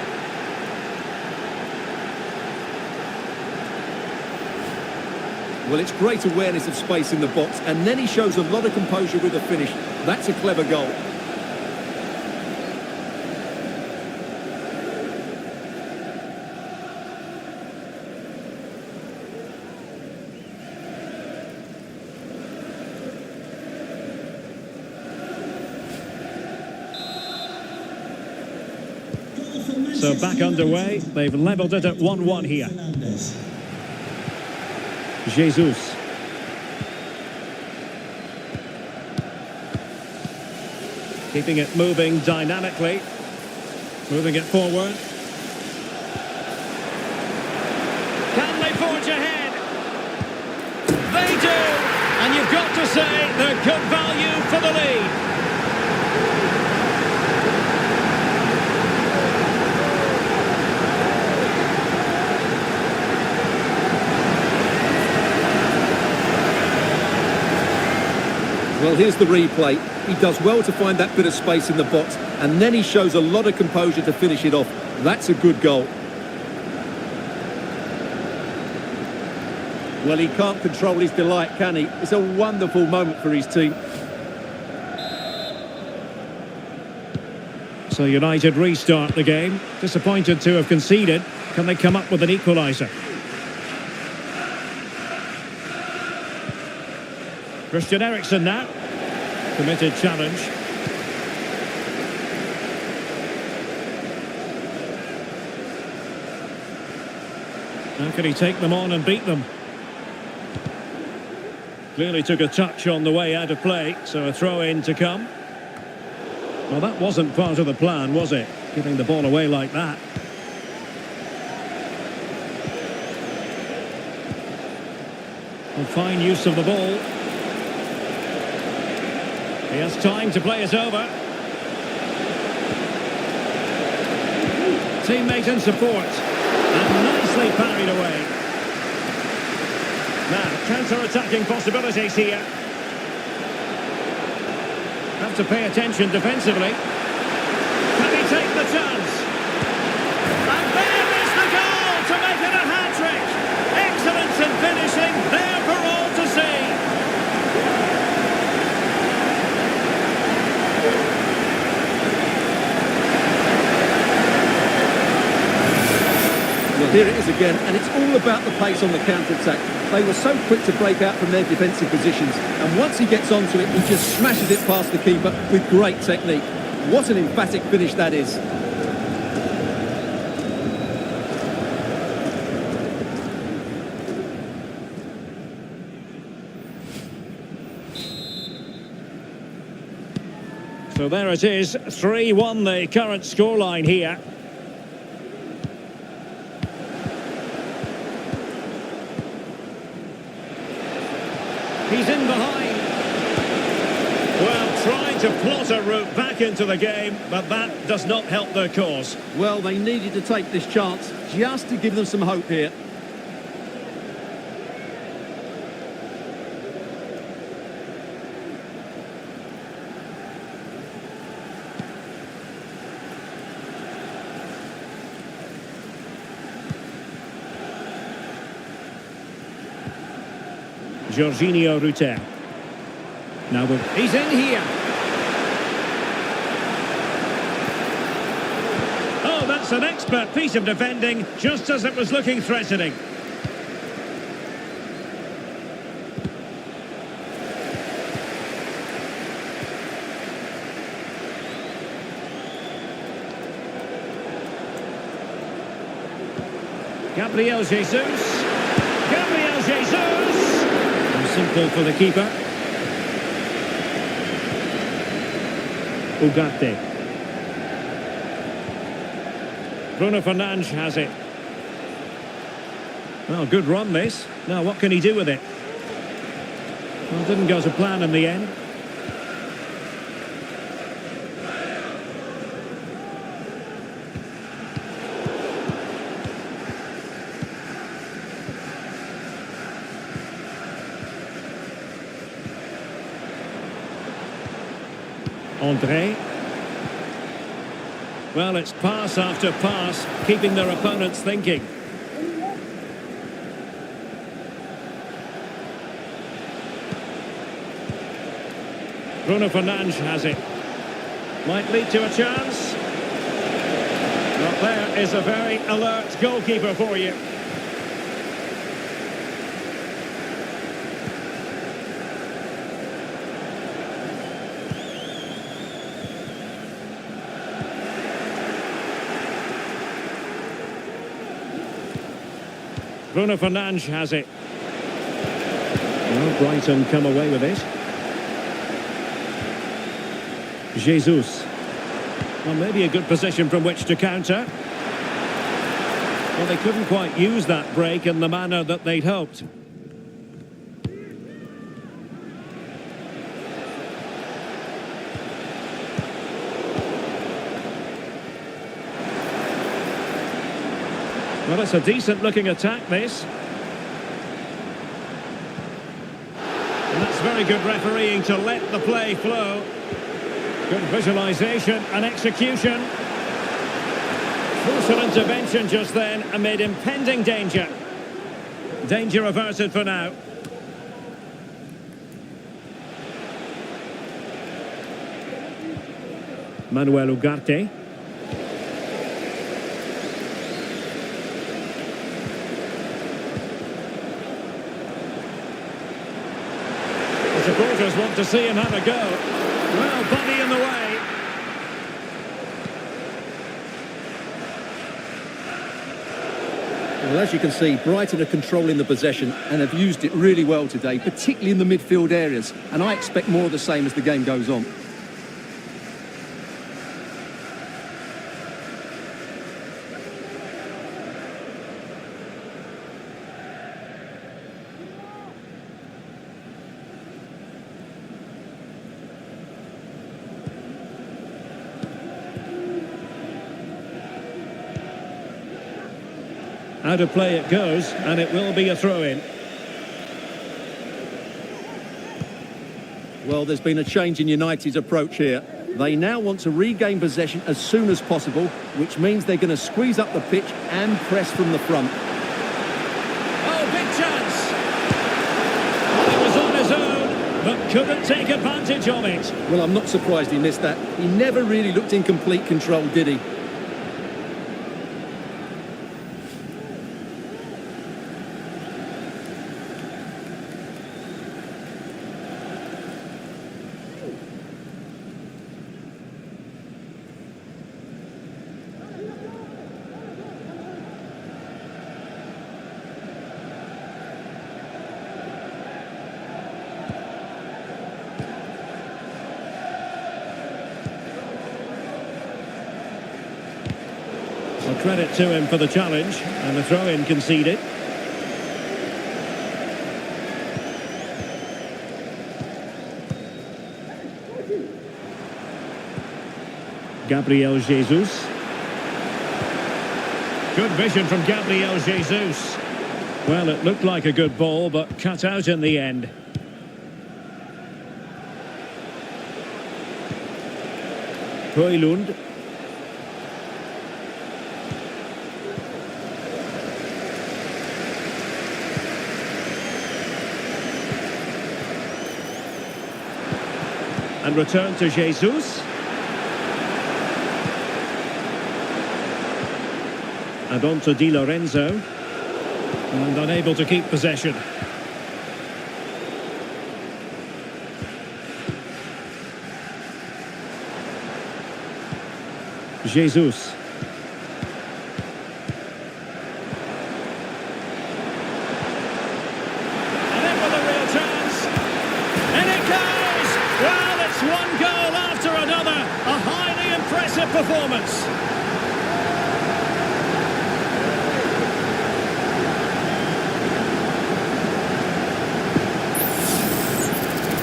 Well, it's great awareness of space in the box, and then he shows a lot of composure with the finish. That's a clever goal. So back underway. They've levelled it at 1-1 here. Jesus. Keeping it moving dynamically. Moving it forward. Can they forge ahead? They do! And you've got to say they're good value for the lead. Well, here's the replay. He does well to find that bit of space in the box, and then he shows a lot of composure to finish it off. That's a good goal. Well, he can't control his delight, can he? It's a wonderful moment for his team. So United restart the game. Disappointed to have conceded. Can they come up with an equaliser? Christian Eriksen now. Committed challenge. How can he take them on and beat them? Clearly took a touch on the way out of play, so a throw-in to come. Well, that wasn't part of the plan, was it? Giving the ball away like that. And fine use of the ball. He has time to play it over. Teammate and support. And nicely parried away. Now, counter-attacking possibilities here. Have to pay attention defensively. Can he take the chance? And there is the goal to make it a hat-trick. Excellence in finishing, there for all to see. Well, here it is again, and it's all about the pace on the counter-attack. They were so quick to break out from their defensive positions, and once he gets onto it, he just smashes it past the keeper with great technique. What an emphatic finish that is. So there it is, 3-1 the current scoreline here. He's in behind. Well, trying to plot a route back into the game, but that does not help their cause. Well, they needed to take this chance just to give them some hope here. Jorginho Rutter. Now he's in here. Oh, that's an expert piece of defending, just as it was looking threatening. Gabriel Jesus. Gabriel Jesus. Simple for the keeper. Ugarte. Bruno Fernandes has it. Well, good run this. Now what can he do with it? Well, didn't go to plan in the end. André. Well, it's pass after pass, keeping their opponents thinking. Bruno Fernandes has it. Might lead to a chance. Well, there is a very alert goalkeeper for you. Bruno Fernandes has it. Well, Brighton come away with it. Jesus. Well, maybe a good position from which to counter. Well, they couldn't quite use that break in the manner that they'd hoped. Well, it's a decent-looking attack, this. And that's very good refereeing to let the play flow. Good visualisation and execution. Crucial intervention just then amid impending danger. Danger averted for now. Manuel Ugarte. The supporters want to see him have a go. Well, body in the way. Well, as you can see, Brighton are controlling the possession and have used it really well today, particularly in the midfield areas. And I expect more of the same as the game goes on. Out of play it goes, and it will be a throw-in. Well, there's been a change in United's approach here. They now want to regain possession as soon as possible, which means they're going to squeeze up the pitch and press from the front. Oh, big chance! He was on his own, but couldn't take advantage of it. Well, I'm not surprised he missed that. He never really looked in complete control, did he? Well, credit to him for the challenge, and the throw-in conceded. Gabriel Jesus. Good vision from Gabriel Jesus. Well, it looked like a good ball, but cut out in the end. Højlund. And return to Jesus. And on to Di Lorenzo. And unable to keep possession. Jesus. And in with a real chance. And it goes! Well, it's one goal after another. A highly impressive performance.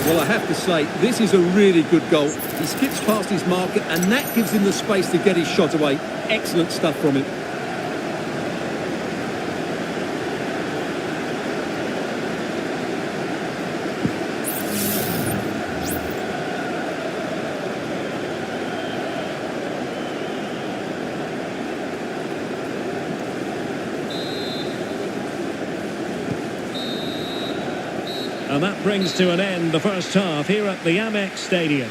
Well, I have to say, this is a really good goal. He skips past his marker, and that gives him the space to get his shot away. Excellent stuff from him. And that brings to an end the first half here at the Amex Stadium.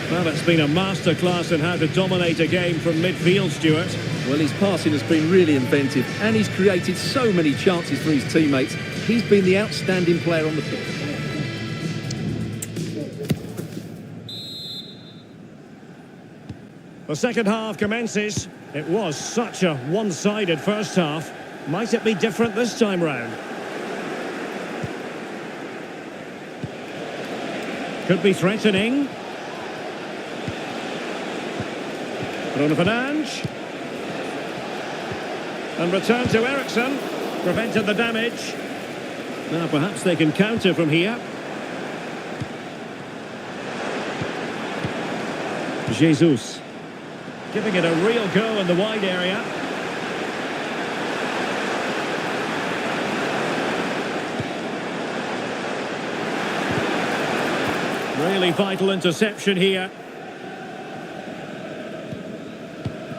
Well, it's been a masterclass in how to dominate a game from midfield, Stuart. Well, his passing has been really inventive, and he's created so many chances for his teammates. He's been the outstanding player on the pitch. The second half commences. It was such a one-sided first half. Might it be different this time round? Could be threatening. Bruno Fernandes. And return to Eriksen. Prevented the damage. Now perhaps they can counter from here. Jesus. Giving it a real go in the wide area. Really vital interception here.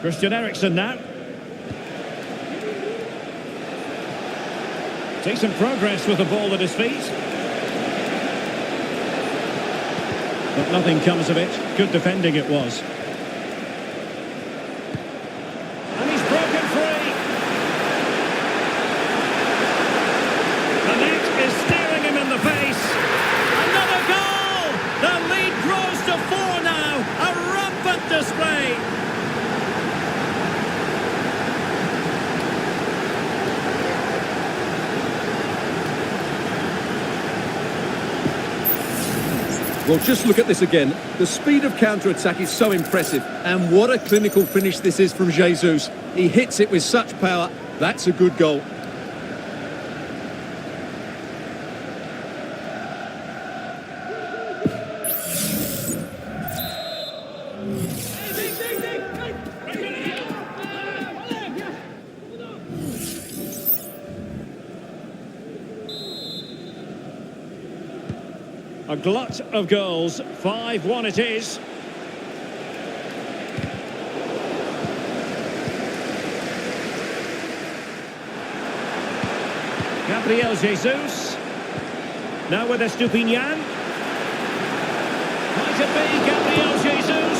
Christian Eriksen now. Decent progress with the ball at his feet. But nothing comes of it. Good defending it was. And he's broken free. Well, just look at this again. The speed of counter-attack is so impressive. And what a clinical finish this is from Jesus. He hits it with such power. That's a good goal. A glut of goals. 5-1 it is. Gabriel Jesus. Now with Estupinian. Might it be Gabriel Jesus?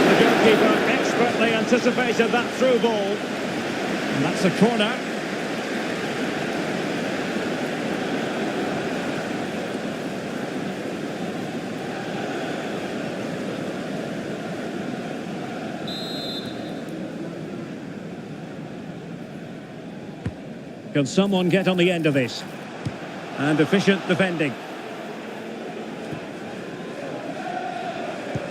The goalkeeper expertly anticipated that through ball. And that's a corner. Can someone get on the end of this? And efficient defending.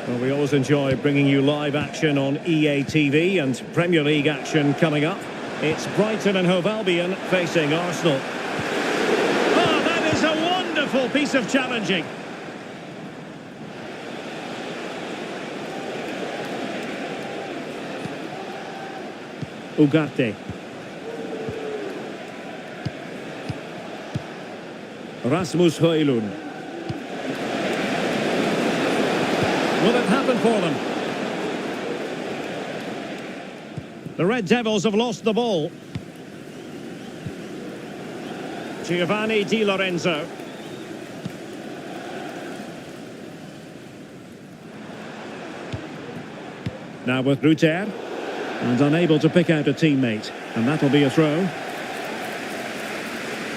Well, we always enjoy bringing you live action on EA TV and Premier League action coming up. It's Brighton and Hove Albion facing Arsenal. Oh, that is a wonderful piece of challenging. Ugarte. Rasmus Højlund. Will it happen for them? The Red Devils have lost the ball. Giovanni Di Lorenzo. Now with Ruter. And unable to pick out a teammate. And that'll be a throw.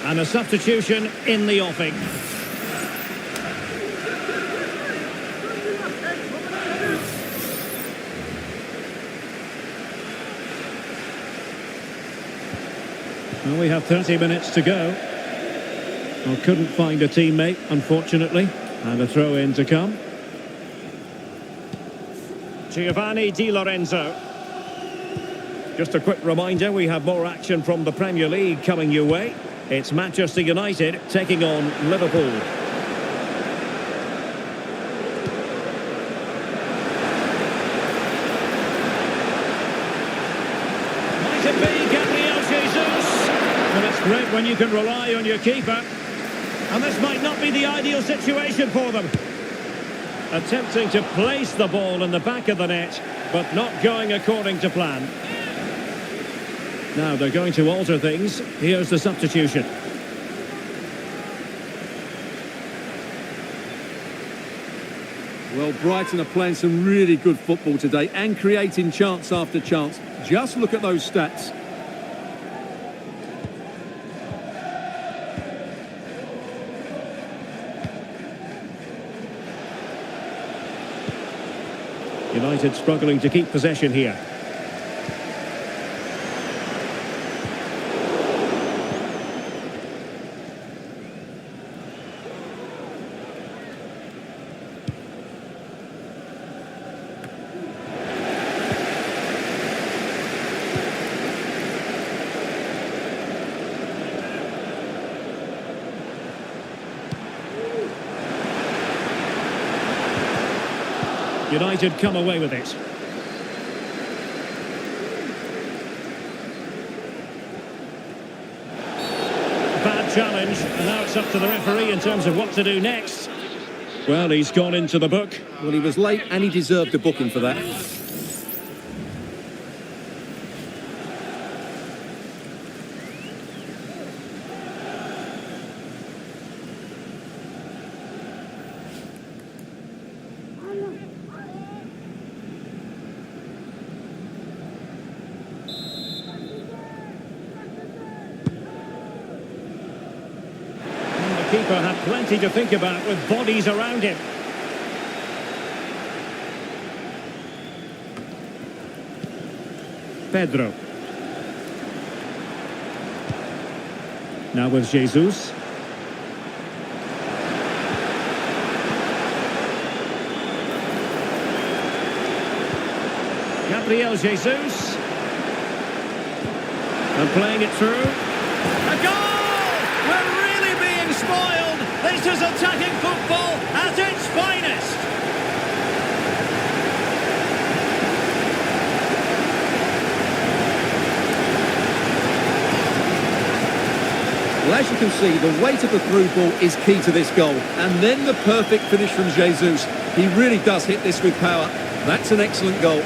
And a substitution in the offing. Well, we have 30 minutes to go. Well, couldn't find a teammate, unfortunately. And a throw in to come. Giovanni Di Lorenzo. Just a quick reminder, we have more action from the Premier League coming your way. It's Manchester United taking on Liverpool. Might it be Gabriel Jesus? Well, it's great when you can rely on your keeper. And this might not be the ideal situation for them. Attempting to place the ball in the back of the net, but not going according to plan. Now they're going to alter things. Here's the substitution. Well, Brighton are playing some really good football today and creating chance after chance. Just look at those stats. United struggling to keep possession here. United come away with it. Bad challenge, and now it's up to the referee in terms of what to do next. Well, he's gone into the book. Well, he was late and he deserved a booking for that. Keeper had plenty to think about with bodies around him. Pedro. Now with Jesus. Gabriel Jesus. And playing it through. A goal! We're really being spoiled. This is attacking football at its finest. Well, as you can see, the weight of the through ball is key to this goal. And then the perfect finish from Jesus. He really does hit this with power. That's an excellent goal.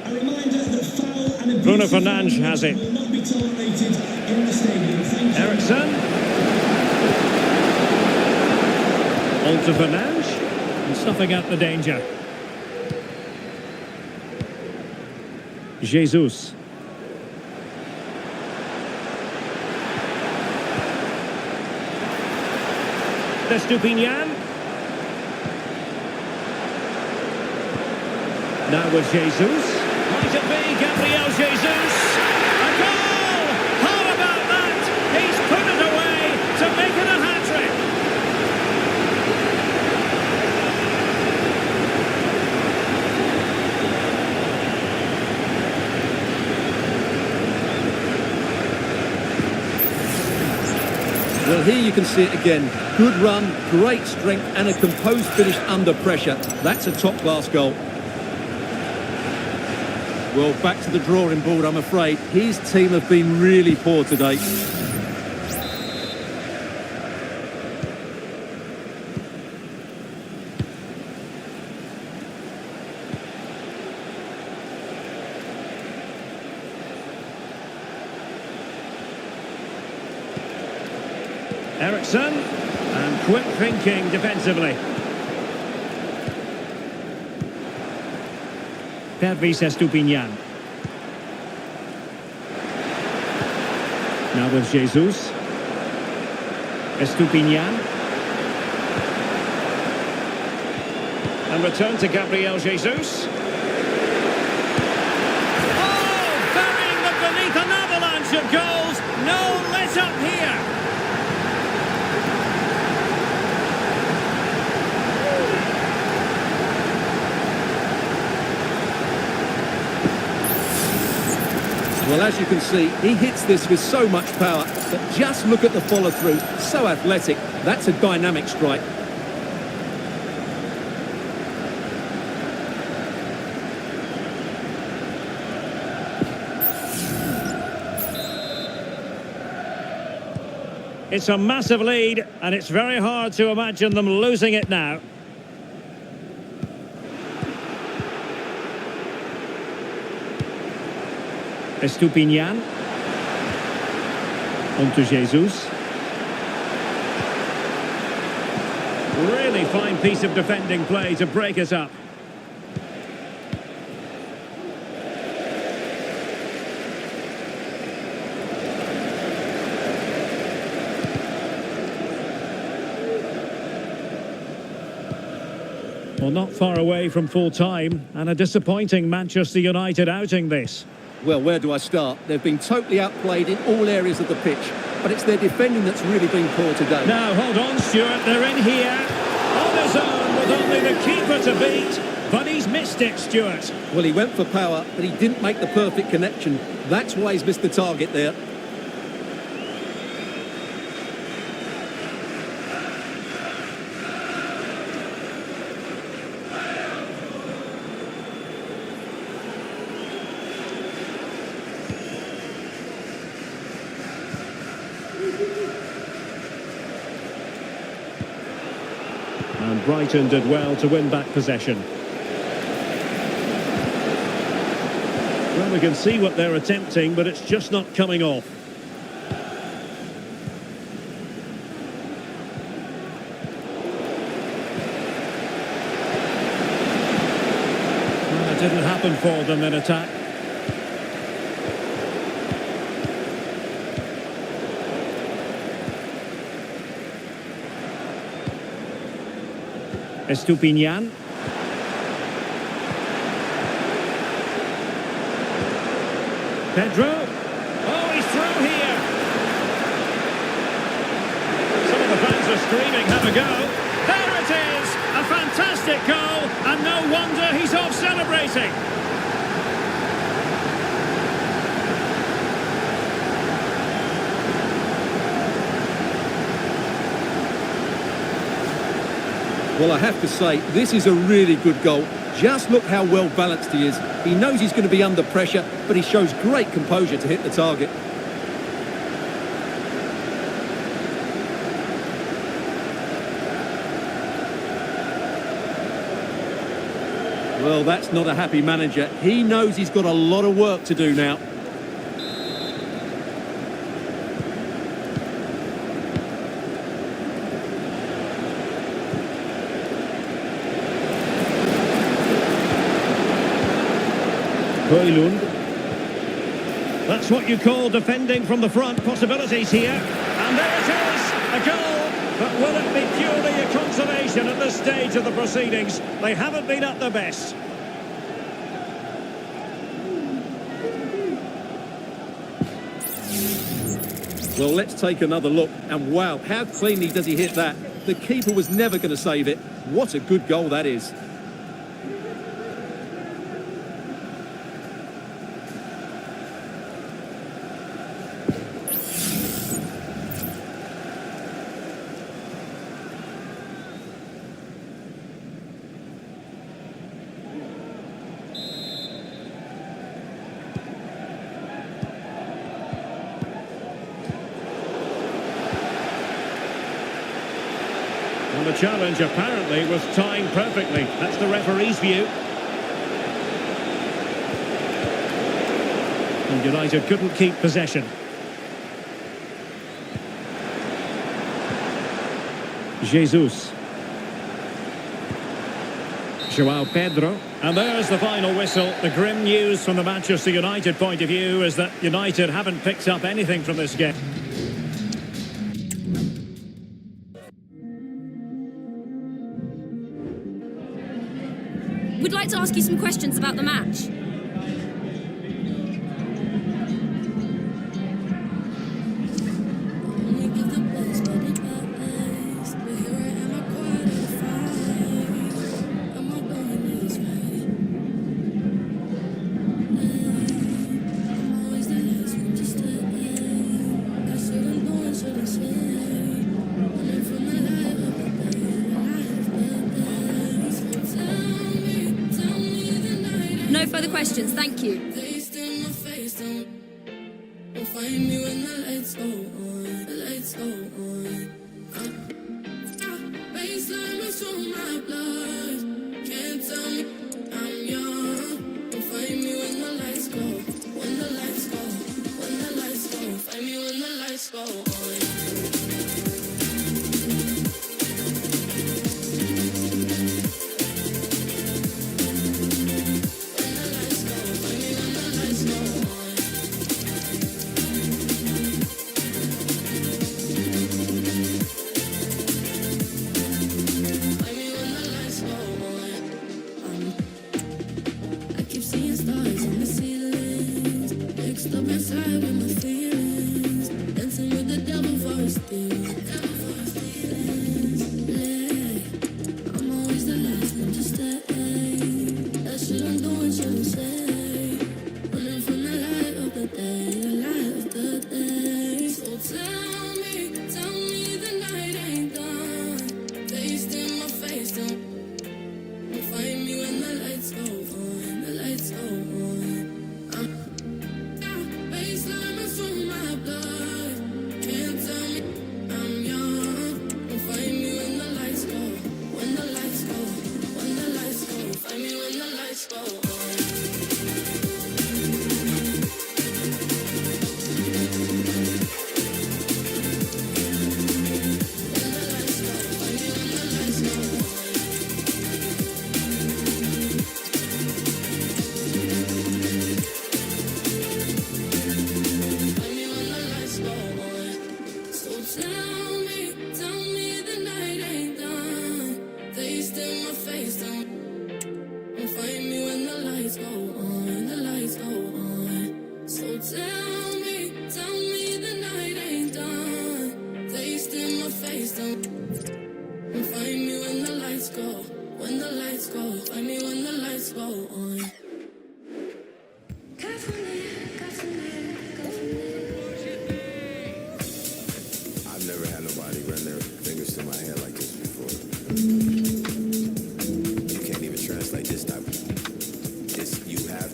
A reminder that foul and abuse Bruno of Fernandes has it. will not be tolerated in the stadium. Thank you. Ericsson. On to Fernandes. And snuffing out the danger. Jesus. Estupinian. Now with Jesus. Might it be Gabriel Jesus? A goal! How about that? He's put it away to make it a hat-trick. Well, here you can see it again. Good run, great strength and a composed finish under pressure. That's a top-class goal. Well, back to the drawing board, I'm afraid. His team have been really poor today. Ericsson. And quick thinking defensively. Pervis Estupinian. Now with Jesus. Estupinian. And return to Gabriel Jesus. Oh! Burying them beneath an avalanche of goals. No let-up here. Well, as you can see, he hits this with so much power, but just look at the follow-through. So athletic. That's a dynamic strike. It's a massive lead, and it's very hard to imagine them losing it now. Estupinian. On to Jesus. Really fine piece of defending play to break us up. Well, not far away from full time, and a disappointing Manchester United outing this. Well, where do I start? They've been totally outplayed in all areas of the pitch, but it's their defending that's really been poor today. Now, hold on, Stuart, they're in here, on his own, with only the keeper to beat, but he's missed it, Stuart. Well, he went for power, but he didn't make the perfect connection. That's why he's missed the target there. And Brighton did well to win back possession. Well, we can see what they're attempting, but it's just not coming off. Well, it didn't happen for them in attack. Estupinian. Pedro. Oh, he's through here. Some of the fans are screaming, have a go. There it is! A fantastic goal, and no wonder he's off celebrating. Well, I have to say, this is a really good goal. Just look how well balanced he is. He knows he's going to be under pressure, but he shows great composure to hit the target. Well, that's not a happy manager. He knows he's got a lot of work to do now. Højlund. That's what you call defending from the front. Possibilities here. And there it is, a goal. But will it be purely a consolation at this stage of the proceedings? They haven't been at their best. Well, let's take another look. And wow, how cleanly does he hit that? The keeper was never going to save it. What a good goal that is. And the challenge apparently was timed perfectly. That's the referee's view. And United couldn't keep possession. Jesus. Joao Pedro. And there's the final whistle. The grim news from the Manchester United point of view is that United haven't picked up anything from this game. We'd like to ask you some questions about the match. No further questions, thank you.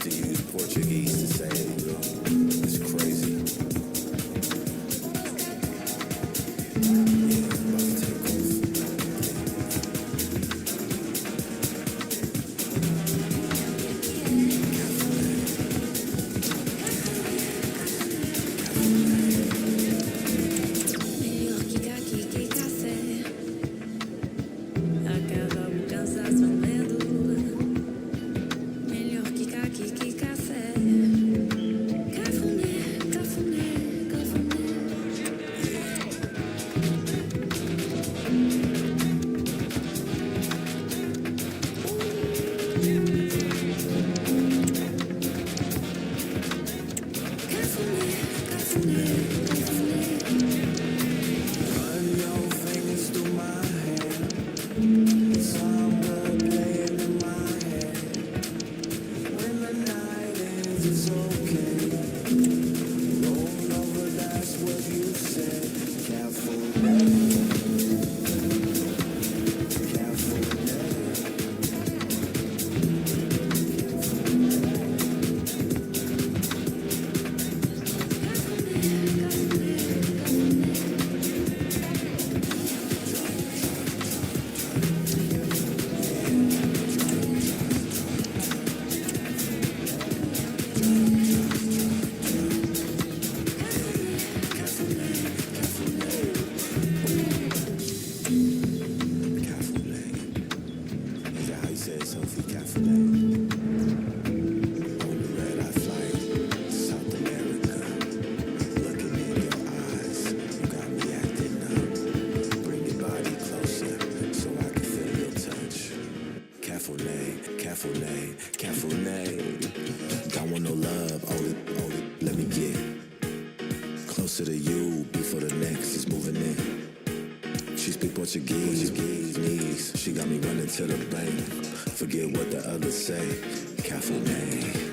to use Portuguese to say it, you know. It's crazy. Yeah, I'm about to take off. Don't want no love, only let me get closer to you before the next is moving in. She speak Portuguese, knees. She got me running to the bank. Forget what the others say. Cafuné.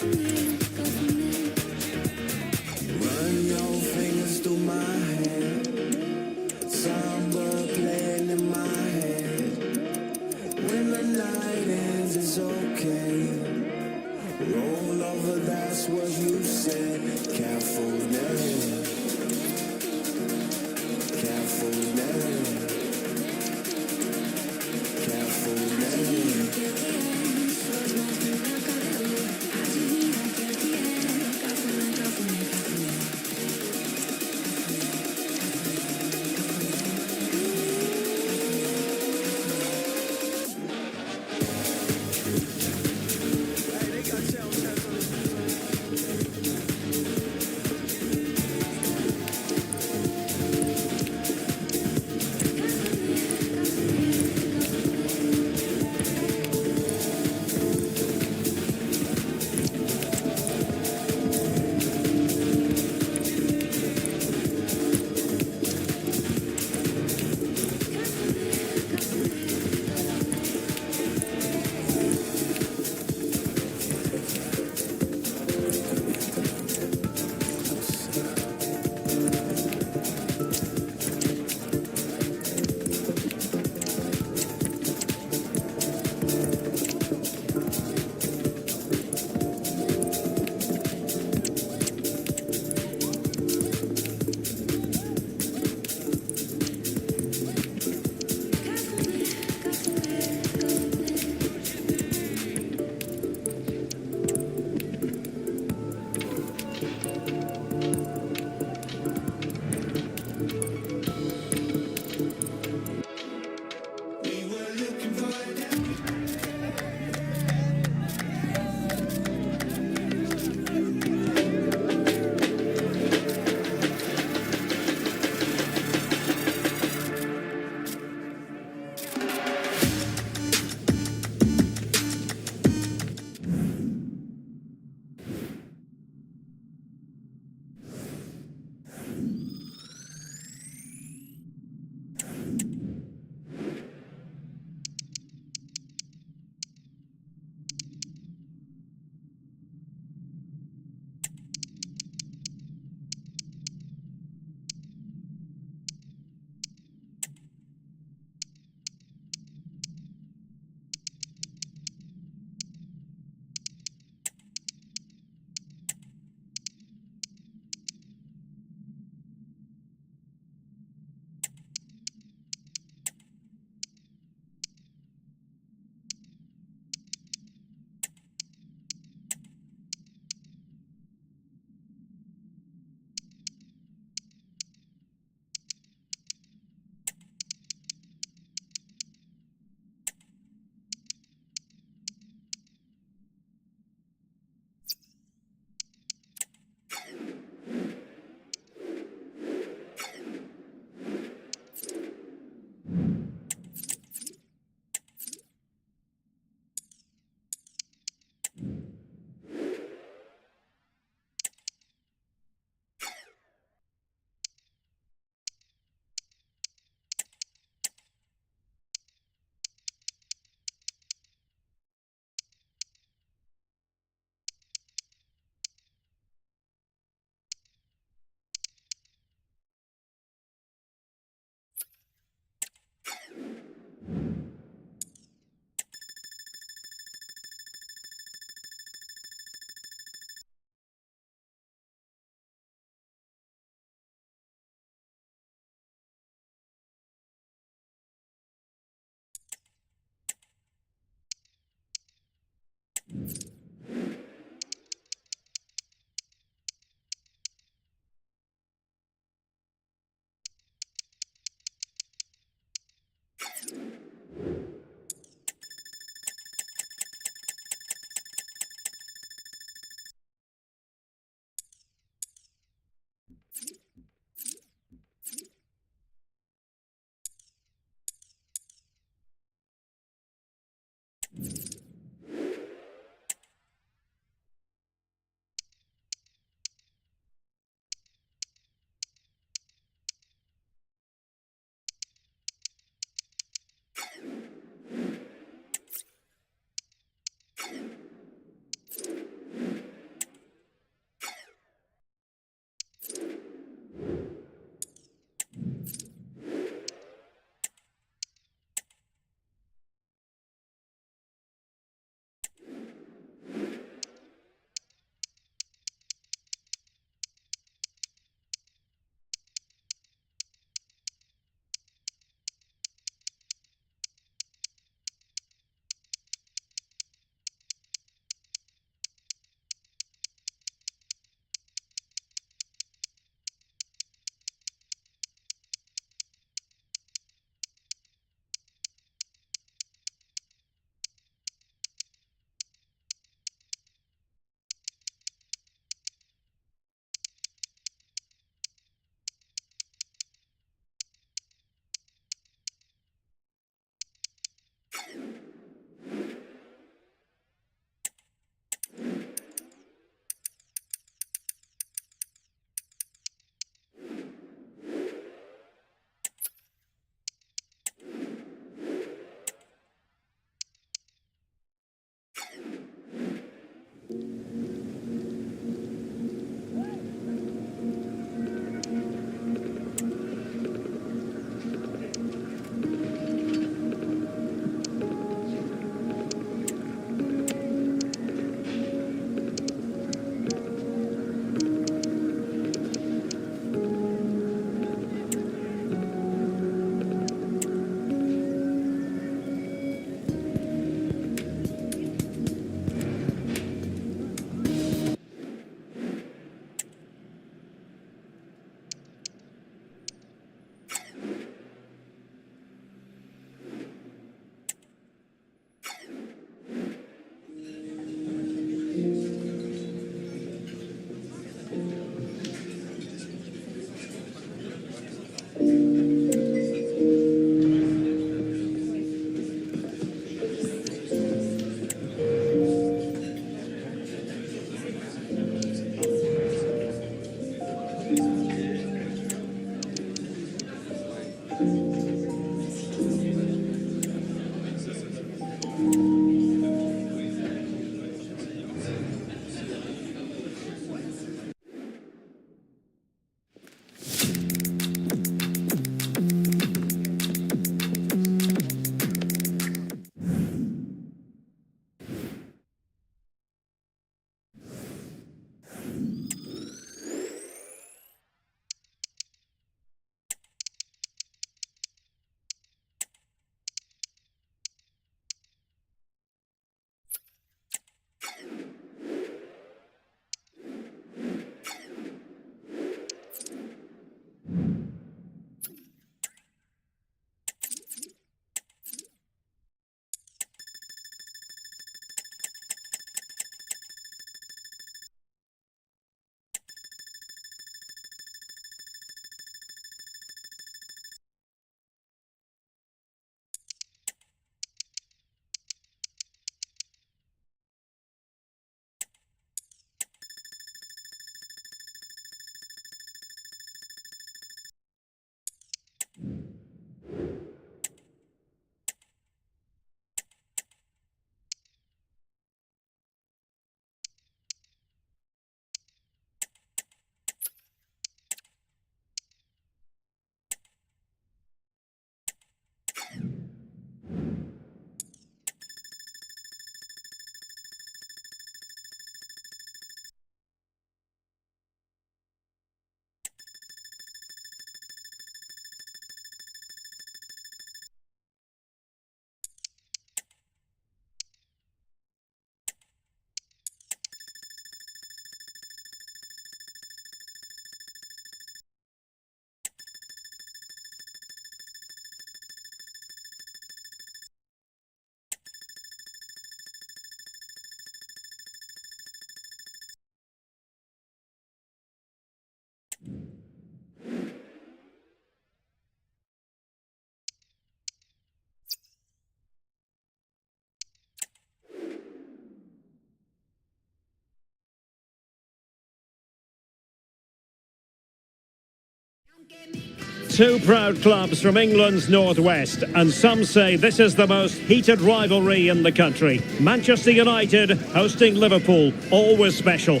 Two proud clubs from England's northwest, and some say this is the most heated rivalry in the country. Manchester United hosting Liverpool, always special.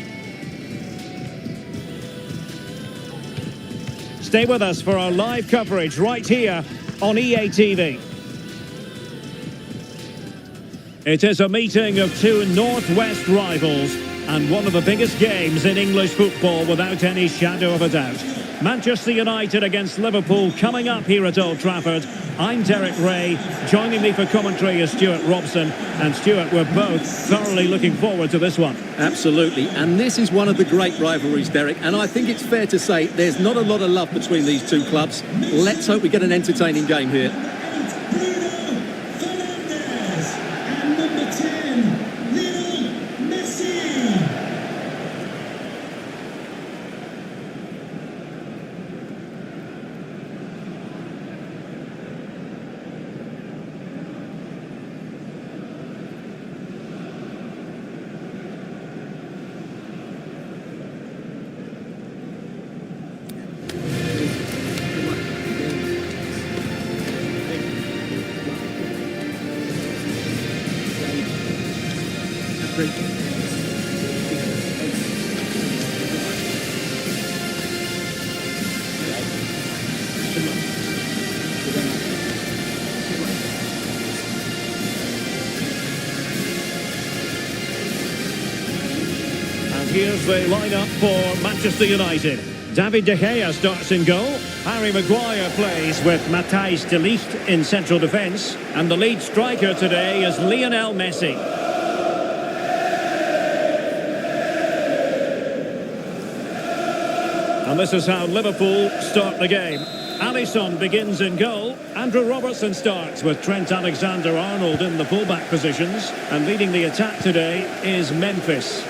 Stay with us for our live coverage right here on EA TV. It is a meeting of two northwest rivals and one of the biggest games in English football without any shadow of a doubt. Manchester United against Liverpool coming up here at Old Trafford. I'm Derek Ray. Joining me for commentary is Stuart Robson. And Stuart, we're both thoroughly looking forward to this one. Absolutely, and this is one of the great rivalries, Derek, and I think it's fair to say there's not a lot of love between these two clubs. Let's hope we get an entertaining game here. And number 10, Lionel Messi. Here's the lineup for Manchester United. David De Gea starts in goal. Harry Maguire plays with Matthijs de Ligt in central defence. And the lead striker today is Lionel Messi. And this is how Liverpool start the game. Alisson begins in goal. Andrew Robertson starts with Trent Alexander-Arnold in the fullback positions. And leading the attack today is Memphis.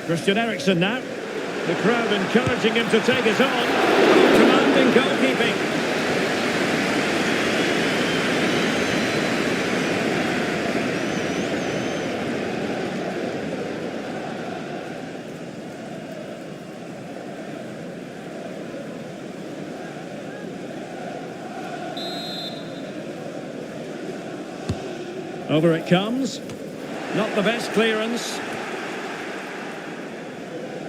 Christian Eriksen now. The crowd encouraging him to take it on. Commanding goalkeeping. Over it comes. Not the best clearance.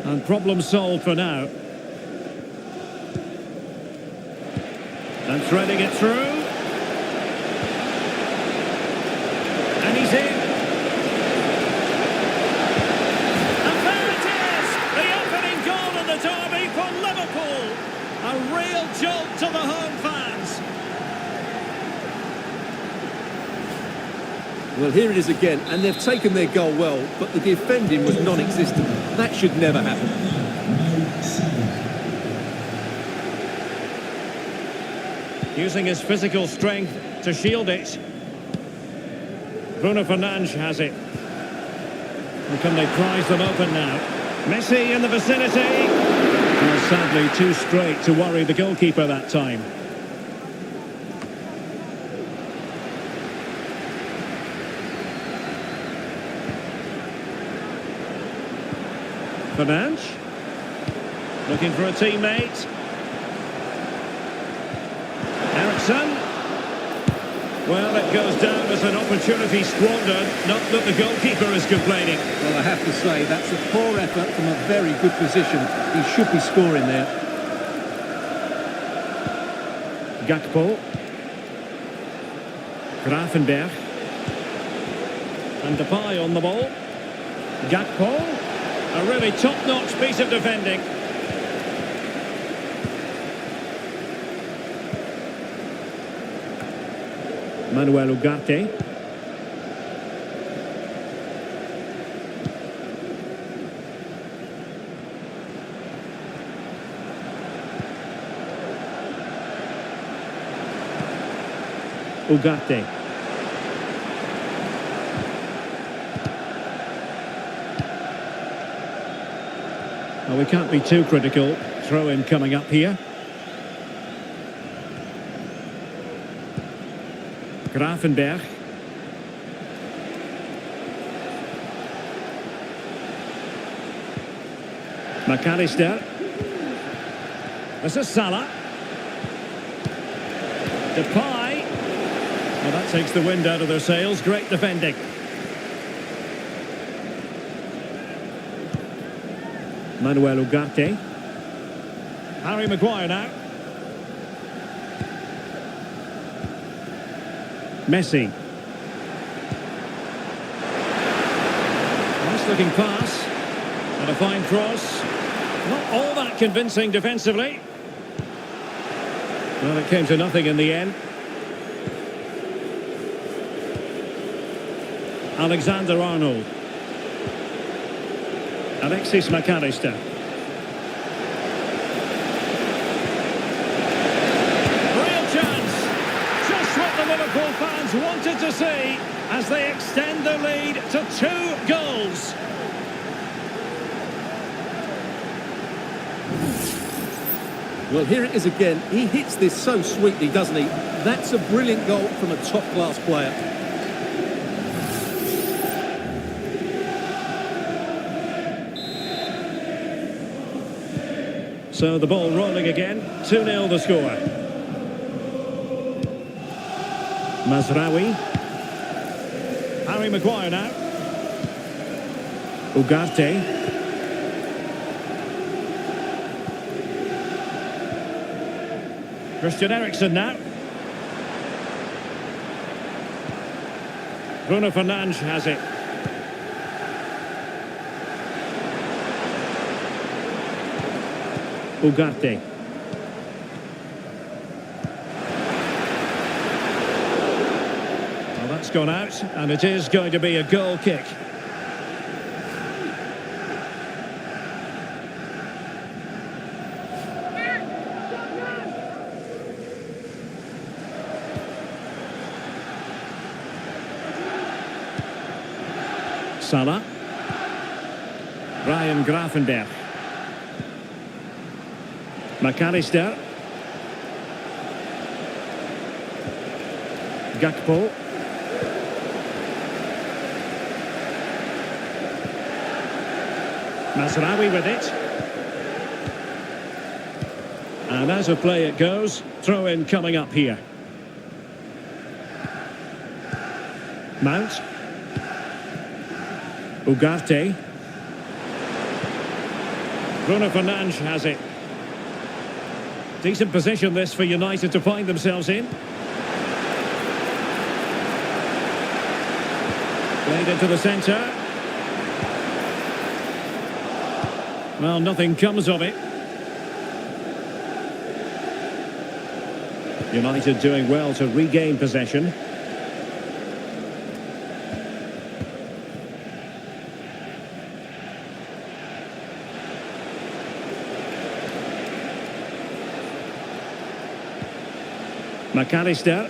And problem solved for now. And threading it through. And he's in. And there it is! The opening goal in the derby for Liverpool. A real jolt to the home fans. Well, here it is again, and they've taken their goal well, but the defending was non-existent. That should never happen. Using his physical strength to shield it. Bruno Fernandes has it. And can they prize them open now? Messi in the vicinity. Well, sadly, too straight to worry the goalkeeper that time. Fernandes, looking for a teammate. Eriksen. Well, it goes down as an opportunity squandered. Not that the goalkeeper is complaining. Well, I have to say, that's a poor effort from a very good position. He should be scoring there. Gakpo. Gravenberch. And Depay on the ball. Gakpo. A really top-notch piece of defending. Manuel Ugarte. Ugarte. Well, we can't be too critical. Throw-in coming up here. Gravenberch. McAllister. This is Salah. Depay. Well, that takes the wind out of their sails. Great defending. Manuel Ugarte. Harry Maguire now. Messi. Nice looking pass. And a fine cross. Not all that convincing defensively. Well, it came to nothing in the end. Alexander-Arnold. Alexis McAllister. Real chance. Just what the Liverpool fans wanted to see as they extend their lead to 2 goals. Well, here it is again. He hits this so sweetly, doesn't he? That's a brilliant goal from a top-class player. So the ball rolling again. 2-0 the score. Mazraoui. Harry Maguire now. Ugarte. Christian Eriksen now. Bruno Fernandes has it. Ugarte. Well, that's gone out, and it is going to be a goal kick. Salah. Ryan Gravenberch. McAllister. Gakpo. Mazraoui with it. And as a play it goes, throw in coming up here. Mount. Ugarte. Bruno Fernandes has it. Decent position this for United to find themselves in. Played into the centre. Well, nothing comes of it. United doing well to regain possession. McAllister.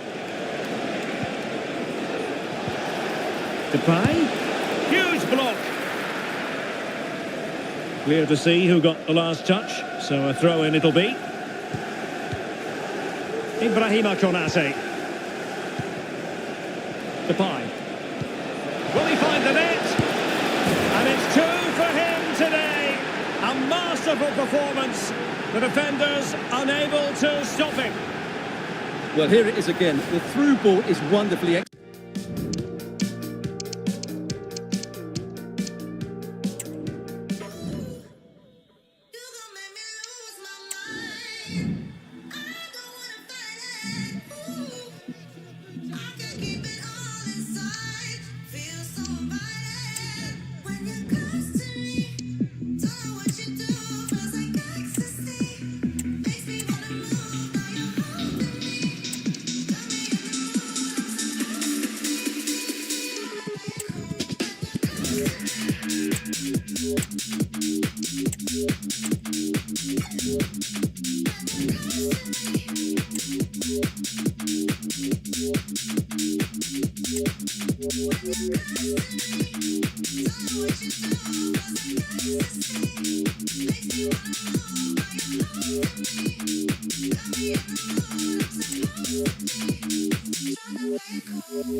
Depay. Huge block. Clear to see who got the last touch, so a throw-in it'll be. Ibrahima Konate. Depay. Will he find the net? And it's 2 for him today. A masterful performance. The defenders unable to stop him. Well, here it is again. The through ball is wonderfully Cool.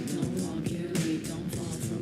Don't walk your way, don't fall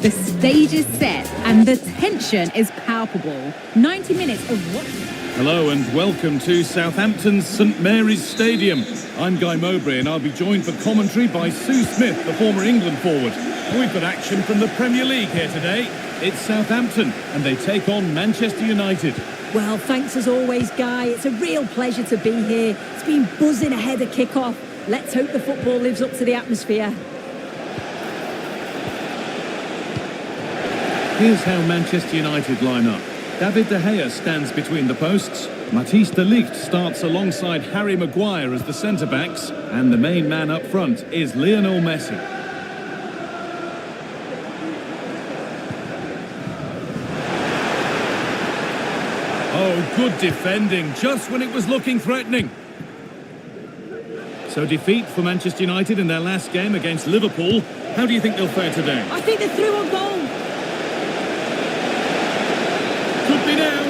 The stage is set and the tension is palpable. 90 minutes of what? Hello and welcome to Southampton's St Mary's Stadium. I'm Guy Mowbray and I'll be joined for commentary by Sue Smith, the former England forward. We've got action from the Premier League here today. It's Southampton and they take on Manchester United. Well, thanks as always, Guy. It's a real pleasure to be here. It's been buzzing ahead of kick-off. Let's hope the football lives up to the atmosphere. Here's how Manchester United line up. David De Gea stands between the posts. Matthijs de Ligt starts alongside Harry Maguire as the centre-backs. And the main man up front is Lionel Messi. Oh, good defending, just when it was looking threatening. So defeat for Manchester United in their last game against Liverpool. How do you think they'll fare today? I think they're through on goal. Could be now.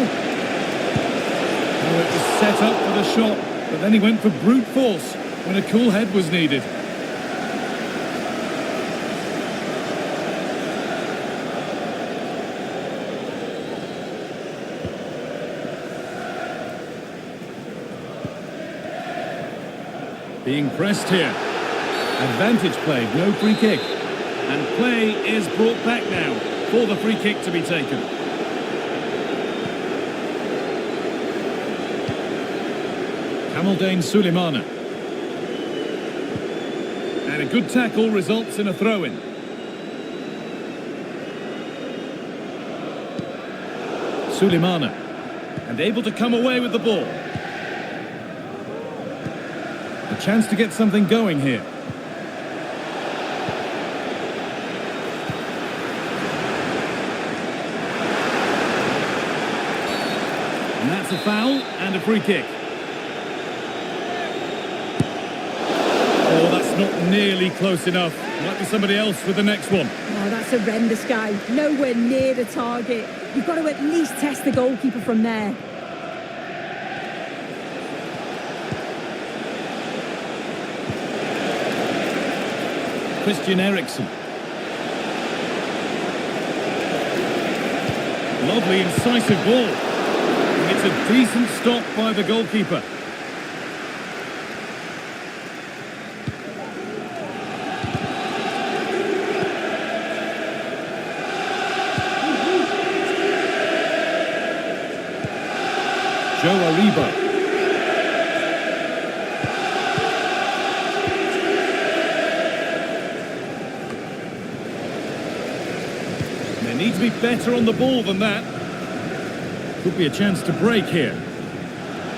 Oh, it was set up for the shot, but then he went for brute force when a cool head was needed. Being pressed here. Advantage played, no free kick. And play is brought back now for the free kick to be taken. Kamaldeen Sulemana. And a good tackle results in a throw-in. Sulemana. And able to come away with the ball. A chance to get something going here. And that's a foul and a free kick. Oh, that's not nearly close enough. Might be somebody else with the next one. Oh, that's horrendous, Guy. Nowhere near the target. You've got to at least test the goalkeeper from there. Christian Eriksen. Lovely, incisive ball. And it's a decent stop by the goalkeeper. Joe Aribo. Need to be better on the ball than that. Could be a chance to break here.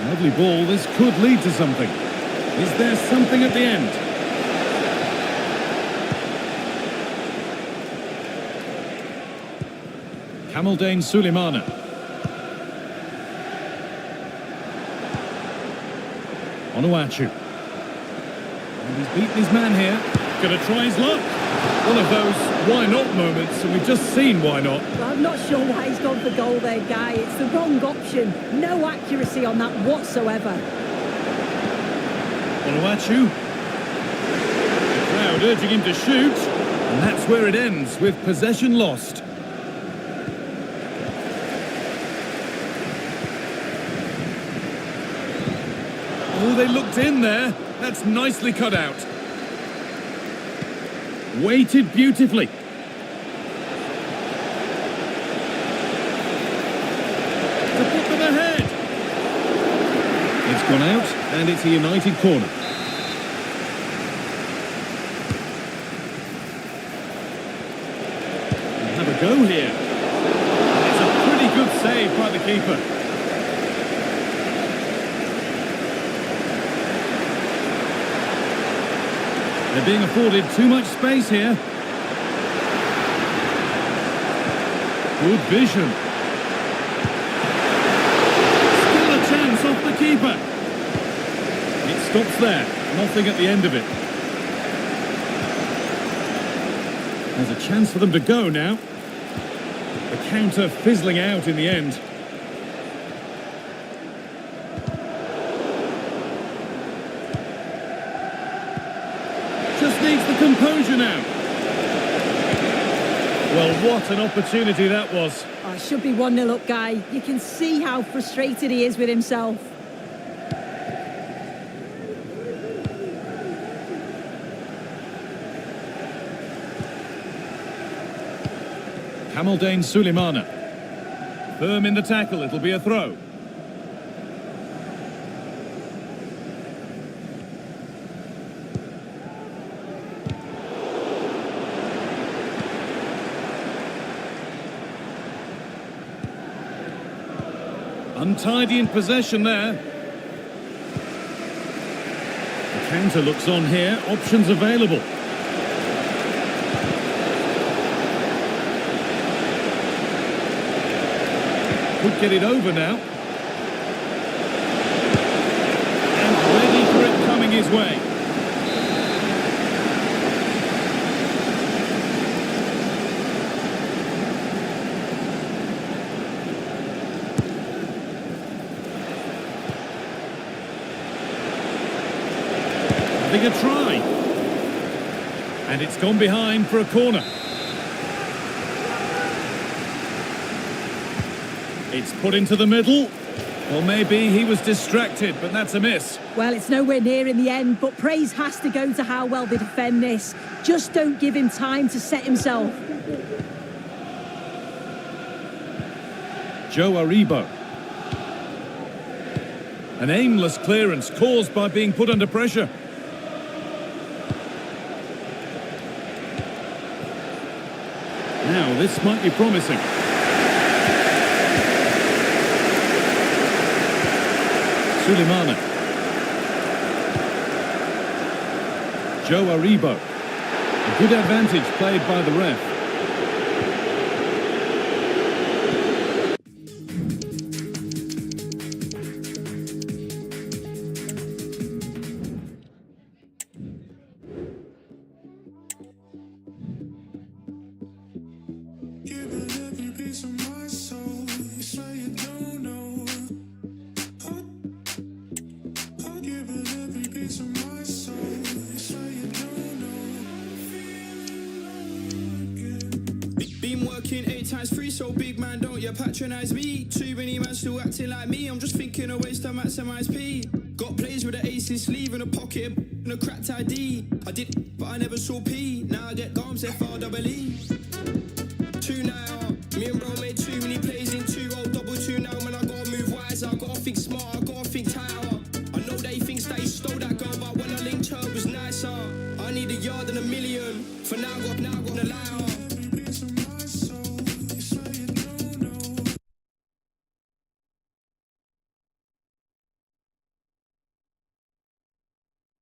Lovely ball, this could lead to something. Is there something at the end? Kamaldeen Sulemana. Onuachu. And he's beaten his man here. Gonna try his luck. One of those why not moments, and we've just seen why not. Well, I'm not sure why he's gone for goal there, Guy. It's the wrong option. No accuracy on that whatsoever. Onuachu. The crowd urging him to shoot. And that's where it ends, with possession lost. Oh, they looked in there. That's nicely cut out. Weighted beautifully. To put them ahead. It's gone out, and it's a United corner. We'll have a go here. And it's a pretty good save by the keeper. They're being afforded too much space here. Good vision. Still a chance off the keeper. It stops there. Nothing at the end of it. There's a chance for them to go now. The counter fizzling out in the end. Just needs the composure now. Well, what an opportunity that was. Oh, it should be 1-0 up, Guy. You can see how frustrated he is with himself. Kamaldeen Sulemana. Firm in the tackle, it'll be a throw. Untidy in possession there. The counter looks on here, options available. Could get it over now. And ready for it coming his way. Having a try. And it's gone behind for a corner. It's put into the middle. Well, maybe he was distracted, but that's a miss. Well, it's nowhere near in the end, but praise has to go to how well they defend this. Just don't give him time to set himself. Joe Aribo. An aimless clearance caused by being put under pressure. Now, this might be promising. Sulemana. Joe Aribo. A good advantage played by the ref. Been working 8 times 3, so big man, don't you patronise me. Too many man still acting like me. I'm just thinking of ways to maximise P. Got plays with an ace in sleeve and a pocket and a cracked ID. I did, but I never saw P. Now I get Garms FREE. 2 now, me and bro made too many plays in 2. I'll double 2 now, man. I gotta move wiser. I gotta think smarter. I gotta think tighter. I know they think that he stole that girl, but when I linked her, it was nicer. I need a yard and a million. For now, got an liar.